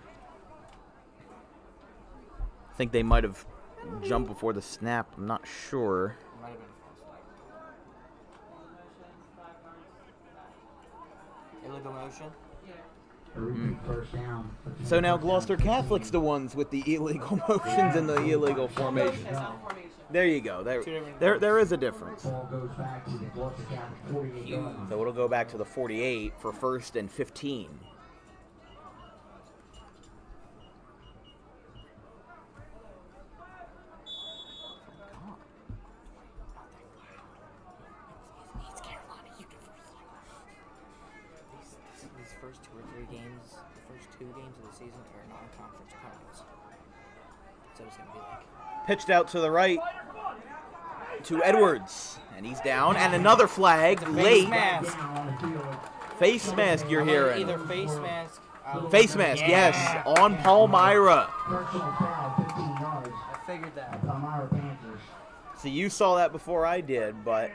I think they might have jumped before the snap. I'm not sure. Might have been false. Illegal motion? A repeat first down. So now Gloucester Catholic's the ones with the illegal motions and the illegal formations. There you go. There is a difference. Ball goes back to the Gloucester Catholic 48-yard line. So it'll go back to the 48 for 1st and 15. It's Carolina University. These first 2 or 3 games, the first 2 games of the season are non-conference opponents. So it's going to be like... Pitched out to the right to Edwards. And he's down. And another flag late. mask. Face mask you're hearing. Either face mask. Face mask, yes. On Palmyra. Personal foul, 15 yards. I figured that. Palmyra Panthers. See, you saw that before I did, but...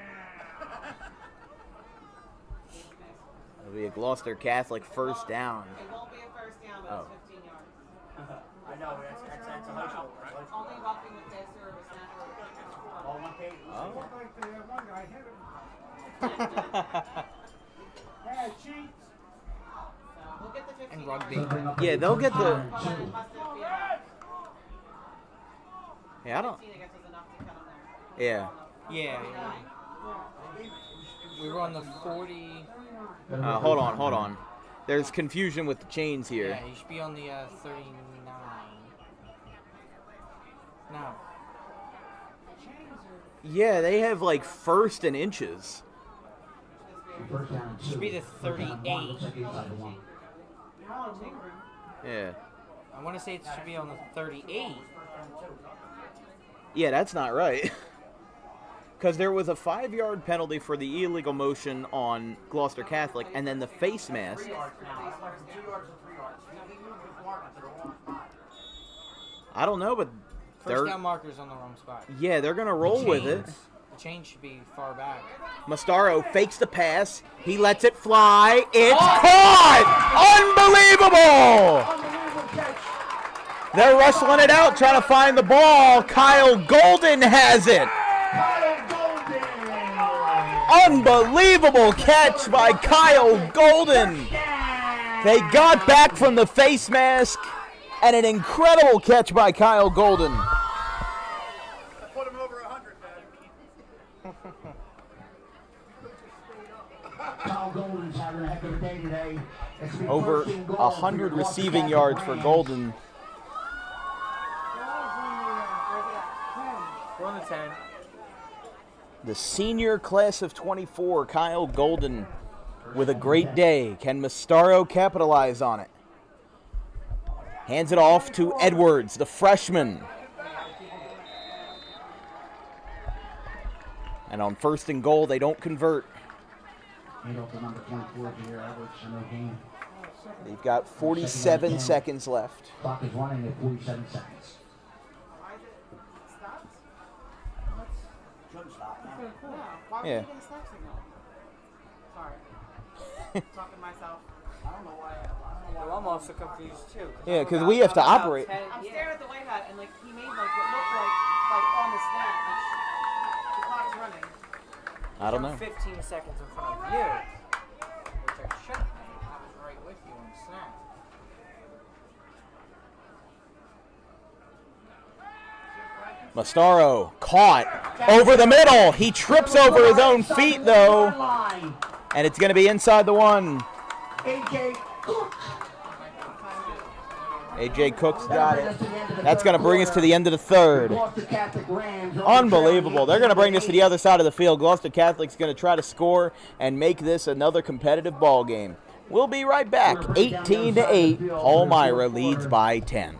It'll be a Gloucester Catholic first down. It won't be a first down, but Oh. it's 15 yards. I know, that's a high school, right? Only roughing the passer or a snapper. All one page. We'll get the 15 And rugby. yards. Yeah, they'll get the... But it must have been Yeah, I don't... 15, I guess, was enough to cut them there. Yeah. Yeah. We were on the 40... Hold on. There's confusion with the chains here. Yeah, you should be on the 39. No. Yeah, they have like 1st and inches. First down, Should be the 38. Yeah. I want to say it should be on the 38. Yeah, that's not right. Because there was a 5-yard penalty for the illegal motion on Gloucester Catholic, and then the face mask. I don't know, but First down marker's on the wrong spot. yeah, they're going to roll with it. The chain should be far back. Mastaro fakes the pass. He lets it fly. It's caught! Unbelievable! They're wrestling it out, trying to find the ball. Kyle Golden has it. Unbelievable catch by Kyle Golden. They got back from the face mask, and an incredible catch by Kyle Golden. Put him over 100, man. Kyle Golden's having a heck of a day today. Over 100 receiving yards for Golden. We're on the 10. The senior class of 24, Kyle Golden, with a great day. Can Mastaro capitalize on it? Hands it off to Edwards, the freshman. And on 1st and goal, they don't convert. They've got 47 seconds left. Clock is running at 47 seconds. Yeah. Sorry. Talking to myself. I'm almost so confused too. Yeah, because we have to operate. I'm staring at the white hat and like he made like what looked like on the snap. The clock's running. I don't know. 15 seconds in front of you, which I should have made. I was right with you on the snap. Mastaro caught over the middle. He trips over his own feet, though. And it's going to be inside the 1. A.J. Cook's got it. That's going to bring us to the end of the 3rd. Unbelievable. They're going to bring this to the other side of the field. Gloucester Catholic's going to try to score and make this another competitive ball game. We'll be right back. 18-8. Palmyra leads by 10.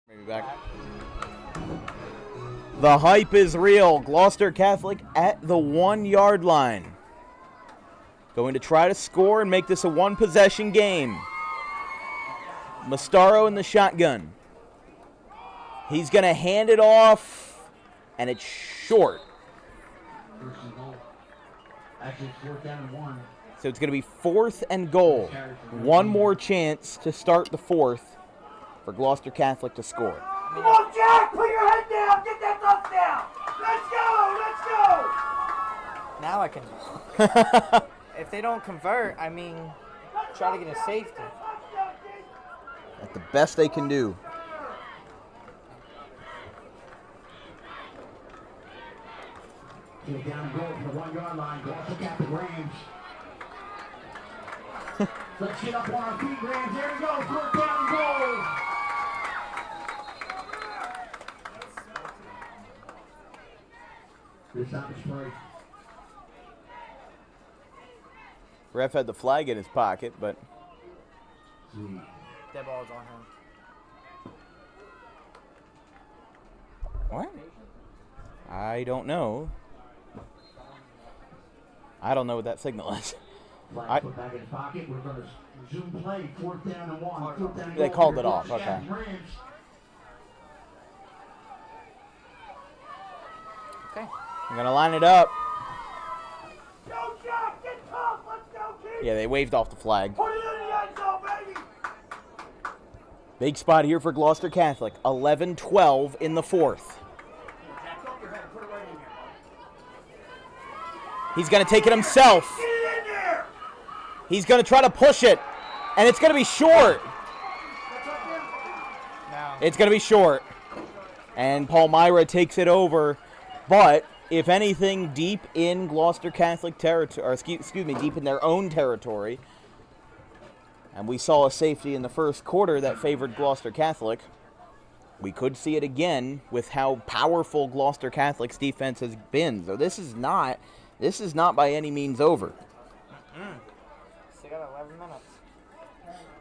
Maybe back. The hype is real. Gloucester Catholic at the 1-yard line. Going to try to score and make this a 1-possession game. Mastaro in the shotgun. He's going to hand it off, and it's short. Actually, it's 4th down and 1. So it's going to be 4th and goal. One more chance to start the 4th for Gloucester Catholic to score. Come on, Jack! Put your head down! Get that touchdown! Let's go! Let's go! Now I can. If they don't convert, I mean, try to get a safety. That's the best they can do. Get down and goal from the 1-yard line. Gloucester Catholic Rams. Let's get up on our feet, Rams. There we go. 4th down and goal. Good stop and spray. Ref had the flag in his pocket, but That ball's on him. what? I don't know. I don't know what that signal is. Flag put back in his pocket. We're going to resume play. 4th down and 1. 4th down and They goal called for it off, Gloucester okay. Catholic Rams. Okay. I'm going to line it up. Go, Jack! Get tough! Let's go, Keith! Yeah, they waved off the flag. Put it in the end zone, baby! Big spot here for Gloucester Catholic. 11-12 in the 4th. Jack, up your head. Put it right in here. He's going to take it himself. Get it in there! He's going to try to push it, and it's going to be short. It's going to be short. And Palmyra takes it over. But, if anything, deep in Gloucester Catholic territory, or excuse me, deep in their own territory, and we saw a safety in the first quarter that favored Gloucester Catholic, we could see it again with how powerful Gloucester Catholic's defense has been. So this is not by any means over. Still got 11 minutes.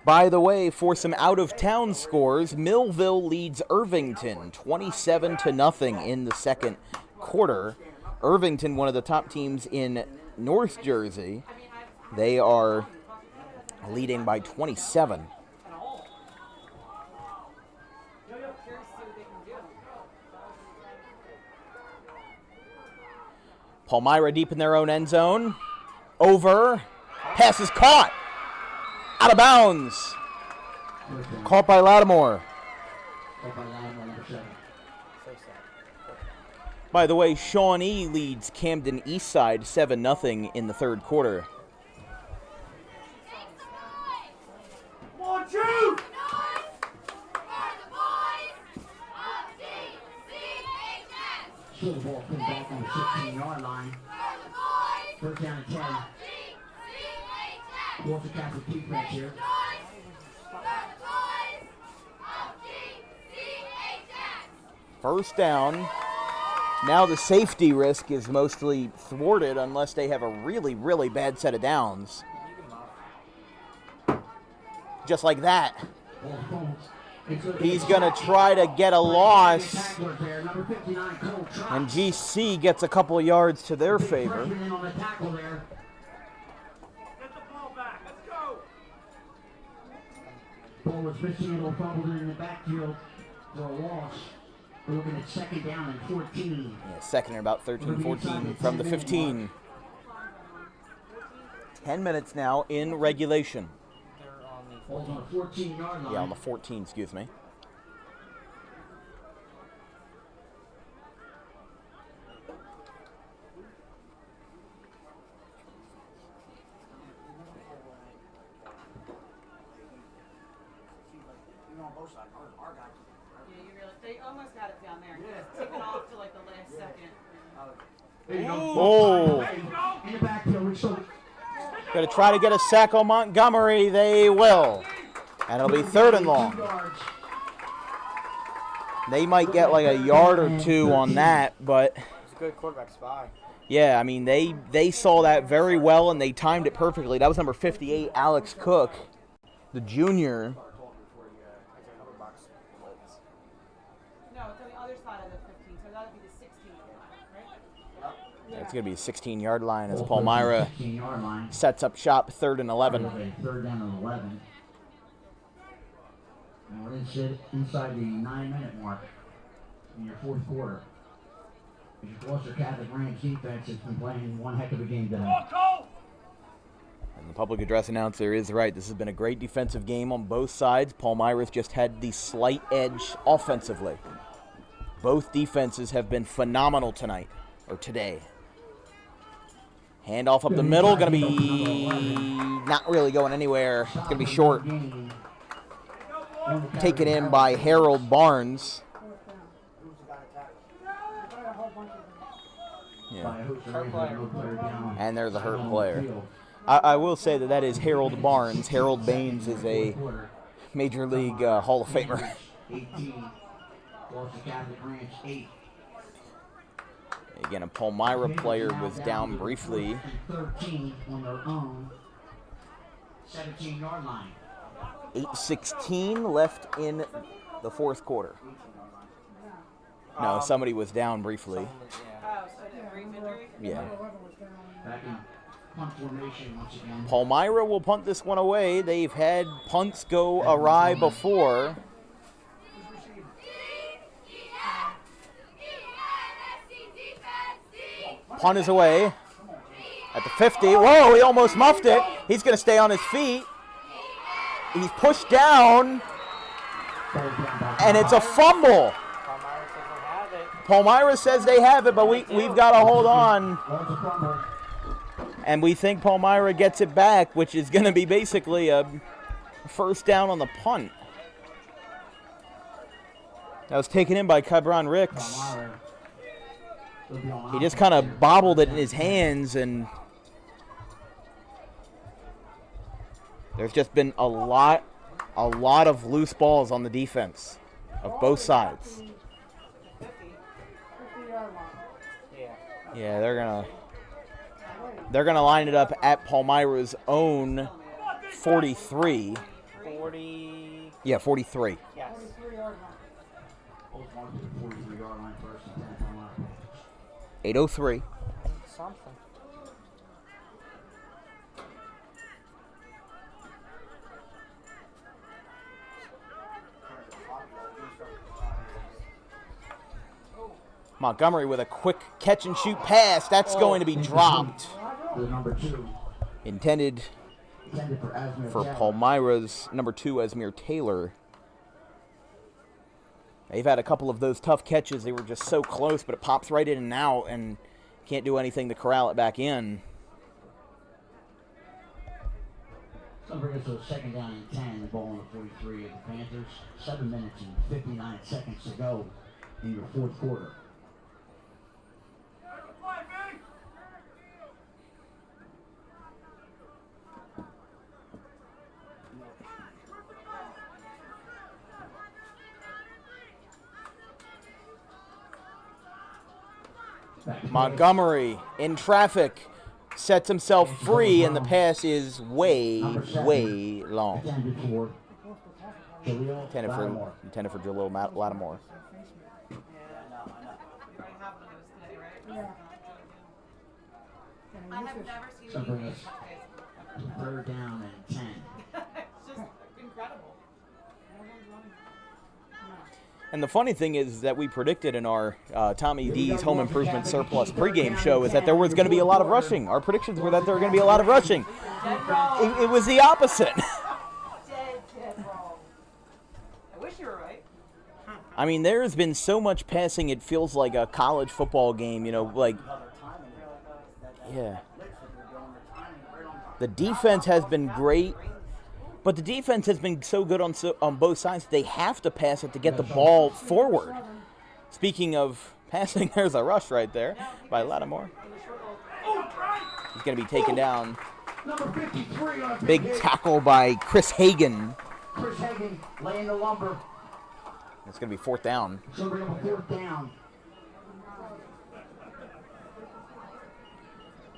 By the way, for some out-of-town scores, Millville leads Irvington 27-0 in the second quarter. Irvington, one of the top teams in North Jersey, they are leading by 27. Palmyra deep in their own end zone. Over. Pass is caught. Out of bounds. Caught by Lattimore. By the way, Shawnee leads Camden Eastside 7-0 in the third quarter. Come on, Jude! So the ball comes back on the 16-yard line. 3rd down and 10. Gloucester Catholic defense here. First down. Now the safety risk is mostly thwarted unless they have a really, really bad set of downs. Just like that. He's going to try to get a loss. And GC gets a couple of yards to their favor. Get the ball back. Let's go! Ball was mishandled, fumbled in the backfield for a loss. We're looking at 2nd down and 14. Yeah, second and about 13-14 from the 15. 10 minutes now in regulation. Ball's on the 14-yard line. Yeah, on the 14, excuse me. They almost got it down there. He just took it off to like the last second. Oh! In the backfield, we still Going to try to get a sack on Montgomery. They will. And it'll be 3rd and long. They might get like a yard or two on that, but It's a good quarterback spy. yeah, I mean, they saw that very well and they timed it perfectly. That was number 58, Alex Cook, the junior. No, it's on the other side of the 15, so that would be the 16, right? It's going to be a 16-yard line as Palmyra 16-yard line. sets up shop 3rd and 11. Okay, 3rd down and 11. And we're inside the 9-minute mark in your 4th quarter. Your Gloucester Catholic Rams defense has been playing one heck of a game today. And the public address announcer is right. This has been a great defensive game on both sides. Palmyra's just had the slight edge offensively. Both defenses have been phenomenal tonight, or today. Handoff up the middle, going to be not really going anywhere. It's going to be short. Taken in by Harold Barnes. Yeah. And there's a hurt player. I will say that is Harold Barnes. Harold Baines is a Major League Hall of Famer. 18. Gloucester Catholic Rams 8. Again, a Palmyra player was down briefly. 13 on their own. 17-yard line. 8:16 left in the fourth quarter. No, somebody was down briefly. Oh, so a brief injury? Yeah. Back in punt formation once again. Palmyra will punt this one away. They've had punts go awry before. Punt is away at the 50. Whoa, he almost muffed it. He's going to stay on his feet. He's pushed down, and it's a fumble. Palmyra says they have it, but we've got to hold on. And we think Palmyra gets it back, which is going to be basically a first down on the punt. That was taken in by Cabron Ricks. He just kind of bobbled it in his hands, and there's just been a lot of loose balls on the defense of both sides. Yeah, they're gonna line it up at Palmyra's own 43. 40. Yeah, 43. Yes. 8:03. Something. Montgomery with a quick catch and shoot pass. That's going to be dropped. The number 2. Intended for Palmyra's number 2, Esmir Taylor. They've had a couple of those tough catches. They were just so close, but it pops right in and out, and can't do anything to corral it back in. So bring us to a second down and 10, the ball on the 43 of the Panthers. 7 minutes and 59 seconds to go in your fourth quarter. Montgomery in traffic sets himself free, and the pass is way long. Intended for Jalil Lattimore. I have never seen So you bring make us that face. to third down and 10. It's just incredible. And the funny thing is that we predicted in our Tommy D's Home Improvement Surplus pregame show is that there was going to be a lot of rushing. Our predictions were that there were going to be a lot of rushing. It was the opposite. Dead wrong. I wish you were right. I mean, there has been so much passing, it feels like a college football game, you know, like, yeah. The defense has been great, but the defense has been so good on both sides, they have to pass it to get the ball forward. Speaking of passing, there's a rush right there by Lattimore. He's going to be taken down. Big tackle by Chris Hagan. Chris Hagan laying the lumber. It's going to be fourth down. So bring up a fourth down.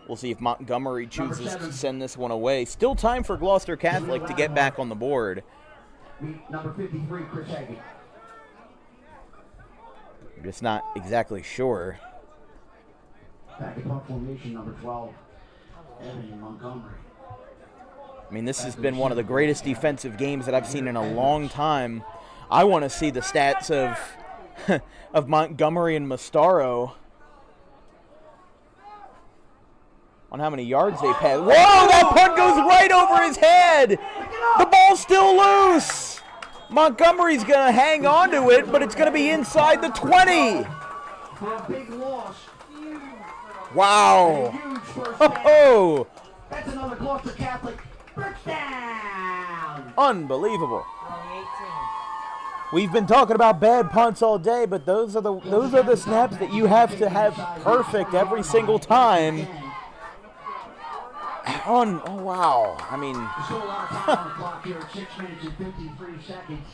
We'll see if Montgomery chooses to send this one away. Still time for Gloucester Catholic to get back on the board. Number 53, Chris Hagan. I'm just not exactly sure. Back in punt formation, number 12, Evan Montgomery. I mean, this has been one of the greatest defensive games that I've seen in a long time. I want to see the stats of of Montgomery and Mastaro on how many yards they passed. Whoa, that punt goes right over his head. The ball's still loose. Montgomery's going to hang on to it, but it's going to be inside the 20. For a big loss. Wow. Huge first Oh, That's another Gloucester Catholic first down. unbelievable. We've been talking about bad punts all day, but those are the snaps that you have to have perfect every single time. Oh wow! I mean, There's still a lot of time on the clock here. 6 minutes and 53 seconds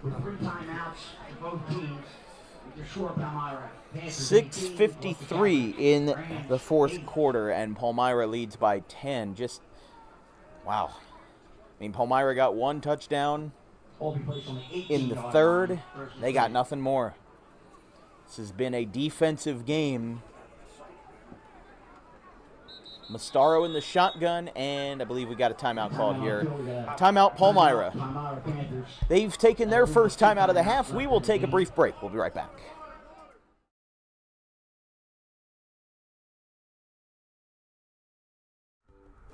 with 3 timeouts for both teams. With the short Palmyra. 6:53 in the fourth quarter, and Palmyra leads by 10. Just wow. mean, Palmyra got 1 touchdown All be placed on the 18 in the third. They got nothing more. This has been a defensive game. Mastaro in the shotgun, and I believe we got a timeout called here. Timeout, Palmyra. Panthers. They've taken their first time out of the half. We will take a brief break. We'll be right back.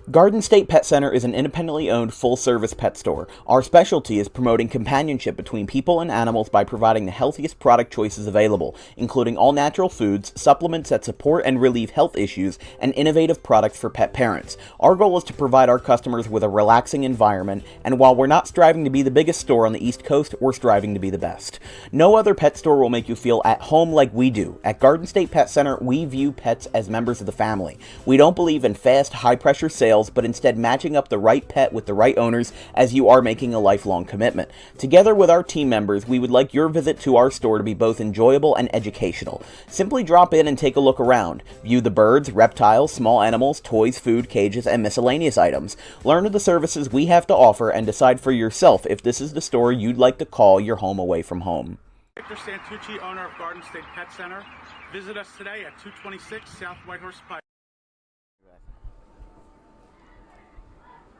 Garden State Pet Center is an independently owned full-service pet store. Our specialty is promoting companionship between people and animals by providing the healthiest product choices available, including all-natural foods, supplements that support and relieve health issues, and innovative products for pet parents. Our goal is to provide our customers with a relaxing environment, and while we're not striving to be the biggest store on the East Coast, we're striving to be the best. No other pet store will make you feel at home like we do. At Garden State Pet Center, we view pets as members of the family. We don't believe in fast, high-pressure sales, but instead matching up the right pet with the right owners, as you are making a lifelong commitment. Together with our team members, we would like your visit to our store to be both enjoyable and educational. Simply drop in and take a look around. View the birds, reptiles, small animals, toys, food, cages, and miscellaneous items. Learn of the services we have to offer and decide for yourself if this is the store you'd like to call your home away from home. Victor Santucci, owner of Garden State Pet Center. Visit us today at 226 South Whitehorse Pike.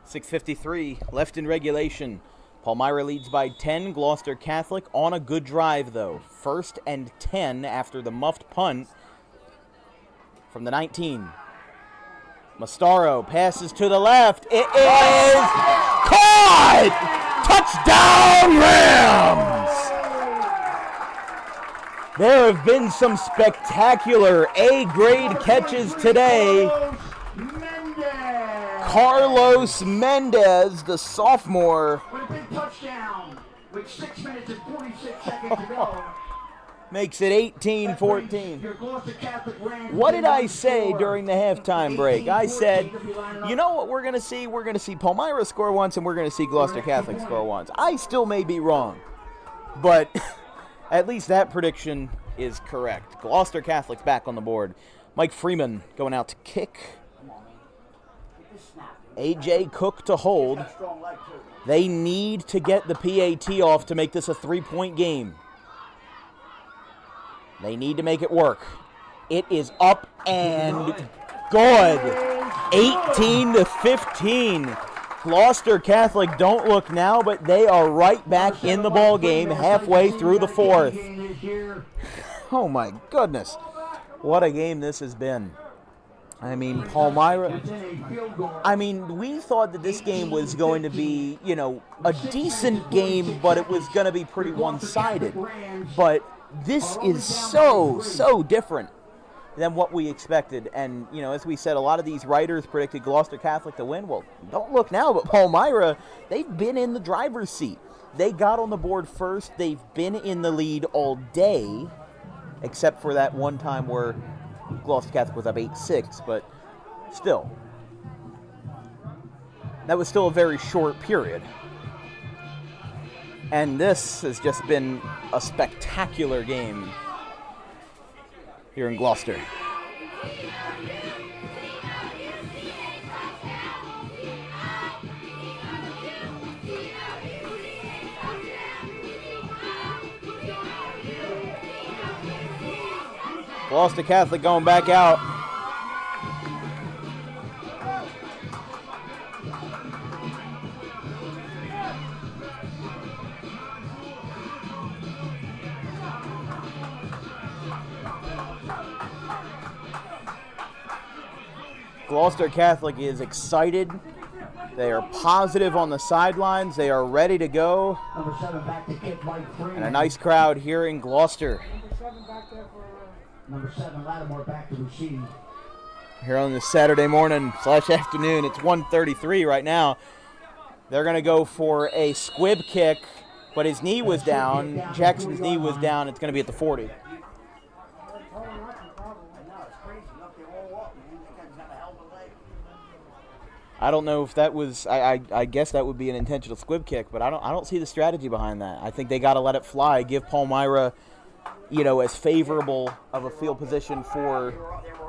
6:53 left in regulation. Palmyra leads by 10. Gloucester Catholic on a good drive, though. 1st and 10 after the muffed punt from the 19. Mastaro passes to the left. It is caught! Touchdown, Rams! There have been some spectacular A-grade catches today. Carlos Mendez, the sophomore, With a big touchdown with 6 minutes and 46 seconds to go. makes it 18-14. Your Gloucester Catholic Rams. What did I say during the halftime break? I said, you know what we're going to see? We're going to see Palmyra score once, and we're going to see Gloucester Catholic score once. I still may be wrong, but at least that prediction is correct. Gloucester Catholic's back on the board. Mike Freeman going out to kick. A.J. Cook to hold. They need to get the PAT off to make this a 3-point game. They need to make it work. It is up and good. 18-15. Gloucester Catholic don't look now, but they are right back in the ball game halfway through the 4th. Oh my goodness. What a game this has been. I mean, Palmyra, we thought that this game was going to be, a decent game, but it was going to be pretty one-sided. But this is so different than what we expected. And, as we said, a lot of these writers predicted Gloucester Catholic to win. Well, don't look now, but Palmyra, they've been in the driver's seat. They got on the board first. They've been in the lead all day, except for that one time where Gloucester Catholic was up 8-6, but still. That was still a very short period. And this has just been a spectacular game here in Gloucester. Gloucester Catholic going back out. Gloucester Catholic is excited. They are positive on the sidelines. They are ready to go. Number 7 back to kick, Mike Freeman. And a nice crowd here in Gloucester. Number 7, Lattimore back to receive. Here on this Saturday morning / afternoon, it's 1:33 right now. They're going to go for a squib kick, but his knee was down. Jackson's knee was down. It's going to be at the 40. I don't know if that was. I guess that would be an intentional squib kick, but I don't see the strategy behind that. I think they got to let it fly, give Palmyra, as favorable of a field position for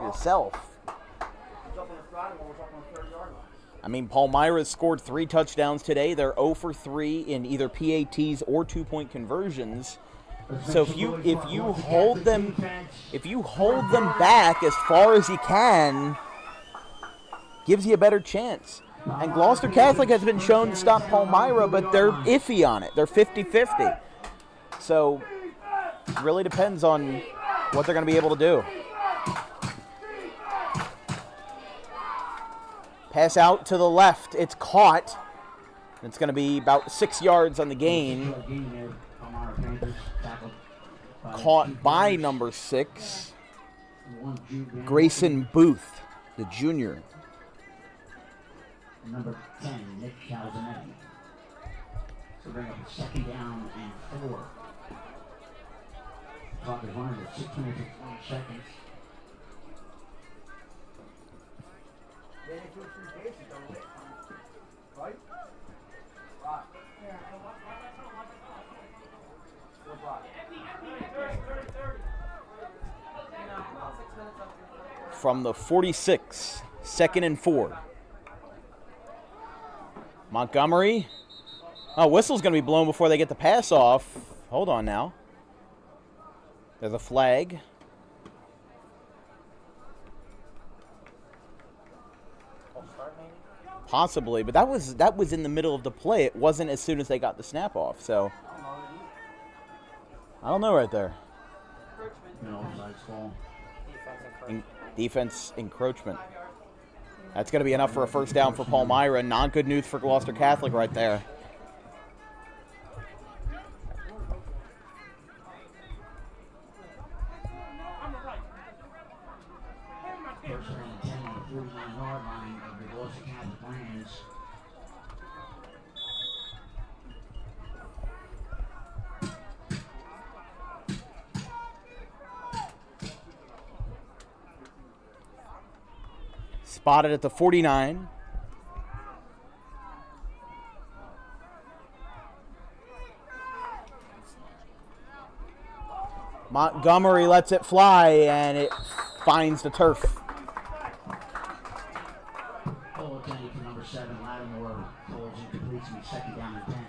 yourself. I mean, Palmyra scored 3 touchdowns today. They're 0 for 3 in either PATs or 2-point conversions. So if you hold them back as far as you can, gives you a better chance. And Gloucester Catholic has been shown to stop Palmyra, but they're iffy on it. They're 50-50. So it really depends on what they're going to be able to do. Pass out to the left. It's caught. It's going to be about 6 yards on the gain. Caught by number 6, Grayson Booth, the junior. Number 10, Nick Calzanetti. So bring up a 2nd down and 4. Clock is running at 6 minutes and 20 seconds. Right? From the 46, 2nd and 4. Montgomery. Oh, whistle's going to be blown before they get the pass off. Hold on now. There's a flag. Possibly, but that was in the middle of the play. It wasn't as soon as they got the snap off. So I don't know right there. Defense encroachment. That's going to be enough for a 1st down for Palmyra. Not good news for Gloucester Catholic right there. First and 10 on the 49-yard line of the Gloucester Catholic Lions. Spotted at the 49. Montgomery lets it fly, and it finds the turf. Full attention to number 7, Lattimore. Pulls and completes me 2nd down and 10.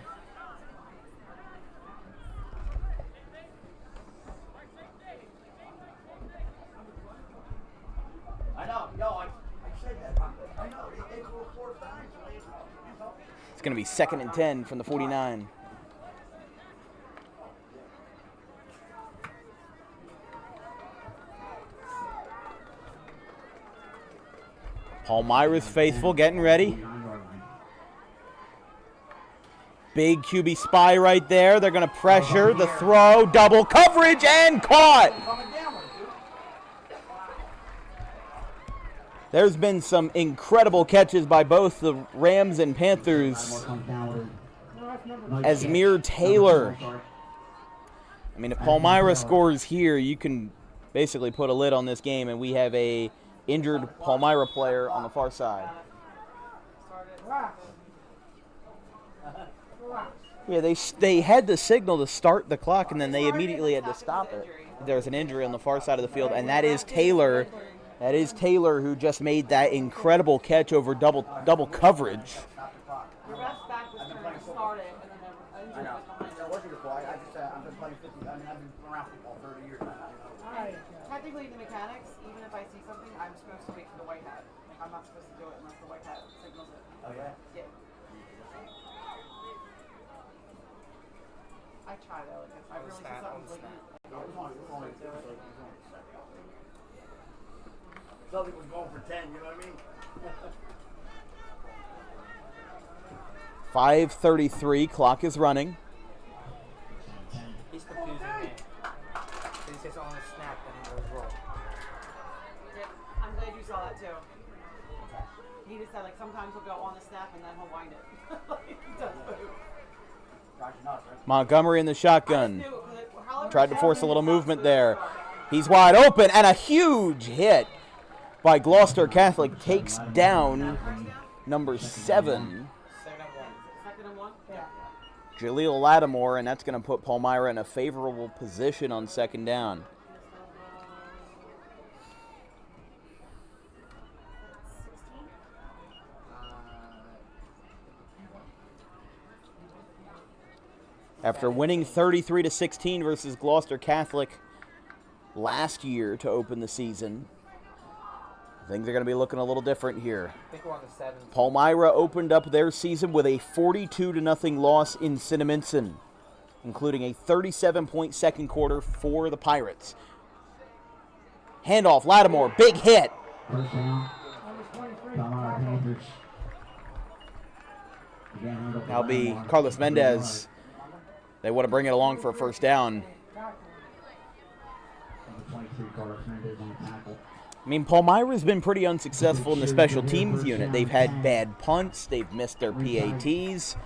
I know, I said that. I know, they go 4 times. It's going to be 2nd and 10 from the 49. Palmyra's faithful getting ready. Big QB spy right there. They're going to pressure the throw. Double coverage and caught. There's been some incredible catches by both the Rams and Panthers. Asmir Taylor. I mean, if Palmyra scores here, you can basically put a lid on this game, and we have a injured Palmyra player on the far side. Yeah, they had the signal to start the clock, and then they immediately had to stop it. There's an injury on the far side of the field, and that is Taylor. That is Taylor, who just made that incredible catch over double coverage. Your best back was turned to start it, and then an injury was behind it. I'm just playing 50. I've been around football 30 years now. Technically, the mechanics, even if I see something, I'm supposed to wait for the white hat. Like, I'm not supposed to do it unless the white hat signals it. Oh, yeah? Yeah. I try though. Like, if I really see something like Something was going for 10, you know what I mean? 5:33, clock is running. He's confusing me. He says on a snap and he goes roll. Yeah, I'm glad you saw that too. He just said like sometimes he'll go on the snap and then he'll wind it. He does both. Montgomery in the shotgun. Tried to force a little movement there. He's wide open, and a huge hit by Gloucester Catholic takes down number 7. Second and 1? Yeah. Jaleel Lattimore, and that's going to put Palmyra in a favorable position on 2nd down. After winning 33-16 versus Gloucester Catholic last year to open the season, things are going to be looking a little different here. I think we're on the 7th. Palmyra opened up their season with a 42-0 loss in Cinnaminson, including a 37-point second quarter for the Pirates. Handoff, Lattimore, big hit. First down. Palmyra Panthers. That'll be Carlos Mendez. They want to bring it along for a first down. Number 23, Carlos Mendez on the tackle. I mean, Palmyra's been pretty unsuccessful in the special teams unit. They've had bad punts. They've missed their PATs.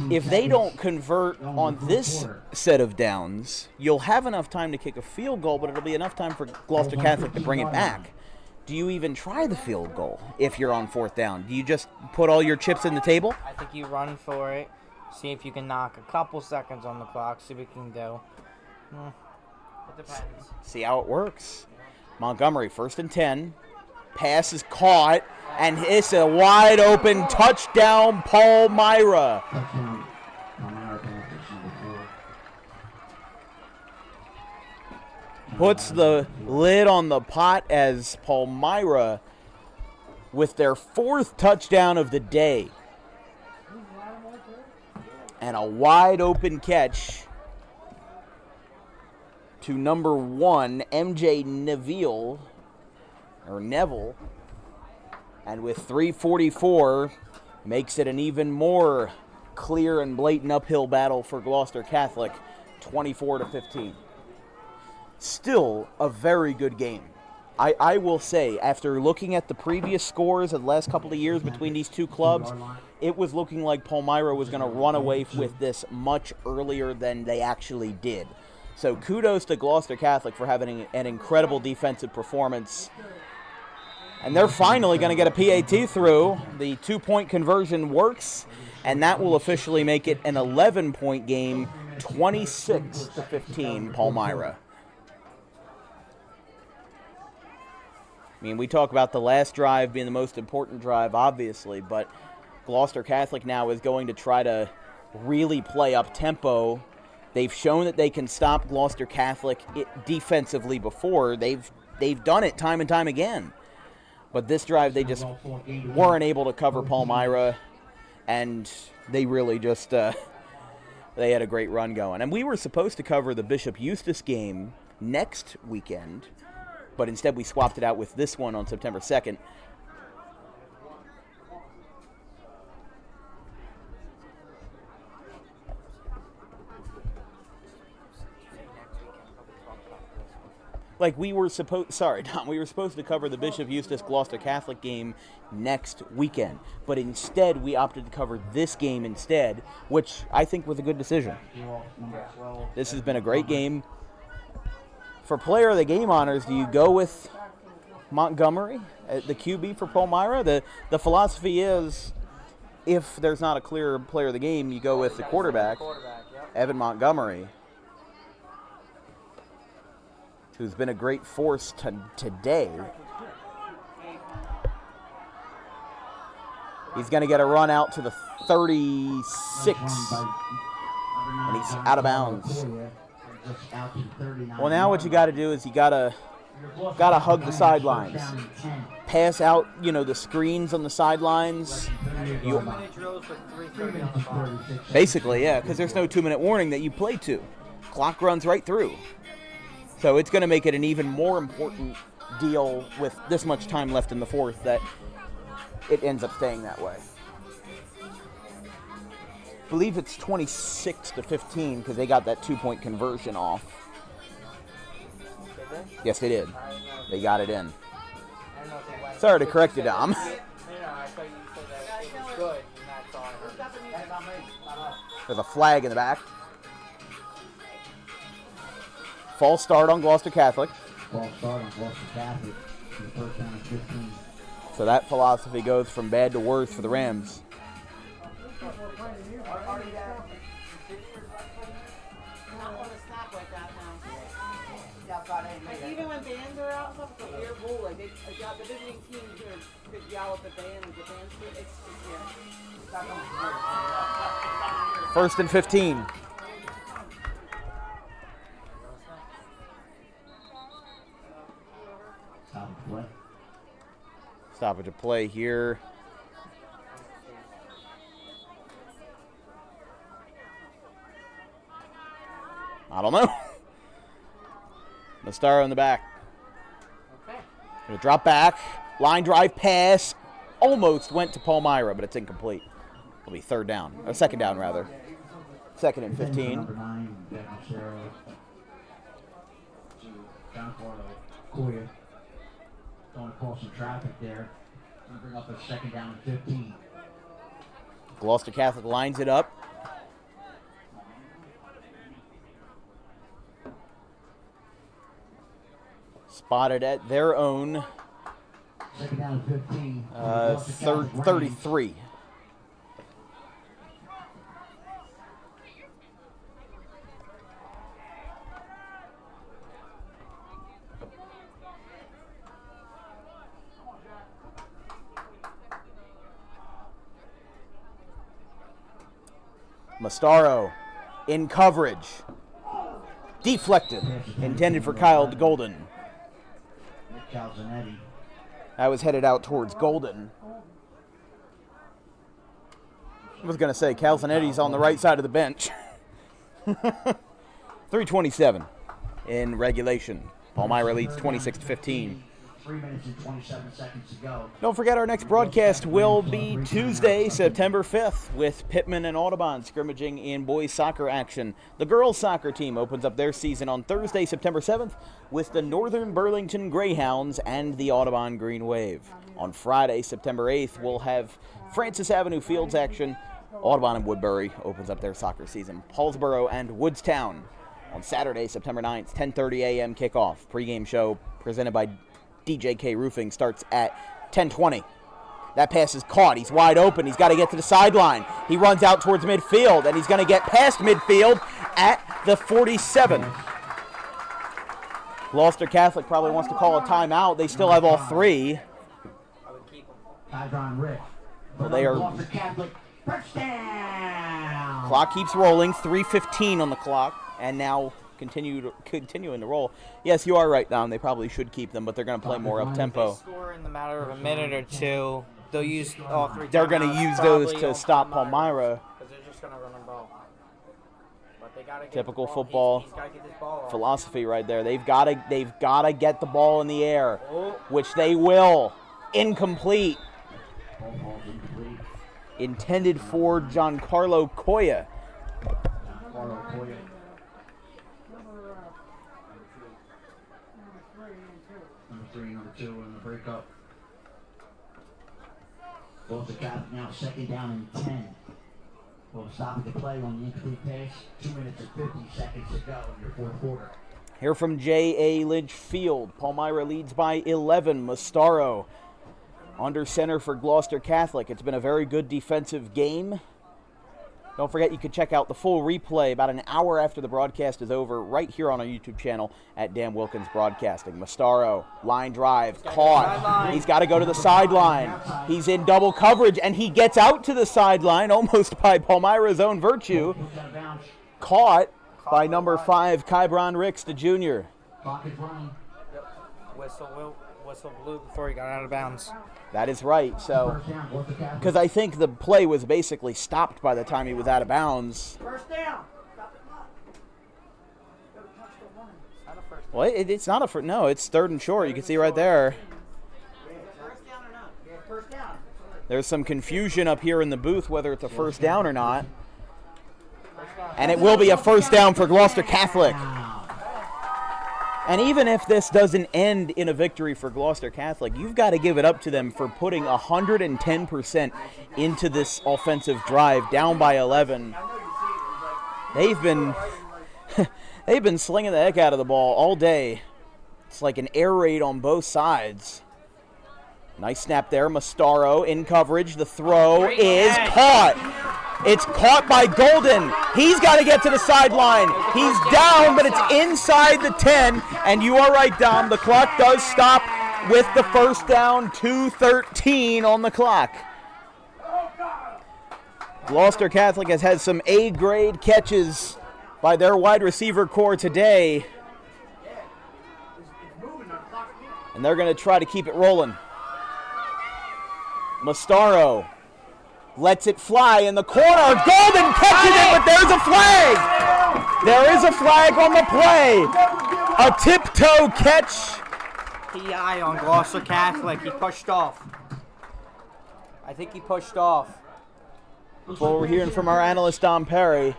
If they don't convert on this set of downs, you'll have enough time to kick a field goal, but it'll be enough time for Gloucester Catholic to bring it back. Do you even try the field goal if you're on fourth down? Do you just put all your chips in the table? I think you run for it, see if you can knock a couple seconds on the clock, see what we can do. It depends. See how it works. Montgomery, 1st and 10. Pass is caught, and it's a wide open touchdown, Palmyra. Touchdown. Palmyra Panthers, number 4. Puts the lid on the pot as Palmyra with their 4th touchdown of the day. And a wide open catch to number 1, MJ Neville. And with 3:44, makes it an even more clear and blatant uphill battle for Gloucester Catholic, 24-15. Still a very good game. I will say, after looking at the previous scores of the last couple of years between these two clubs, it was looking like Palmyra was going to run away with this much earlier than they actually did. So kudos to Gloucester Catholic for having an incredible defensive performance. And they're finally going to get a PAT through. The 2-point conversion works, and that will officially make it an 11-point game, 26-15 Palmyra. I mean, we talk about the last drive being the most important drive, obviously, but Gloucester Catholic now is going to try to really play up tempo. They've shown that they can stop Gloucester Catholic defensively before. They've done it time and time again. But this drive, they just weren't able to cover Palmyra, and they really just they had a great run going. And we were supposed to cover the Bishop Eustace game next weekend, but instead we swapped it out with this one on September 2nd. Like we were supposed to cover the Bishop Eustace Gloucester Catholic game next weekend, but instead we opted to cover this game instead, which I think was a good decision. This has been a great game. For player of the game honors, do you go with Montgomery, the QB for Palmyra? The philosophy is, if there's not a clear player of the game, you go with the quarterback, Evan Montgomery, who's been a great force today. He's going to get a run out to the 36, and he's out of bounds. Well, now what you got to do is you got to hug the sidelines. Pass out, the screens on the sidelines. Basically, yeah, because there's no 2-minute warning that you play to. Clock runs right through. So it's going to make it an even more important deal with this much time left in the fourth that it ends up staying that way. I believe it's 26-15 because they got that 2-point conversion off. Yes, they did. They got it in. Sorry to correct you, Dom. I thought you said that it was good, and that's all I heard. There's a flag in the back. False start on Gloucester Catholic. False start on Gloucester Catholic. First down and 15. So that philosophy goes from bad to worse for the Rams. Even when bands are out, stuff, it's a weird rule. Like, the visiting team here could yell at the band, and the band's here. It's 1st and 15. Stoppage of play here. I don't know. Mastaro in the back. Okay. Gonna drop back. Line drive pass. Almost went to Palmyra, but it's incomplete. It'll be third down. Or second down, rather. Second and 15. Number 9, Jack Mastaro. John Koya. Going to cause some traffic there. Going to bring up a second down and 15. Gloucester Catholic lines it up. Spotted at their own Second down and 15. third 33. Mastaro in coverage. Deflected. Intended for Kyle Golden. Nick Calzanetti. That was headed out towards Golden. I was going to say, Calzanetti's on the right side of the bench. 3:27 in regulation. Palmyra leads 26-15. 3 minutes and 27 seconds to go. Don't forget our next broadcast will be Tuesday, September 5th, with Pittman and Audubon scrimmaging in boys soccer action. The girls soccer team opens up their season on Thursday, September 7th, with the Northern Burlington Greyhounds and the Audubon Green Wave. On Friday, September 8th, we'll have Francis Avenue Fields action. Audubon and Woodbury opens up their soccer season. Paulsboro and Woodstown on Saturday, September 9th, 10:30 a.m. kickoff. Pregame show presented by DJK Roofing starts at 10:20. That pass is caught. He's wide open. He's got to get to the sideline. He runs out towards midfield, and he's going to get past midfield at the 47. Gloucester Catholic probably wants to call a timeout. They still have all three. Tyron Rick. Well, they are. Gloucester Catholic. Touchdown. Clock keeps rolling. 3:15 on the clock, and now continuing to roll. Yes, you are right, Dom. They probably should keep them, but they're going to play more up tempo. If they score in the matter of a minute or two, they'll use all three. They're going to use those to stop Palmyra. Because they're just going to run the ball. But they gotta get Typical the ball. football He's got to get this ball off. philosophy right there. They've got to get the ball in the air, which they will. Incomplete. Intended for Giancarlo Koya. Number 3, number 2 in the breakup. Gloucester Catholic now second down and 10. Well, stopping the play on the incomplete pass. 2 minutes and 50 seconds to go in your fourth quarter. Here from J.A. Lynch Field. Palmyra leads by 11. Mastaro under center for Gloucester Catholic. It's been a very good defensive game. Don't forget, you can check out the full replay about an hour after the broadcast is over right here on our YouTube channel at Dan Wilkins Broadcasting. Mastaro, line drive, caught. He's got to go to the sideline. He's in double coverage, and he gets out to the sideline almost by Palmyra's own virtue. Caught by number 5, Kybron Ricks, the junior. Clock is running. Whistle blew before he got out of bounds. That is right. So, because I think the play was basically stopped by the time he was out of bounds. First down. Well, it's not a first. No, it's third and short. You can see right there. First down or not? Yeah, first down. There's some confusion up here in the booth whether it's a first down or not. And it will be a first down for Gloucester Catholic. And even if this doesn't end in a victory for Gloucester Catholic, you've got to give it up to them for putting 110% into this offensive drive, down by 11. They've been slinging the heck out of the ball all day. It's like an air raid on both sides. Nice snap there. Mastaro in coverage. The throw is caught. It's caught by Golden. He's got to get to the sideline. He's down, but it's inside the 10. And you are right, Dom. The clock does stop with the first down. 2:13 on the clock. Gloucester Catholic has had some A-grade catches by their wide receiver core today. And they're going to try to keep it rolling. Mastaro lets it fly in the corner. Golden catches it, but there's a flag. There is a flag on the play. A tiptoe catch. PI on Gloucester Catholic. He pushed off. I think he pushed off. That's what we're hearing from our analyst, Don Perry.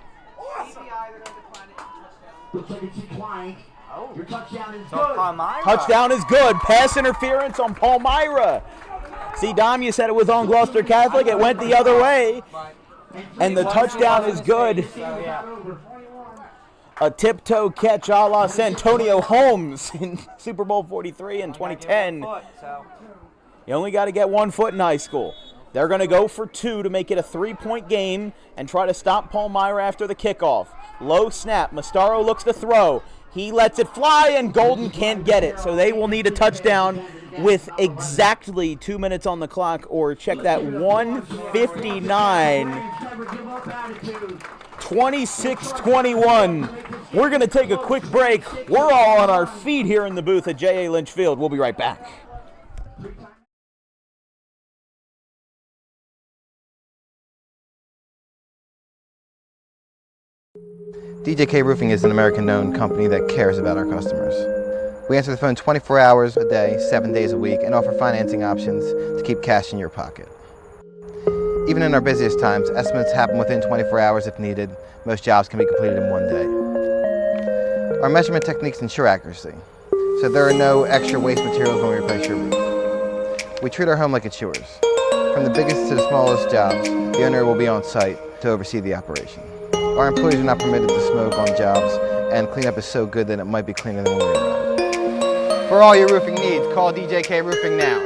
Looks like it's declined. Your touchdown is So good. Palmyra. Touchdown is good. Pass interference on Palmyra. See, Dom, you said it was on Gloucester Catholic. It went the other way. And the touchdown is good. A tiptoe catch a la Santonio Holmes in Super Bowl 43 in 2010. You only got to get 1 foot in high school. They're going to go for 2 to make it a 3-point game and try to stop Palmyra after the kickoff. Low snap. Mastaro looks to throw. He lets it fly, and Golden can't get it. So they will need a touchdown with exactly 2 minutes on the clock, or check that, 1:59. 26-21. We're going to take a quick break. We're all on our feet here in the booth at J.A. Lynch Field. We'll be right back. DJK Roofing is an American-known company that cares about our customers. We answer the phone 24 hours a day, 7 days a week, and offer financing options to keep cash in your pocket. Even in our busiest times, estimates happen within 24 hours if needed. Most jobs can be completed in 1 day. Our measurement techniques ensure accuracy, so there are no extra waste materials when we replace your roof. We treat our home like it's yours. From the biggest to the smallest jobs, the owner will be on site to oversee the operation. Our employees are not permitted to smoke on jobs, and cleanup is so good that it might be cleaner than when we arrive. For all your roofing needs, call DJK Roofing now.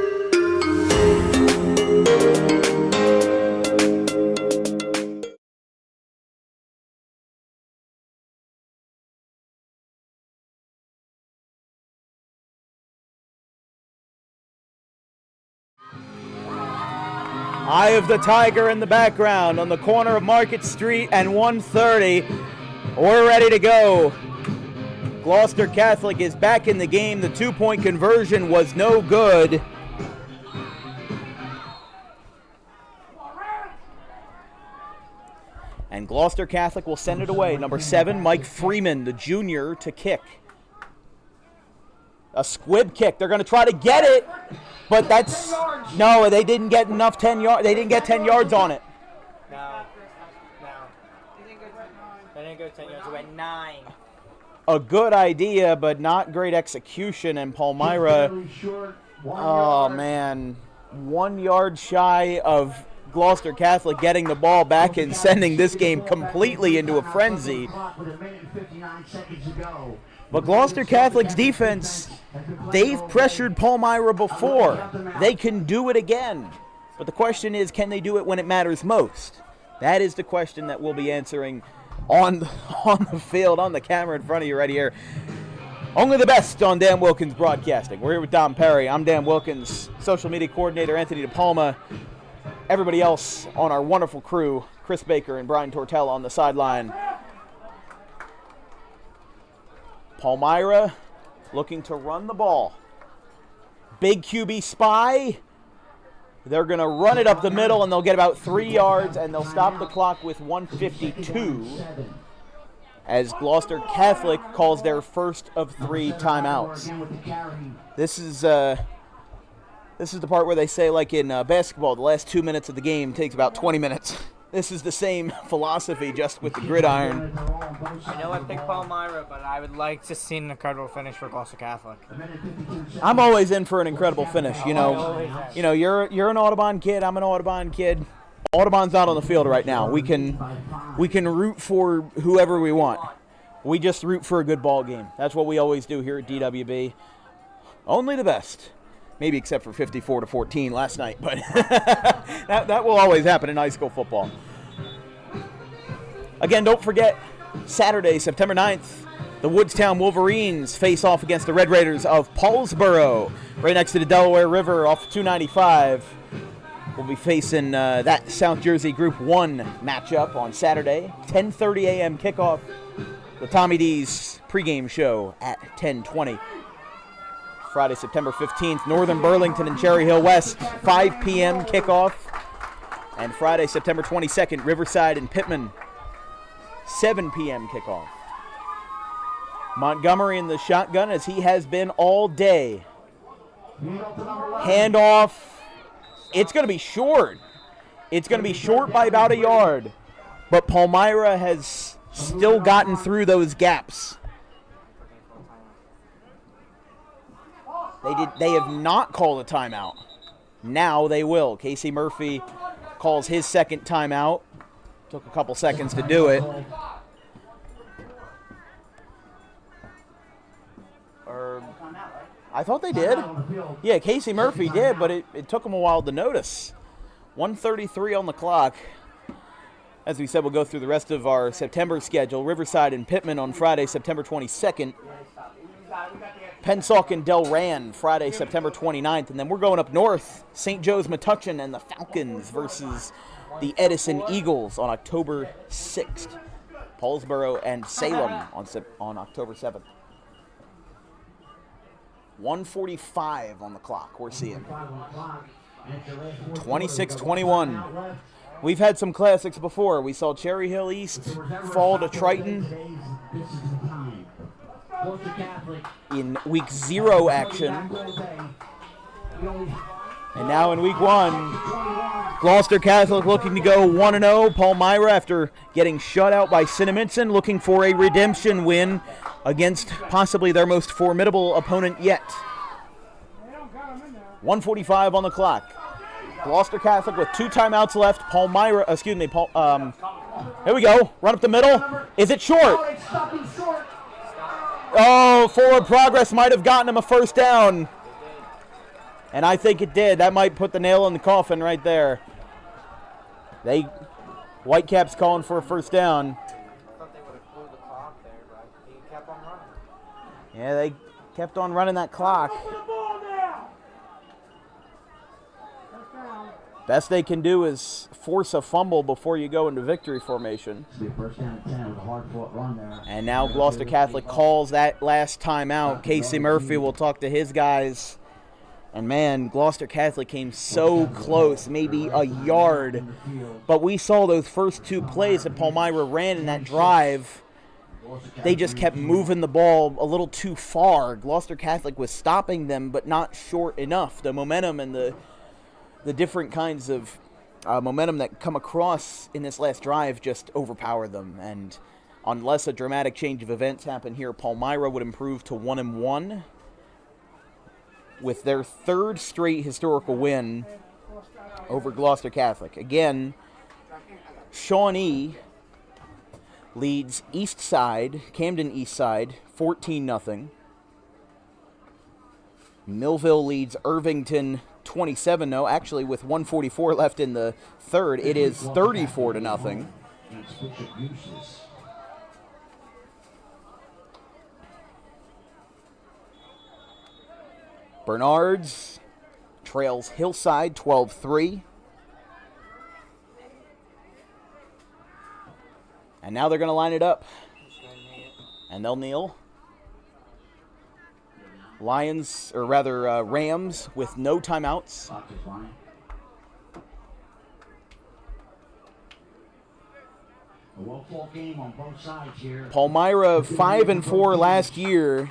Eye of the Tiger in the background on the corner of Market Street and 130. We're ready to go. Gloucester Catholic is back in the game. The 2-point conversion was no good. And Gloucester Catholic will send it away. Number 7, Mike Freeman, the junior, to kick. A squib kick. They're going to try to get it, but that's no. They didn't get enough 10 yards. They didn't get 10 yards on it. No. They didn't go 10 yards. They went 9. A good idea, but not great execution. And Palmyra, oh man, 1 yard shy of Gloucester Catholic getting the ball back and sending this game completely into a frenzy. But Gloucester Catholic's defense, they've pressured Palmyra before. They can do it again. But the question is, can they do it when it matters most? That is the question that we'll be answering on the field, on the camera in front of you right here. Only the best on Dan Wilkins Broadcasting. We're here with Don Perry. I'm Dan Wilkins, social media coordinator Anthony DePalma. Everybody else on our wonderful crew, Chris Baker and Brian Tortella on the sideline. Palmyra looking to run the ball. Big QB spy. They're going to run it up the middle, and they'll get about 3 yards, and they'll stop the clock with 1:52 as Gloucester Catholic calls their first of 3 timeouts. This is the part where they say, like in basketball, the last 2 minutes of the game takes about 20 minutes. This is the same philosophy, just with the gridiron. I know I picked Palmyra, but I would like to see an incredible finish for Gloucester Catholic. I'm always in for an incredible finish. You know, you're an Audubon kid. I'm an Audubon kid. Audubon's not on the field right now. We can root for whoever we want. We just root for a good ball game. That's what we always do here at DWB. Only the best. Maybe except for 54-14 last night, but that will always happen in high school football. Again, don't forget, Saturday, September 9th, the Woodstown Wolverines face off against the Red Raiders of Paulsboro, right next to the Delaware River off 295. We'll be facing that South Jersey Group 1 matchup on Saturday, 10:30 a.m. kickoff. The Tommy D's pregame show at 10:20. Friday, September 15th, Northern Burlington and Cherry Hill West, 5 p.m. kickoff. And Friday, September 22nd, Riverside and Pittman, 7 p.m. kickoff. Montgomery in the shotgun, as he has been all day. Handoff. It's going to be short. It's going to be short by about a yard. But Palmyra has still gotten through those gaps. They have not called a timeout. Now they will. Casey Murphy calls his second timeout. Took a couple seconds to do it. I thought they did. Yeah, Casey Murphy did, but it took him a while to notice. 1:33 on the clock. As we said, we'll go through the rest of our September schedule. Riverside and Pittman on Friday, September 22nd. Pensauk and Delran, Friday, September 29th. And then we're going up north. St. Joe's Metuchen and the Falcons versus the Edison Eagles on October 6th. Paulsboro and Salem on October 7th. 1:45 on the clock, we're seeing. 26-21. We've had some classics before. We saw Cherry Hill East fall to Triton in week 0 action. And now in week 1, Gloucester Catholic looking to go 1-0. Palmyra, after getting shut out by Cinnaminson, looking for a redemption win against possibly their most formidable opponent yet. 1:45 on the clock. Gloucester Catholic with 2 timeouts left. Palmyra, here we go. Run up the middle. Is it short? Oh, forward progress might have gotten him a first down. And I think it did. That might put the nail in the coffin right there. Whitecaps calling for a first down. I thought they would have blew the clock there, but he kept on running. Yeah, they kept on running that clock. Best they can do is force a fumble before you go into victory formation. And now Gloucester Catholic calls that last timeout. Casey Murphy will talk to his guys. And man, Gloucester Catholic came so close, maybe a yard. But we saw those first 2 plays that Palmyra ran in that drive. They just kept moving the ball a little too far. Gloucester Catholic was stopping them, but not short enough. The momentum and the different kinds of momentum that come across in this last drive just overpowered them. And unless a dramatic change of events happen here, Palmyra would improve to 1-1 with their 3rd straight historical win over Gloucester Catholic. Again, Shawnee leads Camden East Side, 14-0. Millville leads Irvington 27-0. Actually, with 1:44 left in the 3rd, it is 34-0. Bernards trails Hillside 12-3. And now they're going to line it up. And they'll kneel. Rams with no timeouts. Palmyra 5-4 last year.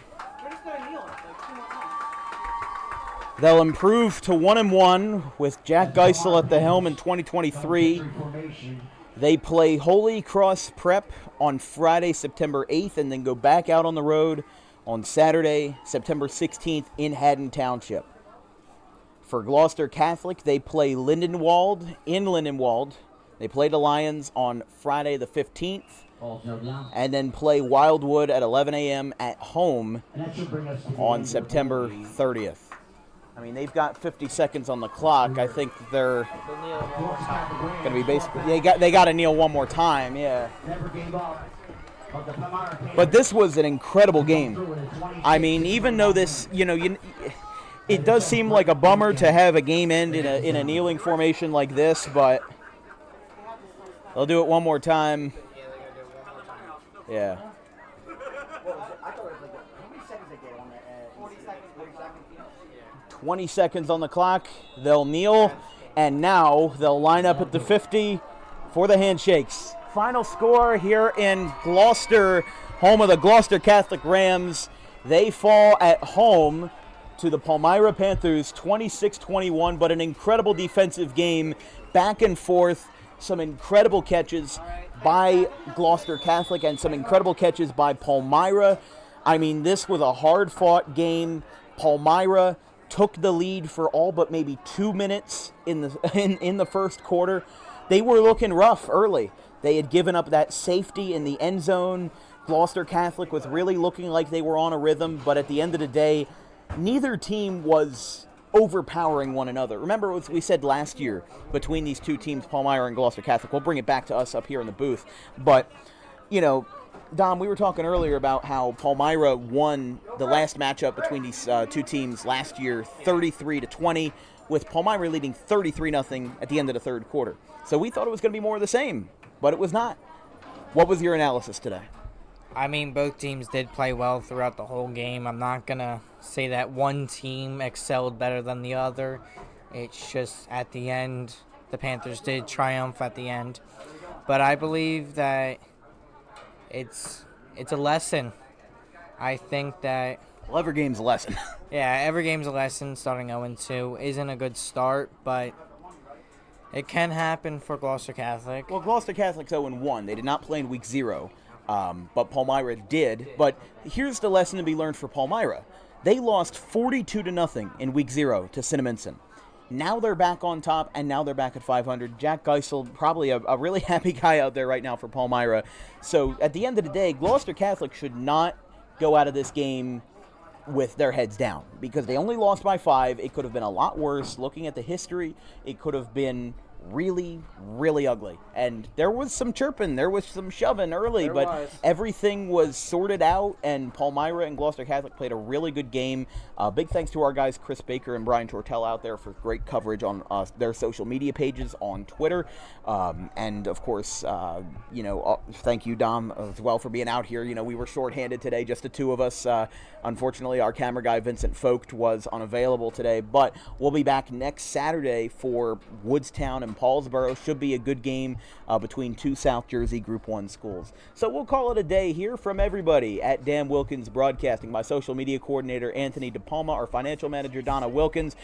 They'll improve to 1-1 with Jack Geisel at the helm in 2023. They play Holy Cross Prep on Friday, September 8th, and then go back out on the road on Saturday, September 16th in Haddon Township. For Gloucester Catholic, they play Lindenwold in Lindenwold. They play the Lions on Friday the 15th, and then play Wildwood at 11 a.m. at home on September 30th. I mean, they've got 50 seconds on the clock. I think they're going to be basically, they got to kneel one more time, yeah. But this was an incredible game. I mean, even though this, it does seem like a bummer to have a game end in a kneeling formation like this, but they'll do it one more time. Yeah. 20 seconds on the clock. They'll kneel, and now they'll line up at the 50 for the handshakes. Final score here in Gloucester, home of the Gloucester Catholic Rams. They fall at home to the Palmyra Panthers 26-21, but an incredible defensive game, back and forth, some incredible catches by Gloucester Catholic and some incredible catches by Palmyra. I mean, this was a hard-fought game. Palmyra took the lead for all but maybe 2 minutes in the first quarter. They were looking rough early. They had given up that safety in the end zone. Gloucester Catholic was really looking like they were on a rhythm, but at the end of the day, neither team was overpowering one another. Remember what we said last year between these two teams, Palmyra and Gloucester Catholic. We'll bring it back to us up here in the booth. But, you know, Dom, we were talking earlier about how Palmyra won the last matchup between these two teams last year 33-20, with Palmyra leading 33-0 at the end of the third quarter. So we thought it was going to be more of the same, but it was not. What was your analysis today? I mean, both teams did play well throughout the whole game. I'm not going to say that one team excelled better than the other. It's just at the end, the Panthers did triumph at the end. But I believe that it's a lesson. I think that... Well, every game's a lesson. Yeah, every game's a lesson. Starting 0-2 isn't a good start, but it can happen for Gloucester Catholic. Well, Gloucester Catholic's 0-1. They did not play in week 0. But Palmyra did. But here's the lesson to be learned for Palmyra. They lost 42-0 in week 0 to Cinnaminson. Now they're back on top, and now they're back at 500. Jack Geisel, probably a really happy guy out there right now for Palmyra. So at the end of the day, Gloucester Catholic should not go out of this game with their heads down, because they only lost by 5. It could have been a lot worse. Looking at the history, it could have been really, really ugly. And there was some chirping, there was some shoving early, but everything was sorted out, and Palmyra and Gloucester Catholic played a really good game. Big thanks to our guys Chris Baker and Brian Tortella out there for great coverage on their social media pages on Twitter. And of course, thank you, Dom, as well, for being out here. You know, we were shorthanded today, just the two of us. Unfortunately, our camera guy Vincent Vogt was unavailable today, but we'll be back next Saturday for Woodstown and Paulsboro. Should be a good game between two South Jersey Group 1 schools. So we'll call it a day here from everybody at Dan Wilkins Broadcasting. My social media coordinator, Anthony DePalma, our financial manager, Donna Wilkins,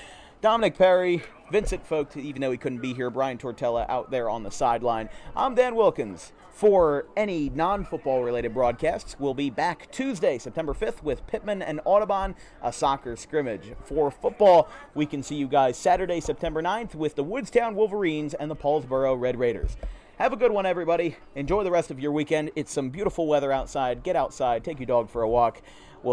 Dominic Perry, Vincent Vogt, even though he couldn't be here, Brian Tortella out there on the sideline. I'm Dan Wilkins. For any non-football related broadcasts, we'll be back Tuesday, September 5th with Pittman and Audubon, a soccer scrimmage. For football, we can see you guys Saturday, September 9th with the Woodstown Wolverines and the Paulsboro Red Raiders. Have a good one, everybody. Enjoy the rest of your weekend. It's some beautiful weather outside. Get outside, take your dog for a walk. We'll